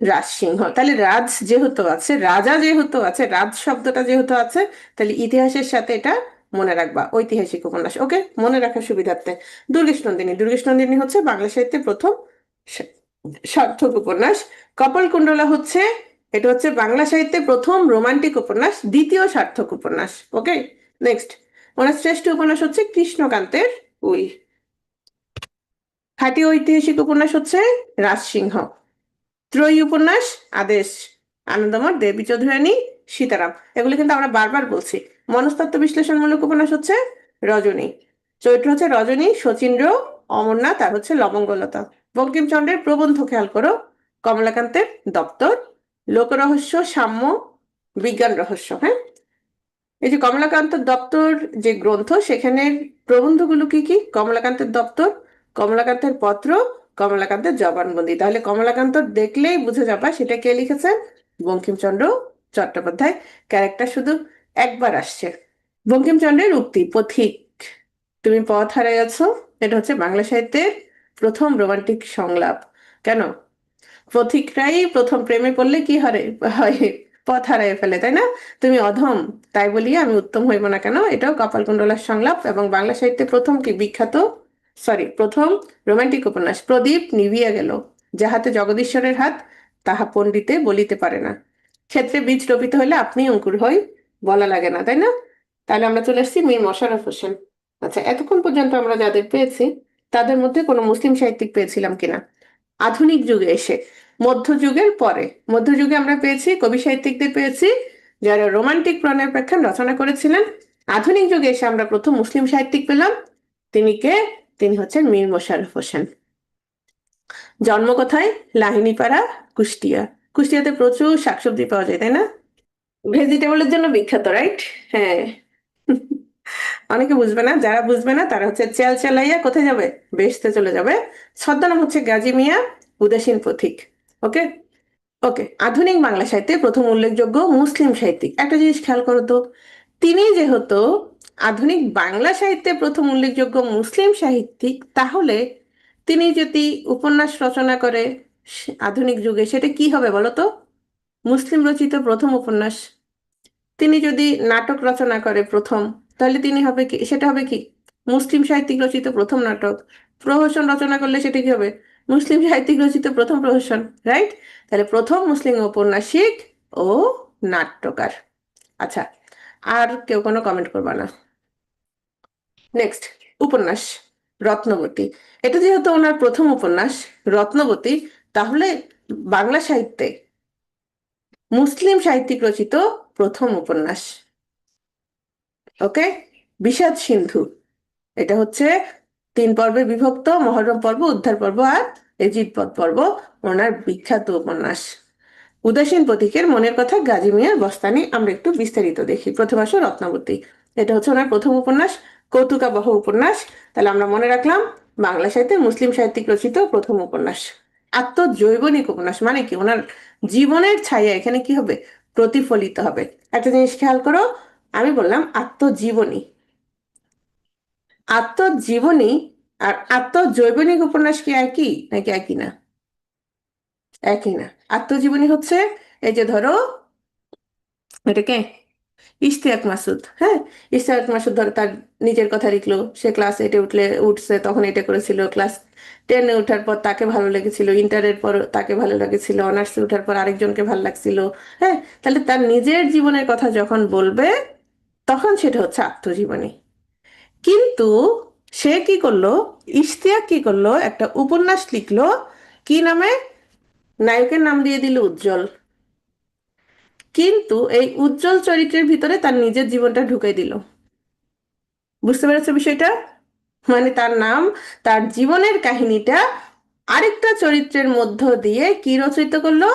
রাজসিংহ। তাহলে রাজ যেহেতু আছে, রাজা যেহেতু আছে, রাজ শব্দটা যেহেতু আছে, তাহলে ইতিহাসের সাথে এটা মনে রাখবা, ঐতিহাসিক উপন্যাস। ওকে, মনে রাখার সুবিধার্থে। দুর্গেশ নন্দিনী। দুর্গেশ নন্দিনী হচ্ছে বাংলা সাহিত্যে প্রথম সা- সার্থক উপন্যাস। কপালকুণ্ডলা হচ্ছে, এটা হচ্ছে বাংলা সাহিত্যে প্রথম রোমান্টিক উপন্যাস, দ্বিতীয় সার্থক উপন্যাস। ওকে, নেক্সট, ওনার শ্রেষ্ঠ উপন্যাস হচ্ছে কৃষ্ণকান্তের উইল। খাঁটি ঐতিহাসিক উপন্যাস হচ্ছে রাজসিংহ। ত্রয়ী উপন্যাস আদেশ, আনন্দমঠ, দেবী চৌধুরানী, সীতারাম। এগুলো কিন্তু আমরা বারবার বলছি। মনস্তত্ত্ব বিশ্লেষণমূলক উপন্যাস হচ্ছে রজনী। চরিত্র হচ্ছে রজনী, শচীন্দ্র, অমরনাথ, আর হচ্ছে লবঙ্গলতা। বঙ্কিমচন্দ্রের প্রবন্ধ খেয়াল করো। কমলাকান্তের দপ্তর, লোকরহস্য, সাম্য, বিজ্ঞান রহস্য। হ্যাঁ, এই যে কমলাকান্তের দপ্তর যে গ্রন্থ, সেখানে প্রবন্ধগুলো কি কি? কমলাকান্তের দপ্তর, কমলাকান্তের পত্র, কমলাকান্তের জবানবন্দি। তাহলে কমলাকান্ত দেখলেই বুঝে যাবা সেটা কে লিখেছেন? বঙ্কিমচন্দ্র চট্টোপাধ্যায়। ক্যারেক্টার শুধু একবার আসছে। বঙ্কিমচন্দ্রের উক্তি পথিক, তুমি পথ হারাইয়াছ, এটা হচ্ছে বাংলা সাহিত্যের প্রথম রোমান্টিক সংলাপ। কেন? পথিকরাই প্রথম প্রেমে পড়লে কি হারে হয়? পথ হারাইয়া ফেলে, তাই না? তুমি অধম, তাই বলি আমি উত্তম হইব না কেন, এটাও কপালকুণ্ডলার সংলাপ। এবং বাংলা সাহিত্যে প্রথম কি বিখ্যাত, সরি, প্রথম রোমান্টিক উপন্যাস প্রদীপ নিভিয়া গেল, যাহাতে জগদীশ্বরের হাত, তাহা পণ্ডিতে বলিতে পারে না। ক্ষেত্রে বীজ রোপিত হইলে আপনি অঙ্কুর হই, বলা লাগে না, তাই না? তাহলে আমরা চলে এসেছি মীর মশাররফ হোসেন। আচ্ছা, এতক্ষণ পর্যন্ত আমরা যাদের পেয়েছি, তাদের মধ্যে কোনো মুসলিম সাহিত্যিক পেয়েছিলাম কিনা? আধুনিক যুগে এসে, মধ্যযুগের পরে, মধ্যযুগে আমরা পেয়েছি কবি সাহিত্যিকদের পেয়েছি যারা রোমান্টিক প্রণয় প্রেক্ষান রচনা করেছিলেন। আধুনিক যুগে এসে আমরা প্রথম মুসলিম সাহিত্যিক পেলাম। তিনি কে? তিনি হচ্ছেন মীর মশাররফ হোসেন। জন্ম কোথায়? লাহিনীপাড়া, কুষ্টিয়া। কুষ্টিয়াতে প্রচুর শাকসবজি পাওয়া যায়, তাই না? ভেজিটেবলের জন্য বিখ্যাত, রাইট? হ্যাঁ। অনেকে বুঝবে না, যারা বুঝবে না তারা হচ্ছে চেল চেলাইয়া কোথায় যাবে? বেহেশতে চলে যাবে। ছদ্মনাম হচ্ছে গাজী মিয়া, উদাসীন পথিক। ওকে, ওকে। আধুনিক বাংলা সাহিত্যে প্রথম উল্লেখযোগ্য মুসলিম সাহিত্যিক, একটা জিনিস খেয়াল করো তো, তিনি যেহেতু আধুনিক বাংলা সাহিত্যে প্রথম উল্লেখযোগ্য মুসলিম সাহিত্যিক, তাহলে তিনি যদি উপন্যাস রচনা করে আধুনিক যুগে, সেটা কি হবে বলো তো? মুসলিম রচিত প্রথম উপন্যাস। তিনি যদি নাটক রচনা করে প্রথম, তাহলে তিনি হবে কি, সেটা হবে কি? মুসলিম সাহিত্যিক রচিত প্রথম নাটক। প্রহসন রচনা করলে সেটা কি হবে? মুসলিম সাহিত্যিক রচিত প্রথম প্রহসন, রাইট? তাহলে প্রথম মুসলিম ঔপন্যাসিক ও নাট্যকার। আচ্ছা, আর কেউ কোনো কমেন্ট করবা না। নেক্সট, উপন্যাস রত্নবতী। এটা যেহেতু ওনার প্রথম উপন্যাস রত্নবতী, তাহলে বাংলা সাহিত্যে মুসলিম সাহিত্যিক রচিত প্রথম উপন্যাস। ওকে, বিষাদ সিন্ধু, এটা হচ্ছে 3 পর্বে বিভক্ত, মহরম পর্ব, উদ্ধার পর্ব, আর এজিদ পর্ব। ওনার বিখ্যাত উপন্যাস। উদাসীন পথিকের মনের কথা, গাজী মিয়ার বস্তানি। আমরা একটু বিস্তারিত দেখি। প্রথম আসো রত্নাবতী, এটা হচ্ছে ওনার প্রথম উপন্যাস, কৌতুকাবহ উপন্যাস। তাহলে আমরা মনে রাখলাম বাংলা সাহিত্যে মুসলিম সাহিত্যিক রচিত প্রথম উপন্যাস। আত্মজৈবনিক উপন্যাস মানে কি, ওনার জীবনের ছায়া এখানে কি হবে, প্রতিফলিত হবে। একটা জিনিস খেয়াল করো, আমি বললাম আত্মজীবনী, আত্মজীবনী আর আত্মজৈবনিক উপন্যাস কি একই নাকি একই না? একই না। আত্মজীবনী হচ্ছে এই যে ধরো এটাকে ইশতিয়াক মাসুদ, হ্যাঁ, ইশতিয়াক মাসুদ ধরো তার নিজের কথা লিখলো। সে ক্লাস 8-এ উঠছে তখন এটা করেছিল, ক্লাস 10-এ ওঠার পর তাকে ভালো লেগেছিল, ইন্টারের পর তাকে ভালো লেগেছিল, অনার্সে ওঠার পর আরেকজনকে ভালো লাগছিল। হ্যাঁ, তাহলে তার নিজের জীবনের কথা যখন বলবে তখন সেটা হচ্ছে আত্মজীবনী। কিন্তু সে কি করলো, ইশতিয়াক কি করলো, একটা উপন্যাস লিখলো, কি নামে, নায়কের নাম দিয়ে দিল উজ্জ্বল। কিন্তু এই উজ্জ্বল চরিত্রের ভিতরে তার নিজের জীবনটা ঢুকে দিল। বুঝতে পেরেছো বিষয়টা? মানে তার নাম, তার জীবনের কাহিনীটা আরেকটা চরিত্রের মধ্য দিয়ে কি রচিত করলো,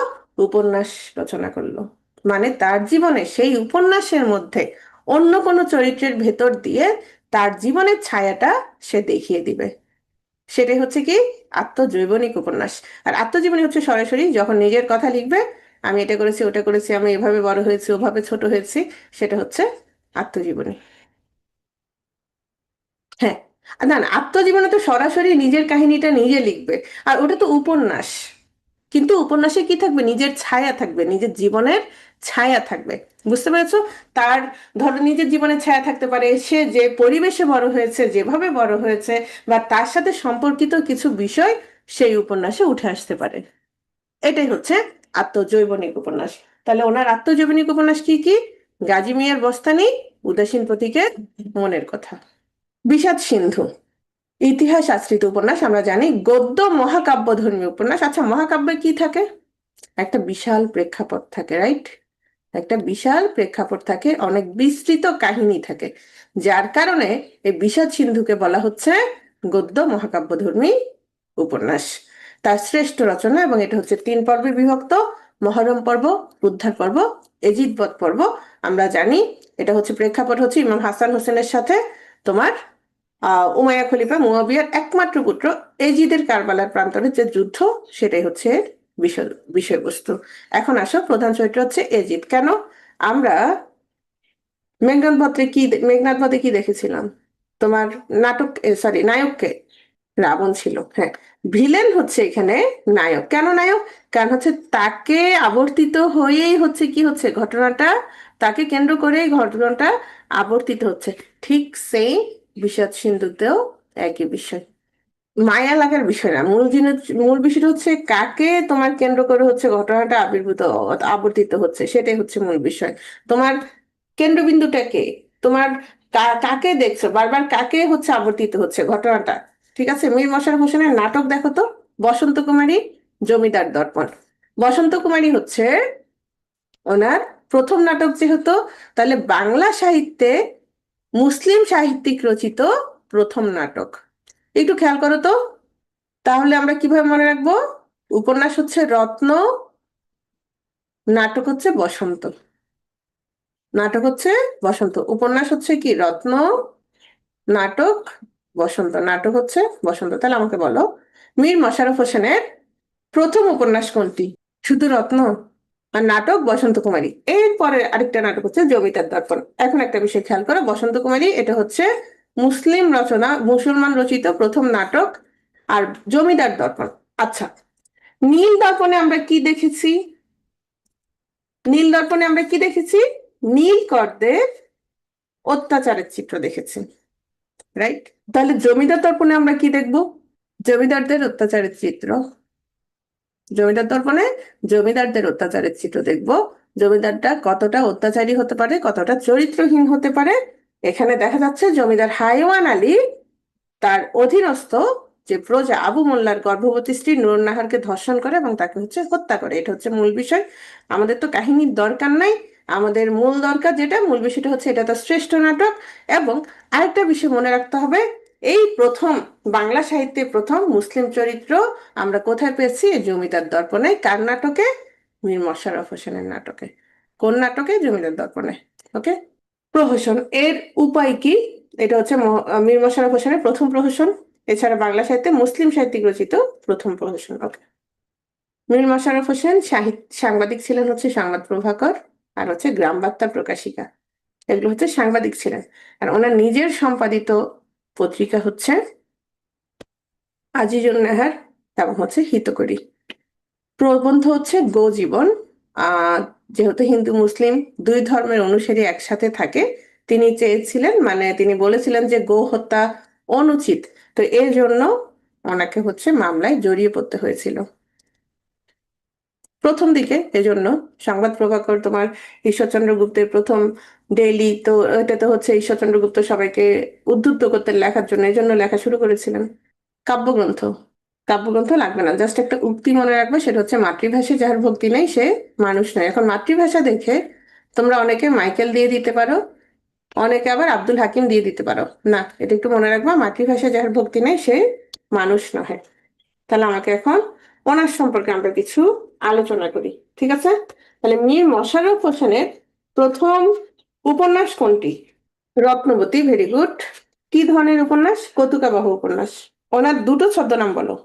উপন্যাস রচনা করলো। মানে তার জীবনে সেই উপন্যাসের মধ্যে অন্য কোনো চরিত্রের ভেতর দিয়ে তার জীবনের ছায়াটা সে দেখিয়ে দিবে। সেটাই হচ্ছে কি আত্মজৈবনিক উপন্যাস। আর আত্মজীবনী হচ্ছে সরাসরি যখন নিজের কথা লিখবে, আমি এটা করেছি ওটা করেছি, আমি এভাবে বড় হয়েছি ওভাবে ছোট হয়েছি, সেটা হচ্ছে আত্মজীবনী। হ্যাঁ, না না, আত্মজীবনে তো সরাসরি নিজের কাহিনীটা নিজে লিখবে, আর ওটা তো উপন্যাস। কিন্তু উপন্যাসে কি থাকবে, নিজের ছায়া থাকবে, নিজের জীবনের ছায়া থাকবে। বুঝতে পেরেছো? তার ধরো নিজের জীবনের ছায়া থাকতে পারে, সে যে পরিবেশে বড় হয়েছে, যেভাবে বড় হয়েছে, বা তার সাথে সম্পর্কিত কিছু বিষয় সেই উপন্যাসে উঠে আসতে পারে। এটাই হচ্ছে আত্মজৈবনিক উপন্যাস। তাহলে ওনার আত্মজৈবনিক উপন্যাস কি কি, গাজী মিয়ার বস্তানি, উদাসীন প্রতীকের মনের কথা, বিষাদ সিন্ধু ইতিহাস আশ্রিত উপন্যাস। আমরা জানি গদ্য মহাকাব্য ধর্মী উপন্যাস। আচ্ছা, মহাকাব্যে কি থাকে, একটা বিশাল প্রেক্ষাপট থাকে, রাইট? একটা বিশাল প্রেক্ষাপট থাকে, অনেক বিস্তৃত কাহিনী থাকে, যার কারণে এই বিষাদ সিন্ধুকে বলা হচ্ছে গদ্য মহাকাব্য ধর্মী উপন্যাস। তার শ্রেষ্ঠ রচনা, এবং এটা হচ্ছে 3 পর্বে বিভক্ত, মহরম পর্ব, উদ্ধার পর্ব, এজিদবদ পর্ব। আমরা জানি এটা হচ্ছে প্রেক্ষাপট হচ্ছে ইমাম হাসান হোসেনের সাথে তোমার উমাইয়া খলিফা মুয়াবিয়ার একমাত্র পুত্র এজিদের কারবালার প্রান্তরে যে যুদ্ধ, সেটাই হচ্ছে এর বিষয় বিষয়বস্তু। এখন আসো, প্রধান চরিত্র হচ্ছে এজিদ। কেন, আমরা মেঘনাদ বধে কি দেখেছিলাম, তোমার নাটক, সরি, নায়ককে, রাবণ ছিল, হ্যাঁ। ভিলেন হচ্ছে এখানে নায়ক। কেন নায়ক, কারণ হচ্ছে তাকে আবর্তিত হয়েই হচ্ছে কি হচ্ছে ঘটনাটা, তাকে কেন্দ্র করেই ঘটনাটা আবর্তিত হচ্ছে। ঠিক সেই বিষাদ সিন্ধুতেও একই বিষয়, মায়া লাগার বিষয় না, মূল জিনিস, মূল বিষয়টা হচ্ছে কাকে তোমার কেন্দ্র করে হচ্ছে ঘটনাটা আবর্তিত হচ্ছে, সেটাই হচ্ছে মূল বিষয়। তোমার কেন্দ্রবিন্দুটা কে, তোমার কাকে দেখছো বারবার, কাকে হচ্ছে আবর্তিত হচ্ছে ঘটনাটা। ঠিক আছে, মীর মশাররফ হোসেনের নাটক দেখো তো, বসন্ত কুমারী, জমিদার দর্পণ। বসন্ত কুমারী হচ্ছে ওনার প্রথম নাটক যেহেতু, তাহলে বাংলা সাহিত্যে মুসলিম সাহিত্যিক রচিত প্রথম নাটক। একটু খেয়াল করো তো, তাহলে আমরা কিভাবে মনে রাখবো, উপন্যাস হচ্ছে রত্ন, নাটক হচ্ছে বসন্ত। নাটক হচ্ছে বসন্ত, উপন্যাস হচ্ছে কি রত্ন, নাটক বসন্ত। নাটক হচ্ছে বসন্ত। তাহলে আমাকে বলো, মীর মশাররফ হোসেনের প্রথম উপন্যাস কোনটি? শুধু রত্ন, আর নাটক বসন্ত কুমারী। এরপরে আরেকটা নাটক হচ্ছে জমিদার দর্পণ। এখন একটা বিষয় খেয়াল করো, বসন্ত কুমারী এটা হচ্ছে মুসলিম রচনা, মুসলমান রচিত প্রথম নাটক। আর জমিদার দর্পণ, আচ্ছা, নীল দর্পণে আমরা কি দেখেছি, নীল দর্পণে আমরা কি দেখেছি, নীলকরদের অত্যাচারের চিত্র দেখেছি, রাইট? তাহলে জমিদার দর্পণে আমরা কি দেখব, জমিদারদের অত্যাচারের চিত্র। জমিদার দর্পণে জমিদারদের অত্যাচারের চিত্র দেখব। জমিদারটা কতটা অত্যাচারী হতে পারে, কতটা চরিত্রহীন হতে পারে। এখানে দেখা যাচ্ছে জমিদার হাইওয়ান আলী তার অধীনস্থ যে প্রজা আবু মোল্লার গর্ভবতী স্ত্রী নুরুন্নাহারকে ধর্ষণ করে এবং তাকে হচ্ছে হত্যা করে। এটা হচ্ছে মূল বিষয়। আমাদের তো কাহিনীর দরকার নাই, আমাদের মূল দরকার যেটা, মূল বিষয়টা হচ্ছে এটা তো শ্রেষ্ঠ নাটক। এবং আরেকটা বিষয় মনে রাখতে হবে, এই প্রথম বাংলা সাহিত্যে প্রথম মুসলিম চরিত্র আমরা কোথায় পেয়েছি, এই জমিদার দর্পণে। কার নাটকে, মীর মশাররফ হোসেনের নাটকে। কোন নাটকে? জমিদার দর্পণে। ওকে। প্রহসন এর উপায় কি? এটা হচ্ছে মীর মশাররফ হোসেনের প্রথম প্রহসন, এছাড়া বাংলা সাহিত্যে মুসলিম সাহিত্যিক রচিত প্রথম প্রহসন। ওকে। মীর মশাররফ হোসেন সাংবাদিক ছিলেন, হচ্ছে সংবাদ প্রভাকর, আর হচ্ছে গ্রাম বার্তা প্রকাশিকা, এগুলো হচ্ছে সাংবাদিক ছিলেন। আর ওনার নিজের সম্পাদিত পত্রিকা হচ্ছে আজিজুন নেহার এবং হচ্ছে হিতকরী। প্রবন্ধ হচ্ছে গো জীবন। আহ যেহেতু হিন্দু মুসলিম দুই ধর্মের অনুসারী একসাথে থাকে, তিনি চেয়েছিলেন, মানে তিনি বলেছিলেন যে গো হত্যা অনুচিত, তো এর জন্য ওনাকে হচ্ছে মামলায় জড়িয়ে পড়তে হয়েছিল প্রথম দিকে। এজন্য সংবাদ প্রভাকর তোমার ঈশ্বরচন্দ্র গুপ্তের প্রথম ডেইলি, তো এটাতে হচ্ছে ঈশ্বরচন্দ্র গুপ্ত সবাইকে উদ্বুদ্ধ করতে লেখার জন্য, এই জন্য লেখা শুরু করেছিলেন। কাব্যগ্রন্থ, কাব্যগ্রন্থ লাগবে না, জাস্ট একটা উক্তি মনে রাখবে, সেটা হচ্ছে মাতৃভাষায় যার ভক্তি নেই সে মানুষ নয়। এখন মাতৃভাষা দেখে তোমরা অনেকে মাইকেল দিয়ে দিতে পারো, অনেকে আবার আব্দুল হাকিম দিয়ে দিতে পারো। না, এটা একটু মনে রাখবা, মাতৃভাষায় যার ভক্তি নেই সে মানুষ নয়। তাহলে আমাকে এখন ওনার সম্পর্কে আমরা কিছু আলোচনা করি, ঠিক আছে? তাহলে মীর মশাররফ হোসেনের প্রথম উপন্যাস কোনটি? রত্নবতী, ভেরি গুড। কি ধরনের উপন্যাস? কৌতুকাবহ উপন্যাস। ওনার দুটো ছদ্মনাম বলো।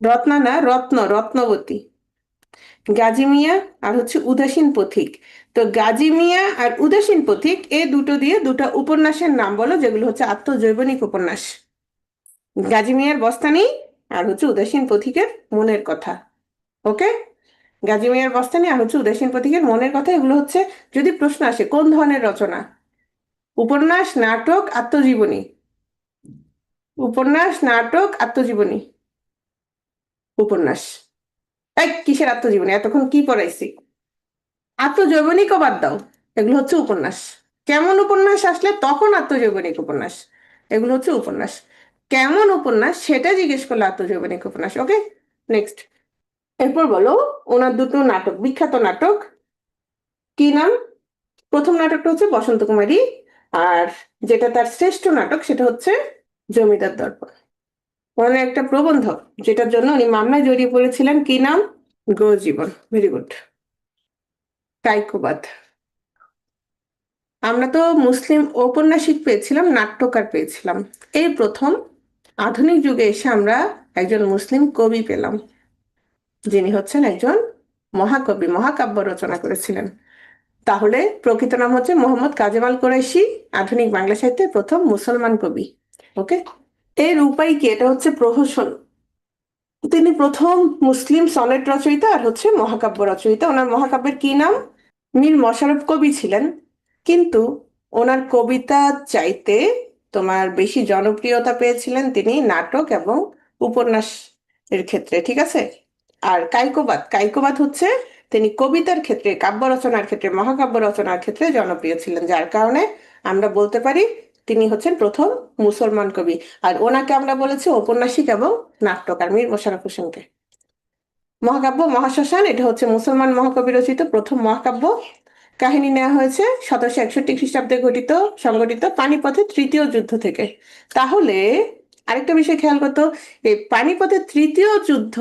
রত্না না, রত্ন, রত্নবতী। গাজী মিয়া আর হচ্ছে উদাসীন পথিক। তো গাজী মিয়া আর উদাসীন পথিক এই দুটো দিয়ে দুটো উপন্যাসের নাম বলো যেগুলো হচ্ছে আত্মজৈবনিক উপন্যাস। গাজী মিয়ার বস্তানি আর হচ্ছে উদাসীন পথিকের মনের কথা। ওকে। গাজী মিয়ার বস্তানি আর হচ্ছে উদাসীন পথিকের মনের কথা, এগুলো হচ্ছে যদি প্রশ্ন আসে কোন ধরনের রচনা, উপন্যাস, নাটক, আত্মজীবনী? উপন্যাস, নাটক, আত্মজীবনী? উপন্যাস। এই কিসের আত্মজীবনী? এতক্ষণ কি পড়াইছি? আত্মজৈবনিকও বাদ দাও, এগুলো হচ্ছে উপন্যাস। কেমন উপন্যাস আসলে তখন আত্মজৈবনিক উপন্যাস, এগুলো হচ্ছে উপন্যাস। কেমন উপন্যাস সেটা জিজ্ঞেস করলে আত্মজৈবনিক উপন্যাস। ওকে, নেক্সট। এরপর বলো ওনার দুটো নাটক, বিখ্যাত নাটক, কি নাম? প্রথম নাটকটা হচ্ছে বসন্ত কুমারী, আর যেটা তার শ্রেষ্ঠ নাটক সেটা হচ্ছে জমিদার দর্পণ। ওনার একটা প্রবন্ধ যেটার জন্য উনি মামলায় জড়িয়ে পড়েছিলেন, কি নাম? গো জীবন, ভেরি গুড। কাইকোবাদ। আমরা তো মুসলিম ঔপন্যাসিক পেয়েছিলাম, নাট্যকার পেয়েছিলাম, এই প্রথম আধুনিক যুগে এসে আমরা একজন মুসলিম কবি পেলাম, যিনি হচ্ছেন একজন মহাকবি, মহাকাব্য রচনা করেছিলেন। তাহলে প্রকৃত নাম হচ্ছে মোহাম্মদ কাজেমাল কোরাইশি, আধুনিক বাংলা সাহিত্যের প্রথম মুসলমান কবি। ওকে। এর উপায় কি? এটা হচ্ছে প্রহসন। তিনি প্রথম মুসলিম সনেট রচয়িতা আর হচ্ছে মহাকাব্য রচয়িতা। ওনার মহাকাব্যের কি নাম? মীর মশাররফ কবি ছিলেন, কিন্তু ওনার কবিতা চাইতে তোমার বেশি জনপ্রিয়তা পেয়েছিলেন তিনি নাটক এবং উপন্যাস এর ক্ষেত্রে, ঠিক আছে? আর কাইকোবাদ, কাইকোবাদ হচ্ছে তিনি কবিতার ক্ষেত্রে, কাব্য রচনার ক্ষেত্রে, মহাকাব্য রচনার ক্ষেত্রে জনপ্রিয় ছিলেন, যার কারণে আমরা বলতে পারি তিনি হচ্ছেন প্রথম মুসলমান কবি। আর ওনাকে আমরা বলেছি ঔপন্যাসিক এবং নাট্যকার, মীর মশাররফ হোসেনকে। মহাকাব্য মহাশ্মশান, এটা হচ্ছে মুসলমান মহাকবি রচিত প্রথম মহাকাব্য। কাহিনী নেওয়া হয়েছে 1761 খ্রিস্টাব্দে সংঘটিত পানিপথের তৃতীয় যুদ্ধ থেকে। তাহলে আরেকটা বিষয় খেয়াল করতো, এই পানিপথের তৃতীয় যুদ্ধ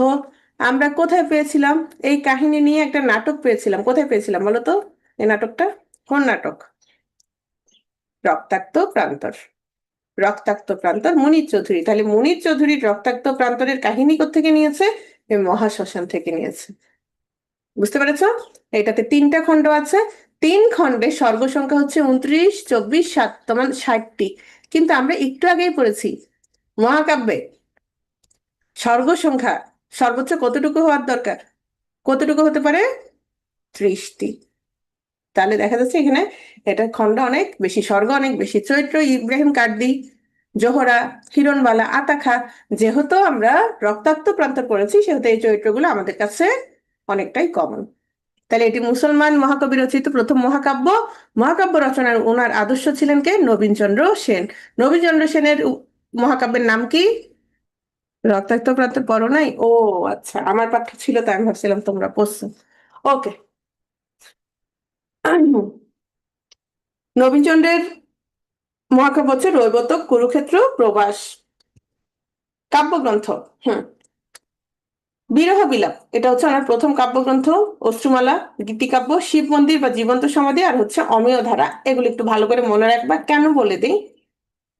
আমরা কোথায় পেয়েছিলাম? এই কাহিনী নিয়ে একটা নাটক পেয়েছিলাম, কোথায় পেয়েছিলাম বলো তো? এই নাটকটা কোন নাটক? রক্তাক্ত প্রান্তর। রক্তাক্ত প্রান্তর, মুনীর চৌধুরী। তাহলে মুনীর চৌধুরীর রক্তাক্ত প্রান্তরের কাহিনী কোত্থেকে নিয়েছে? এই মহাশ্মশান থেকে নিয়েছে। বুঝতে পেরেছ? এটাতে তিনটা খণ্ড আছে, তিন খণ্ডে সর্গ সংখ্যা হচ্ছে 29, 24, 7, তোমার 60টি। কিন্তু আমরা একটু আগেই পড়েছি মহাকাব্যে সর্গ সংখ্যা সর্বোচ্চ কতটুকু হওয়ার দরকার? কতটুকু হতে পারে? 30টি। তাহলে দেখা যাচ্ছে এখানে এটা খণ্ড অনেক বেশি, স্বর্গ অনেক বেশি। চৈত্র, ইব্রাহিম কার্দি, জোহরা, হিরণবালা, আতাখা, যেহেতু আমরা রক্তাক্ত প্রান্তর পড়েছি সেহেতু এই চরিত্রগুলো আমাদের কাছে অনেকটাই কমন। তাহলে এটি মুসলমান মহাকবি রচিত প্রথম মহাকাব্য। মহাকাব্য রচনার ওনার আদর্শ ছিলেন কে? নবীনচন্দ্র সেন। নবীনচন্দ্র সেনের মহাকাব্যের নাম কি? রক্তাক্ত প্রান্তর পড়ো নাই? ও আচ্ছা, আমার পাঠ্য ছিল তাই আমি ভাবছিলাম তোমরা পড়ছো। ওকে। নবীনচন্দ্রের মহাকাব্য হচ্ছে রৈবতক, কুরুক্ষেত্র, প্রবাস। কাব্যগ্রন্থ, হুম, বিরহ বিলাপ এটা হচ্ছে আমার প্রথম কাব্যগ্রন্থ। অশ্রুমালা, গীতিকাব্য, শিব মন্দির বা জীবন্ত সমাধি, আর হচ্ছে অমেয় ধারা। এগুলো একটু ভালো করে মনে রাখবা। কেন বলে দিই,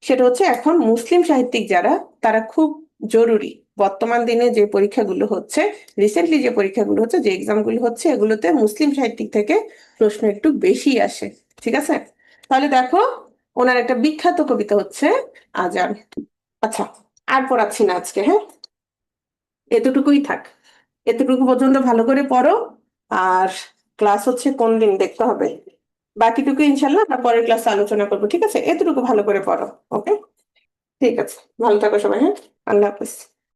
সেটা হচ্ছে এখন মুসলিম সাহিত্যিক যারা, তারা খুব জরুরি। বর্তমান দিনে যে পরীক্ষাগুলো হচ্ছে, রিসেন্টলি যে পরীক্ষাগুলো হচ্ছে, যে এক্সামগুলো হচ্ছে, এগুলোতে মুসলিম সাহিত্যিক থেকে প্রশ্ন একটু বেশি আসে। ঠিক আছে, তাহলে দেখো, ওনার একটা বিখ্যাত কবিতা হচ্ছে আজান। আচ্ছা, আর পড়াচ্ছি না আজকে, হ্যাঁ, এতটুকুই থাক। এতটুকু পর্যন্ত ভালো করে পড়ো। আর ক্লাস হচ্ছে কোন দিন দেখতে হবে, বাকিটুকু ইনশাল্লাহ আমরা পরের ক্লাসে আলোচনা করবো। ঠিক আছে, এতটুকু ভালো করে পড়ো। ওকে, ঠিক আছে, ভালো থাকো সবাই, হ্যাঁ, আল্লাহ হাফেজ।